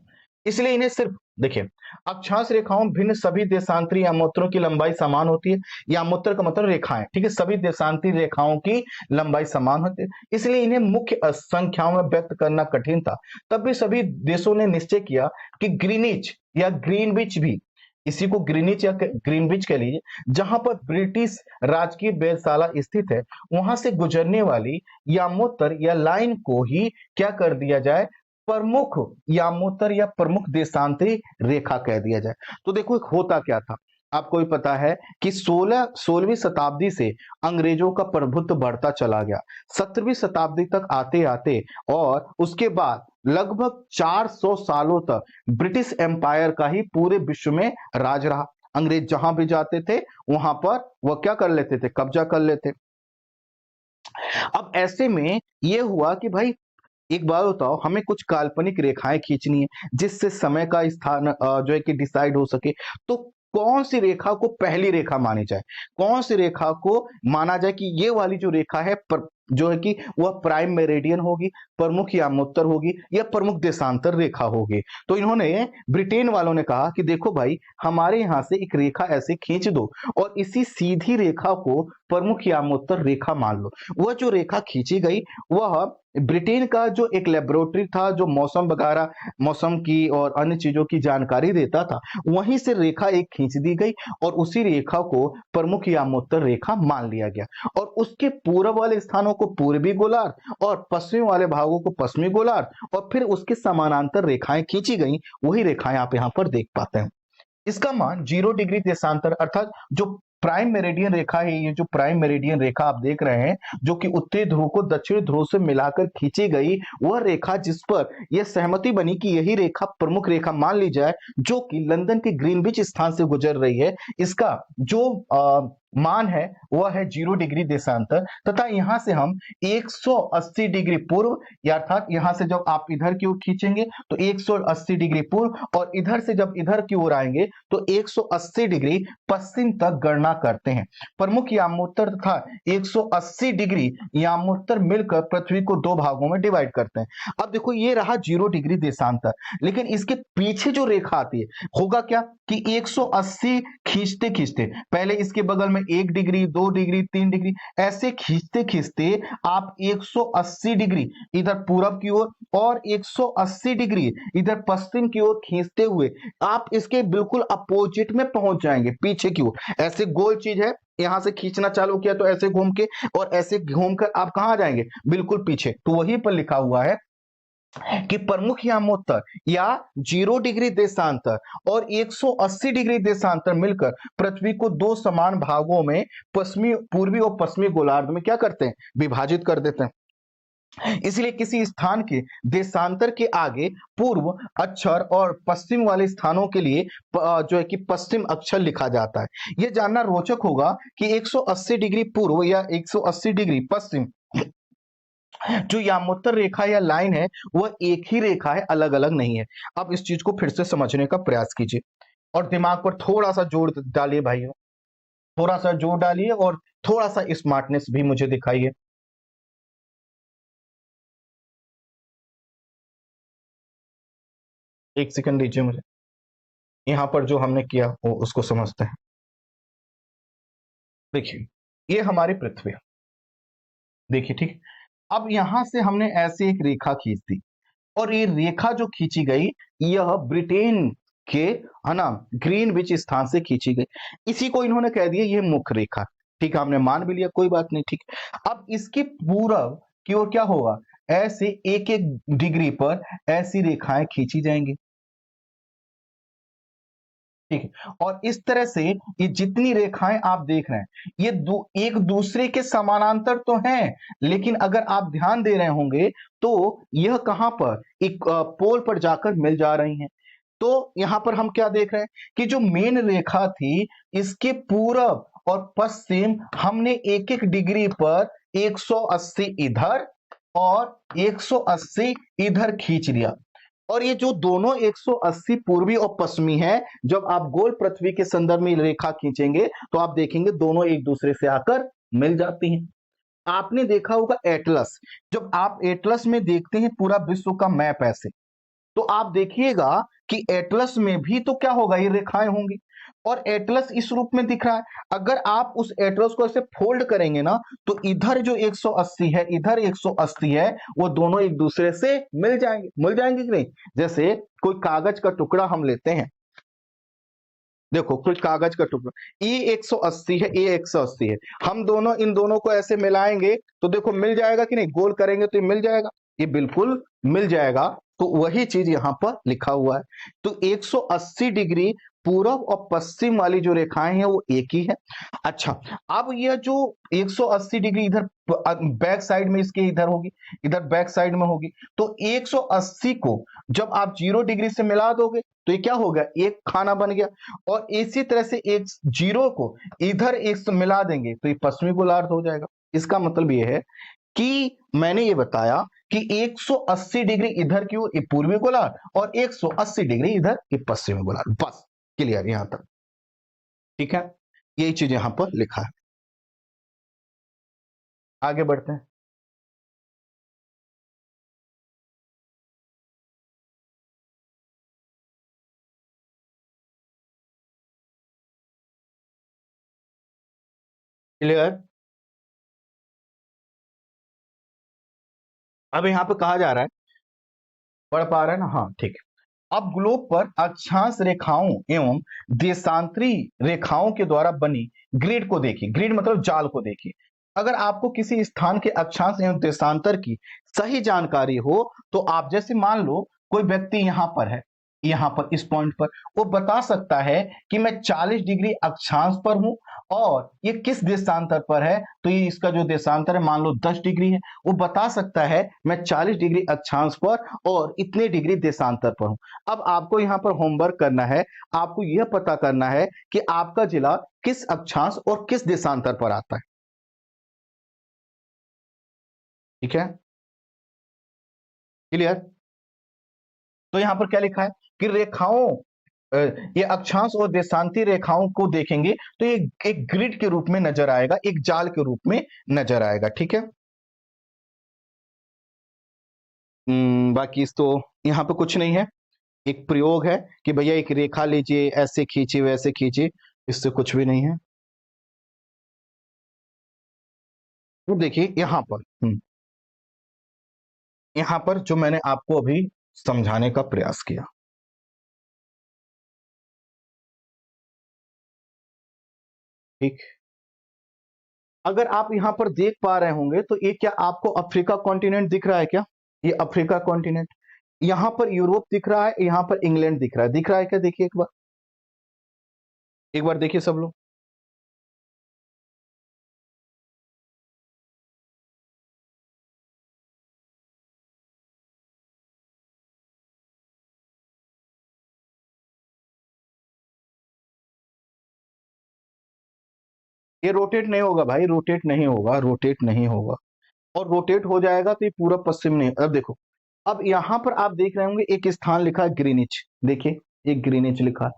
इसलिए इन्हें सिर्फ देखिए, अक्षांश रेखाओं भिन्न सभी देशांतरी यामोत्तरों की लंबाई समान होती है, यामोत्तर का मतलब रेखाएं, ठीक है, सभी देशांतरी रेखाओं की लंबाई समान होती है, इसलिए इन्हें मुख्य संख्याओं में व्यक्त करना कठिन था। तब भी सभी देशों ने निश्चय किया कि ग्रीनिच या ग्रीनविच भी, इसी को ग्रीनिच या ग्रीनविच कह लीजिए, जहां पर ब्रिटिश राजकीय वेधशाला स्थित है, वहां से गुजरने वाली यामोत्तर या लाइन को ही क्या कर दिया जाए, प्रमुख यामोत्तर या प्रमुख देशांतरी रेखा कह दिया जाए। तो देखो होता क्या था, आपको भी पता है कि 16वीं शताब्दी से अंग्रेजों का प्रभुत्व बढ़ता चला गया, 17वीं शताब्दी तक आते आते, और उसके बाद लगभग 400 सालों तक ब्रिटिश एम्पायर का ही पूरे विश्व में राज रहा। अंग्रेज जहां भी जाते थे वहां पर वह क्या कर लेते थे, कब्जा कर लेते। अब ऐसे में यह हुआ कि भाई एक बात बताओ, हमें कुछ काल्पनिक रेखाएं खींचनी है जिससे समय का स्थान जो है कि डिसाइड हो सके, तो कौन सी रेखा को पहली रेखा मानी जाए, कौन सी रेखा को माना जाए कि ये वाली जो रेखा है जो है कि वह प्राइम मेरिडियन होगी, प्रमुख यामोत्तर होगी, या प्रमुख देशांतर रेखा होगी। तो इन्होंने, ब्रिटेन वालों ने कहा कि देखो भाई, हमारे यहां से एक रेखा ऐसे खींच दो और इसी सीधी रेखा को प्रमुख यामोत्तर रेखा मान लो। वह जो रेखा खींची गई वह ब्रिटेन का जो एक लेबोरेटरी था, जो मौसम वगैरह, मौसम की और अन्य चीजों की जानकारी देता था, वहीं से रेखा एक खींच दी गई और उसी रेखा को प्रमुख यामोत्तर रेखा मान लिया गया, और उसके पूर्व वाले स्थानों को पूर्वी गोलार्ध और पश्चिमी वाले भागों को पश्चिमी गोलार्ध, और फिर उसके समानांतर रेखाएं खींची गई, वही रेखाएं आप यहां पर देख पाते हैं। इसका मान 0 डिग्री देशांतर, अर्थात जो प्राइम मेरिडियन रेखा है, ये जो प्राइम मेरिडियन रेखा आप देख रहे हैं, जो कि उत्तरी ध्रुव को दक्षिणी ध्रुव से मिलाकर खींची गई, वह रेखा जिस पर यह सहमति बनी कि यही रेखा प्रमुख रेखा मान ली जाए, जो कि लंदन के ग्रीनविच स्थान से गुजर रही है, इसका जो मान है वह है 0 डिग्री देशांतर, तथा यहां से हम 180 डिग्री पूर्व, अर्थात यहां से जब आप इधर की ओर खींचेंगे तो 180 डिग्री पूर्व और इधर से जब इधर की ओर आएंगे तो 180 डिग्री पश्चिम तक गणना करते हैं। प्रमुख यामोत्तर तथा 180 डिग्री यामोत्तर मिलकर पृथ्वी को दो भागों में डिवाइड करते हैं। अब देखो ये रहा 0 डिग्री देशांतर, लेकिन इसके पीछे जो रेखा आती है होगा क्या कि 180 खींचते खींचते पहले इसके बगल में 1 डिग्री 2 डिग्री 3 डिग्री ऐसे खींचते खींचते आप 180 डिग्री इधर पूरब की ओर और 180 डिग्री इधर पश्चिम की ओर खींचते हुए आप इसके बिल्कुल अपोजिट में पहुंच जाएंगे, पीछे की ओर। ऐसे गोल चीज है, यहां से खींचना चालू किया तो ऐसे घूम के और ऐसे घूमकर आप कहां जाएंगे, बिल्कुल पीछे। तो वहीं पर लिखा हुआ है कि प्रमुख यामोत्तर या 0 डिग्री देशांतर और 180 डिग्री देशांतर मिलकर पृथ्वी को दो समान भागों में पश्चिमी पूर्वी और पश्चिमी गोलार्ध में क्या करते हैं, विभाजित कर देते हैं। इसलिए किसी स्थान के देशांतर के आगे पूर्व अक्षर और पश्चिम वाले स्थानों के लिए जो है कि पश्चिम अक्षर लिखा जाता है। यह जानना रोचक होगा कि 180 डिग्री पूर्व या 180 डिग्री पश्चिम जो यामोत्तर रेखा या लाइन है वह एक ही रेखा है, अलग अलग नहीं है। अब इस चीज को फिर से समझने का प्रयास कीजिए और दिमाग पर थोड़ा सा जोर डालिए भाइयों, थोड़ा सा जोर डालिए और थोड़ा सा स्मार्टनेस भी मुझे दिखाइए। एक सेकंड दीजिए मुझे, यहां पर जो हमने किया वो उसको समझते हैं। देखिए ये हमारी पृथ्वी, देखिए ठीक। अब यहां से हमने ऐसे एक रेखा खींच दी और ये रेखा जो खींची गई यह ब्रिटेन के है ना ग्रीनविच स्थान से खींची गई। इसी को इन्होंने कह दिया ये मुख्य रेखा। ठीक है, हमने मान भी लिया, कोई बात नहीं। ठीक, अब इसके पूरब की ओर क्या होगा, ऐसे एक एक डिग्री पर ऐसी रेखाएं खींची जाएंगी। ठीक है, और इस तरह से ये जितनी रेखाएं आप देख रहे हैं ये एक दूसरे के समानांतर तो हैं, लेकिन अगर आप ध्यान दे रहे होंगे तो यह कहां पर एक पोल पर जाकर मिल जा रही हैं। तो यहां पर हम क्या देख रहे हैं कि जो मेन रेखा थी इसके पूरब और पश्चिम हमने एक एक डिग्री पर 180 इधर और 180 इधर खींच लिया। और ये जो दोनों 180 पूर्वी और पश्चिमी है, जब आप गोल पृथ्वी के संदर्भ में रेखा खींचेंगे तो आप देखेंगे दोनों एक दूसरे से आकर मिल जाती हैं। आपने देखा होगा एटलस, जब आप एटलस में देखते हैं पूरा विश्व का मैप ऐसे, तो आप देखिएगा कि एटलस में भी तो क्या होगा, ये रेखाएं होंगी और एटलस इस रूप में दिख रहा है। अगर आप उस एटलस को ऐसे फोल्ड करेंगे ना तो इधर जो 180 है इधर 180 है वो दोनों एक दूसरे से मिल जाएंगे कि नहीं। जैसे कोई कागज का टुकड़ा हम लेते हैं, देखो कोई कागज का टुकड़ा, ये 180 है, ये 180 है, हम दोनों इन दोनों को ऐसे मिलाएंगे तो देखो मिल जाएगा कि नहीं, गोल करेंगे तो ये मिल जाएगा, ये बिल्कुल मिल जाएगा। तो वही चीज यहां पर लिखा हुआ है। तो 180 डिग्री पूरब और पश्चिम वाली जो रेखाएं हैं वो एक ही है। अच्छा, अब यह जो 180 डिग्री इधर बैक साइड में इसके इधर होगी, इधर बैक साइड में होगी, तो 180 को जब आप 0 डिग्री से मिला दोगे तो ये क्या हो गया, एक खाना बन गया। और इसी तरह से एक 0 को इधर एक से मिला देंगे तो ये पश्चिमी गोलार्ध हो जाएगा। इसका मतलब ये है कि मैंने ये बताया कि 180 डिग्री इधर की ओर पूर्वी गोलार्ध और 180 डिग्री इधर ये पश्चिमी गोलार्ध। बस क्लियर यहां तक, ठीक है, यही चीज यहां पर लिखा है। आगे बढ़ते हैं। क्लियर, अब यहां पर कहा जा रहा है, पढ़ पा रहे हैं ना, हाँ ठीक है। अब ग्लोब पर अक्षांश रेखाओं एवं देशांतरी रेखाओं के द्वारा बनी ग्रिड को देखिए, ग्रिड मतलब जाल को देखिए। अगर आपको किसी स्थान के अक्षांश एवं देशांतर की सही जानकारी हो तो आप जैसे मान लो कोई व्यक्ति यहां पर है, यहां पर इस पॉइंट पर वो बता सकता है कि मैं 40 डिग्री अक्षांश पर हूं और ये किस देशांतर पर है, तो ये इसका जो देशांतर है मान लो 10 डिग्री है, वो बता सकता है मैं 40 डिग्री अक्षांश पर और इतने डिग्री देशांतर पर हूं। अब आपको यहां पर होमवर्क करना है, आपको यह पता करना है कि आपका जिला किस अक्षांश और किस देशांतर पर आता है। ठीक है, क्लियर? तो यहां पर क्या लिखा है कि रेखाओं ये अक्षांश और देशांती रेखाओं को देखेंगे तो ये एक ग्रिड के रूप में नजर आएगा, एक जाल के रूप में नजर आएगा। ठीक है, बाकी इस तो यहां पे कुछ नहीं है, एक प्रयोग है कि भैया एक रेखा लीजिए, ऐसे खींचिए वैसे खींचिए, इससे कुछ भी नहीं है। तो देखिए यहां पर जो मैंने आपको अभी समझाने का प्रयास किया, ठीक, अगर आप यहां पर देख पा रहे होंगे तो ये क्या आपको अफ्रीका कॉन्टिनेंट दिख रहा है क्या? ये अफ्रीका कॉन्टिनेंट, यहां पर यूरोप दिख रहा है, यहां पर इंग्लैंड दिख रहा है क्या? देखिए एक बार देखिए सब लोग। ये रोटेट नहीं होगा भाई, रोटेट नहीं होगा, रोटेट नहीं होगा, और रोटेट हो जाएगा तो ये पूरा पश्चिम नहीं। अब देखो, अब यहां पर आप देख रहे होंगे एक स्थान लिखा है ग्रीनिच, देखिए एक ग्रीनिच लिखा है।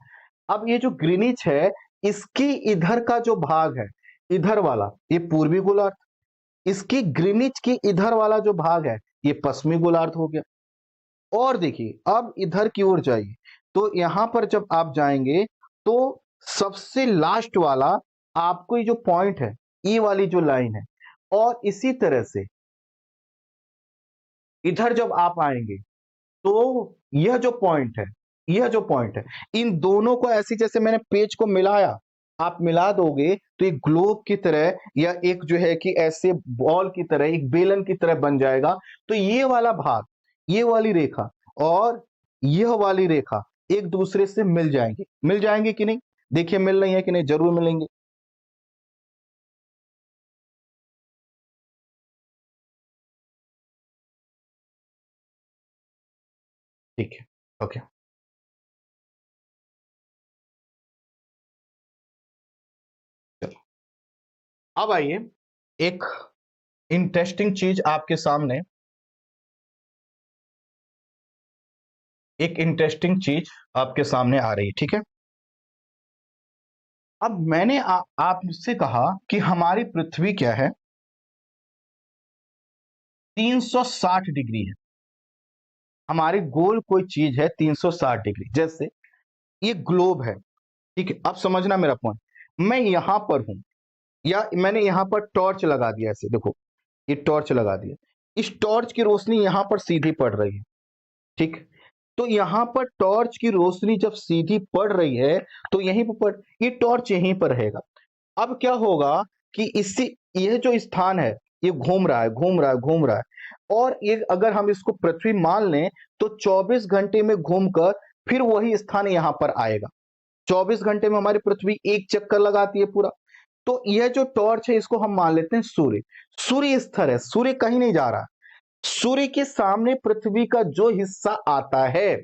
अब ये जो ग्रीनिच है, इसकी इधर का जो भाग है, इधर वाला ये पूर्वी गोलार्ध, इसकी ग्रीनिच की इधर वाला जो भाग है ये पश्चिमी गोलार्ध हो गया। और देखिए अब इधर की ओर जाइए, तो यहां पर जब आप जाएंगे तो सबसे लास्ट वाला आपको ये जो पॉइंट है, ई वाली जो लाइन है, और इसी तरह से इधर जब आप आएंगे तो यह जो पॉइंट है, यह जो पॉइंट है, इन दोनों को ऐसी जैसे मैंने पेज को मिलाया, आप मिला दोगे तो एक ग्लोब की तरह या एक जो है कि ऐसे बॉल की तरह, एक बेलन की तरह बन जाएगा। तो ये वाला भाग, ये वाली रेखा और यह वाली रेखा एक दूसरे से मिल जाएंगे कि नहीं? देखिए मिल रही है कि नहीं, जरूर मिलेंगे। ठीक है, ओके, चलो अब आइए, एक इंटरेस्टिंग चीज आपके सामने, एक इंटरेस्टिंग चीज आपके सामने आ रही है। ठीक है, अब मैंने आपसे कहा कि हमारी पृथ्वी क्या है, 360 डिग्री है, हमारी गोल कोई चीज है 360 डिग्री, जैसे ये ग्लोब है। ठीक है, अब समझना मेरा पॉइंट, मैं यहां पर हूं या मैंने यहां पर टॉर्च लगा दिया, ऐसे देखो ये टॉर्च लगा दिया, इस टॉर्च की रोशनी यहां पर सीधी पड़ रही है। ठीक, तो यहां पर टॉर्च की रोशनी जब सीधी पड़ रही है तो यहीं पर ये टॉर्च यहीं पर रहेगा। अब क्या होगा कि इससे यह जो स्थान है ये घूम रहा है, घूम रहा है, घूम रहा है, और ये अगर हम इसको पृथ्वी मान लें तो 24 घंटे में घूमकर फिर वही स्थान यहां पर आएगा। 24 घंटे में हमारी पृथ्वी एक चक्कर लगाती है पूरा। तो यह जो टॉर्च है इसको हम मान लेते हैं सूर्य, सूर्य स्थिर है, सूर्य कहीं नहीं जा रहा। सूर्य के सामने पृथ्वी का जो हिस्सा आता है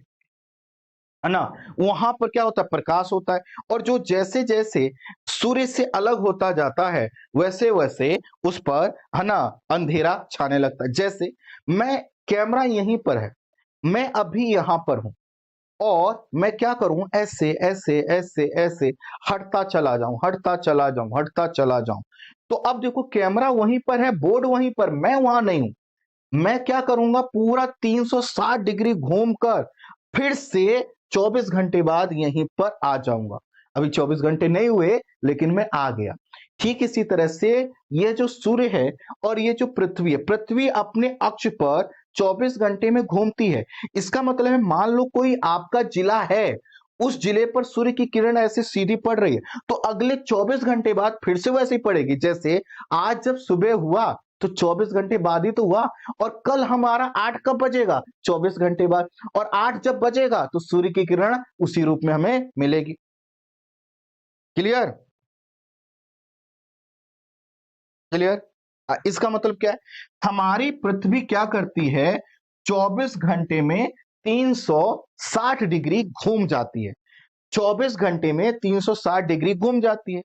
ना, वहां पर क्या होता है, प्रकाश होता है, और जो जैसे जैसे सूर्य से अलग होता जाता है वैसे वैसे उस पर है ना अंधेरा छाने लगता है। जैसे मैं, कैमरा यहीं पर है, मैं अभी यहां पर हूं और मैं क्या करूं, ऐसे ऐसे ऐसे ऐसे हटता चला जाऊं, हटता चला जाऊं, हटता चला जाऊं। तो अब देखो कैमरा वहीं पर है, बोर्ड वहीं पर, मैं वहां नहीं हूं। मैं क्या करूंगा, पूरा 360 डिग्री घूमकर फिर से 24 घंटे बाद यहीं पर आ जाऊंगा। अभी 24 घंटे नहीं हुए लेकिन मैं आ गया। ठीक इसी तरह से ये जो सूर्य है और ये जो पृथ्वी है, पृथ्वी अपने अक्ष पर 24 घंटे में घूमती है। इसका मतलब है मान लो कोई आपका जिला है, उस जिले पर सूर्य की किरण ऐसे सीधी पड़ रही है, तो अगले 24 घंटे बाद फिर से वैसे ही पड़ेगी। जैसे आज जब सुबह हुआ तो 24 घंटे बाद ही तो हुआ। और कल हमारा 8 कब बजेगा? 24 घंटे बाद। और 8 जब बजेगा तो सूर्य की किरण उसी रूप में हमें मिलेगी। क्लियर? क्लियर? इसका मतलब क्या है? हमारी पृथ्वी क्या करती है? 24 घंटे में 360 डिग्री घूम जाती है। 24 घंटे में 360 डिग्री घूम जाती है।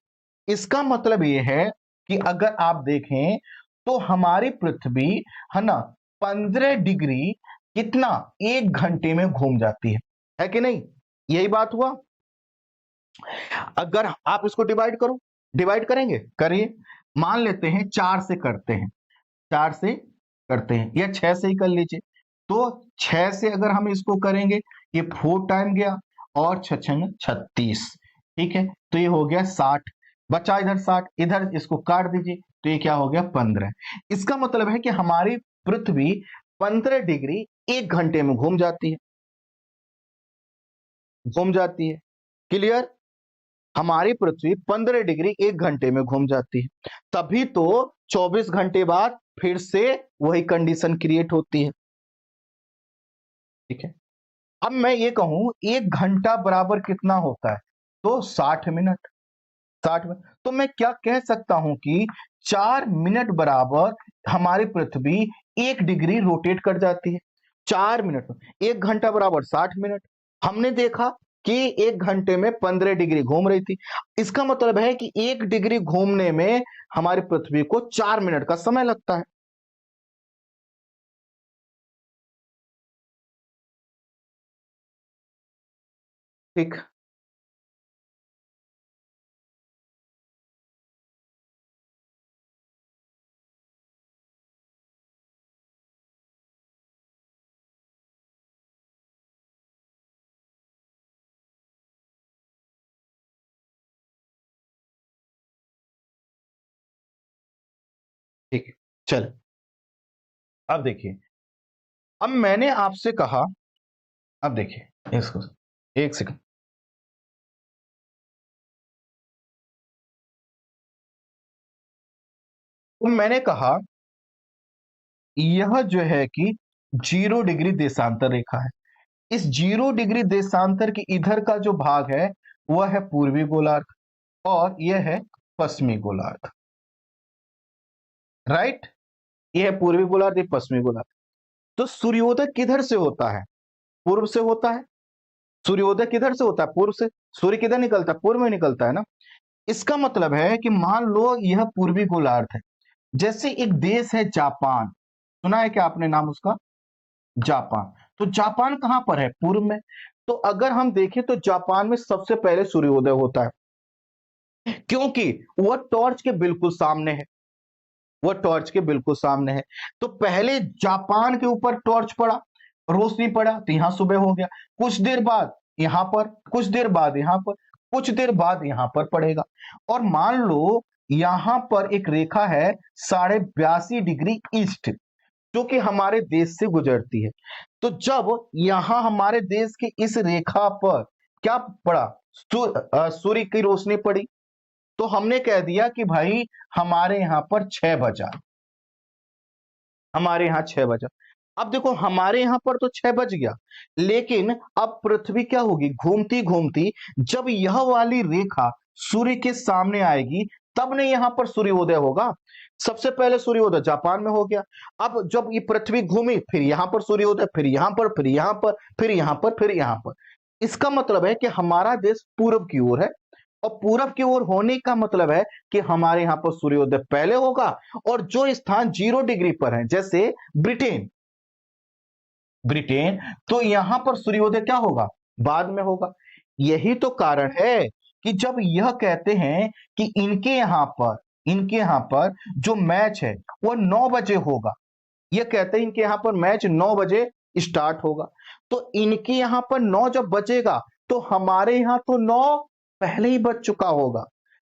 इसका मतलब यह है कि अगर आप देखें तो हमारी पृथ्वी है ना 15 डिग्री कितना 1 घंटे में घूम जाती है कि नहीं? यही बात हुआ। अगर आप इसको डिवाइड करो, डिवाइड करेंगे, करिए। मान लेते हैं 4 से करते हैं, 4 से करते हैं या 6 से ही कर लीजिए। तो 6 से अगर हम इसको करेंगे, ये 4 टाइम गया और 6 36, ठीक है। तो ये हो गया 60, बचा इधर 60, इधर इसको काट दीजिए तो ये क्या हो गया 15। इसका मतलब है कि हमारी पृथ्वी 15 डिग्री 1 घंटे में घूम जाती है, घूम जाती है। क्लियर? हमारी पृथ्वी 15 डिग्री 1 घंटे में घूम जाती है। तभी तो 24 घंटे बाद फिर से वही कंडीशन क्रिएट होती है। ठीक है। अब मैं ये कहूं 1 घंटा बराबर कितना होता है? तो 60 मिनट। 60 मिनट तो मैं क्या कह सकता हूं कि 4 मिनट बराबर हमारी पृथ्वी 1 डिग्री रोटेट कर जाती है। 4 मिनट, 1 घंटा बराबर 60 मिनट। हमने देखा कि 1 घंटे में 15 डिग्री घूम रही थी। इसका मतलब है कि 1 डिग्री घूमने में हमारी पृथ्वी को 4 मिनट का समय लगता है। ठीक। ठीक है, चल। अब देखिए, अब मैंने आपसे कहा, अब देखिए इसको, एक सेकंड। तो मैंने कहा यह जो है कि 0 डिग्री देशांतर रेखा है। इस 0 डिग्री देशांतर के इधर का जो भाग है वह है पूर्वी गोलार्ध और यह है पश्चिमी गोलार्ध। राइट? यह है पूर्वी गोलार्ध, यह पश्चिमी गोलार्ध। तो सूर्योदय किधर से होता है? पूर्व से होता है। सूर्योदय किधर से होता है? पूर्व से। सूर्य किधर निकलता है? पूर्व में निकलता है ना। इसका मतलब है कि मान लो यह पूर्वी गोलार्ध है। जैसे एक देश है जापान, सुना है क्या आपने नाम उसका? जापान। तो जापान कहां पर है? पूर्व में। तो अगर हम देखें तो जापान में सबसे पहले सूर्योदय होता है, क्योंकि वह टॉर्च के बिल्कुल सामने है। वह टॉर्च के बिल्कुल सामने है। तो पहले जापान के ऊपर टॉर्च पड़ा, रोशनी पड़ा, तो यहां सुबह हो गया। कुछ देर बाद यहां पर, कुछ देर बाद यहां पर, कुछ देर बाद यहां पर पड़ेगा। और मान लो यहां पर एक रेखा है 82.5 डिग्री ईस्ट, जो कि हमारे देश से गुजरती है। तो जब यहां हमारे देश की इस रेखा पर क्या पड़ा? सूर्य की रोशनी पड़ी। तो हमने कह दिया कि भाई हमारे यहां पर 6 बजा, हमारे यहां 6 बजा। अब देखो हमारे यहां पर तो 6 बज गया, लेकिन अब पृथ्वी क्या होगी? घूमती घूमती जब यह वाली रेखा सूर्य के सामने आएगी तब नहीं यहां पर सूर्योदय होगा। सबसे पहले सूर्योदय जापान में हो गया। अब जब ये पृथ्वी घूमी फिर यहां पर सूर्योदय, फिर यहां पर, फिर यहां पर, फिर यहां पर, फिर यहां पर। इसका मतलब है कि हमारा देश पूरब की ओर है, और पूरब की ओर होने का मतलब है कि हमारे यहां पर सूर्योदय पहले होगा। और जो स्थान 0 डिग्री पर है, जैसे ब्रिटेन, ब्रिटेन, तो यहां पर सूर्योदय क्या होगा? बाद में होगा। यही तो कारण है कि जब यह कहते हैं कि इनके यहां पर जो मैच है वह 9 बजे होगा, यह कहते हैं इनके यहां पर मैच 9 बजे स्टार्ट होगा। तो इनके यहां पर 9 जब बजेगा तो हमारे यहां तो 9 पहले ही बज चुका होगा।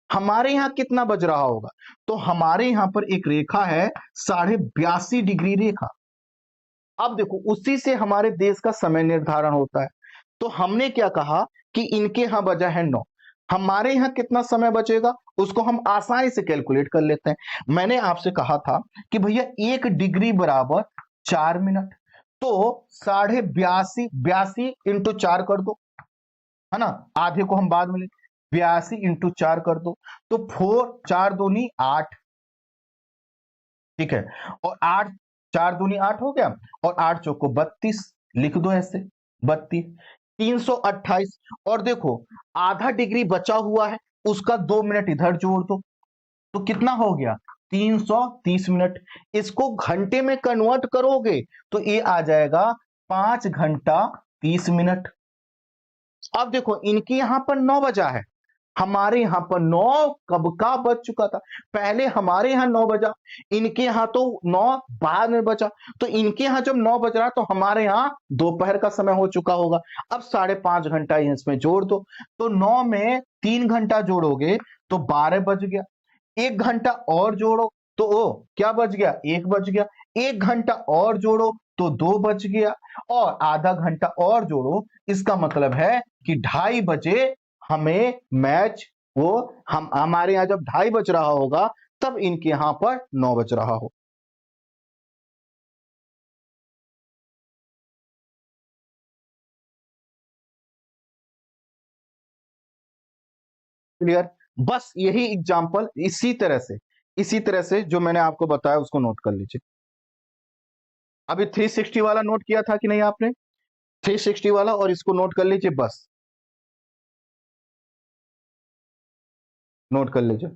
हमारे यहां कितना बज रहा होगा? तो हमारे यहां पर एक रेखा है 82.5 डिग्री रेखा। अब देखो उसी से हमारे देश का समय निर्धारण होता है। तो हमने क्या कहा कि इनके यहां बजा है 9। हमारे यहाँ कितना समय बचेगा उसको हम आसानी से कैलकुलेट कर लेते हैं। मैंने आपसे कहा था कि भैया 1 डिग्री बराबर 4 मिनट, तो 82.82 इंटू 4 कर दो, है ना, आधे को हम बाद में ले, 82 इंटू 4 कर दो, तो 4 4 दूनी 8, ठीक है, और 8 4 दूनी 8 हो गया, और 8 चौको 32, लिख दो ऐसे 32, 328। और देखो आधा डिग्री बचा हुआ है, उसका 2 मिनट इधर जोड़ दो, तो कितना हो गया 330 मिनट। इसको घंटे में कन्वर्ट करोगे तो ये आ जाएगा 5 घंटा 30 मिनट। अब देखो इनके यहां पर 9 बजा है, हमारे यहां पर 9 कब का बज चुका था, पहले हमारे यहां 9 बजा, इनके यहां तो 9 बाद में बचा, तो इनके यहां जब 9 बज रहा तो हमारे यहां दोपहर का समय हो चुका होगा। अब 5.5 घंटा इसमें जोड़ दो, तो 9 में 3 घंटा जोड़ोगे तो 12 बज गया, 1 घंटा और जोड़ो तो ओ क्या बज गया, 1 बज गया, 1 घंटा और जोड़ो तो 2 बज गया, और आधा घंटा और जोड़ो, इसका मतलब है कि 2:30 बजे हमें मैच, वो हम हमारे यहां जब 2:30 बज रहा होगा तब इनके यहां पर 9 बज रहा हो। क्लियर? बस यही एग्जांपल इसी तरह से जो मैंने आपको बताया उसको नोट कर लीजिए। अभी 360 वाला नोट किया था कि नहीं आपने? 360 वाला, और इसको नोट कर लीजिए, बस नोट कर लीजिए।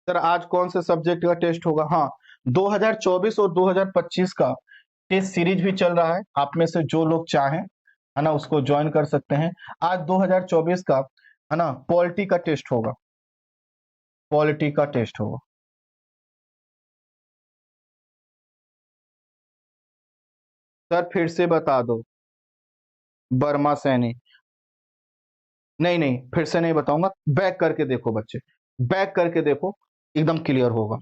सर आज कौन से सब्जेक्ट का टेस्ट होगा? हाँ, 2024 और 2025 का टेस्ट सीरीज भी चल रहा है, आप में से जो लोग चाहें, है ना, उसको ज्वाइन कर सकते हैं। आज 2024 का, है ना, पॉलिटी का टेस्ट होगा, पॉलिटी का टेस्ट होगा। सर फिर से बता दो, बर्मा सैनी, नहीं नहीं फिर से नहीं बताऊंगा, बैक करके देखो बच्चे, बैक करके देखो, एकदम क्लियर होगा,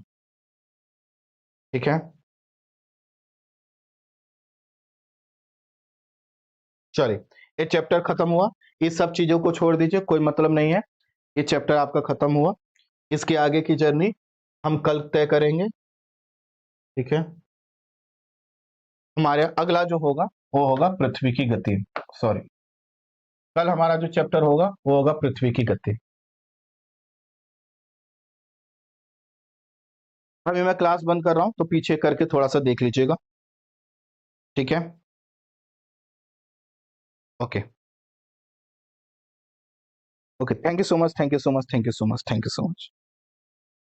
ठीक है। चलिए, ये चैप्टर खत्म हुआ, इस सब चीजों को छोड़ दीजिए, कोई मतलब नहीं है, ये चैप्टर आपका खत्म हुआ। इसके आगे की जर्नी हम कल तय करेंगे, ठीक है। हमारे अगला जो होगा वो होगा पृथ्वी की गति, सॉरी, कल हमारा जो चैप्टर होगा वो होगा पृथ्वी की गति। अभी मैं क्लास बंद कर रहा हूं, तो पीछे करके थोड़ा सा देख लीजिएगा, ठीक है। Okay, okay, thank you so much, thank you so much, thank you so much, thank you so much.